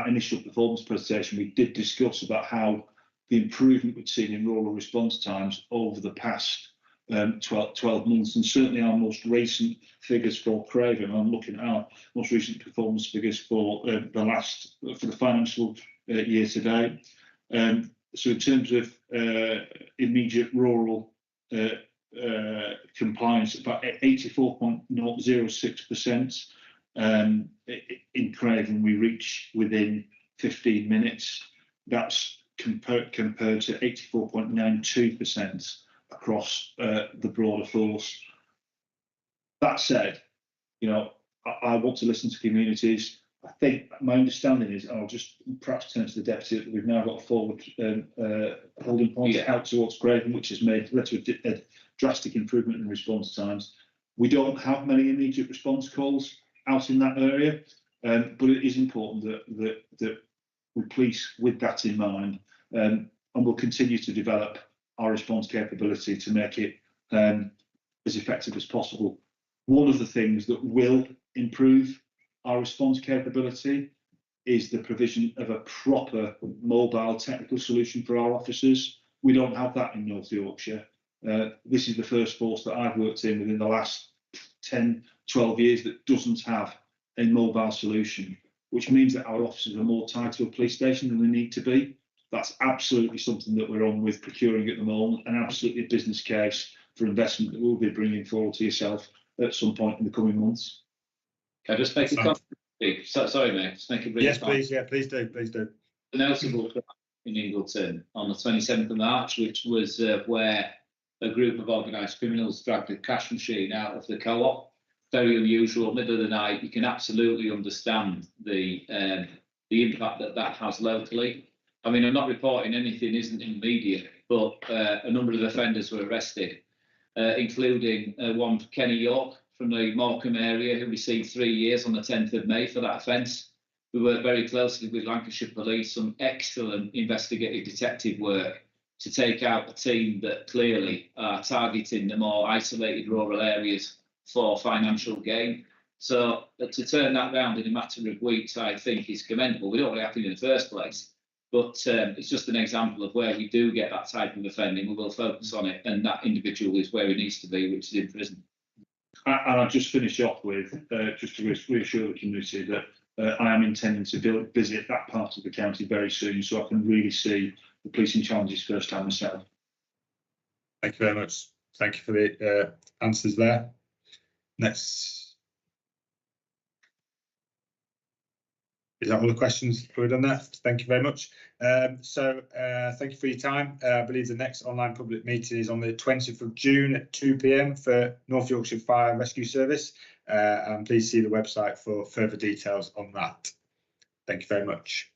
S3: initial performance presentation, we did discuss about how the improvement we've seen in rural response times over the past 12 months, and certainly our most recent figures for Craven. I'm looking at our most recent performance figures for the financial year to date. So in terms of immediate rural compliance, about 84.06%. In Craven, we reach within 15 minutes. That's compared to 84.92% across the broader force. That said, I want to listen to communities. I think my understanding is, and I'll just perhaps turn to the Deputy, that we've now got a forward holding point out towards Craven, which has led to a drastic improvement in response times. We don't have many immediate response calls out in that area, but it is important that we police with that in mind, and we'll continue to develop our response capability to make it as effective as possible. One of the things that will improve our response capability is the provision of a proper mobile technical solution for our officers. We don't have that in North Yorkshire. This is the first force that I've worked in within the last 10, 12 years that doesn't have a mobile solution, which means that our officers are more tied to a police station than they need to be. That's absolutely something that we're on with procuring at the moment, and absolutely a business case for investment that we'll be bringing forward to yourself at some point in the coming months.
S4: Can I just make a comment? Sorry, mate. Just make a brief comment.
S2: Please. Yeah, please do.
S4: The notable in Ingleton on the 27th of March, which was where a group of organised criminals dragged a cash machine out of the co-op. Very unusual, middle of the night. You can absolutely understand the impact that has locally. I mean, I'm not reporting anything isn't in the media, but a number of offenders were arrested, including one Kenny York from the Morecambe area, who received 3 years on the 10th of May for that offence. We worked very closely with Lancashire Police, some excellent investigative detective work to take out a team that clearly are targeting the more isolated rural areas for financial gain. So to turn that round in a matter of weeks, I think is commendable. We don't want it happening in the first place, but it's just an example of where we do get that type of offending. We will focus on it, and that individual is where he needs to be, which is in prison.
S3: And I'll just finish off with, just to reassure the community that I am intending to visit that part of the county very soon, so I can really see the policing challenges firsthand myself.
S2: Thank you very much. Thank you for the answers there. Next. Is that all the questions we've done there? Thank you very much. Thank you for your time. I believe the next online public meeting is on the 20th of June at 2 p.m. for North Yorkshire Fire and Rescue Service. And please see the website for further details on that. Thank you very much.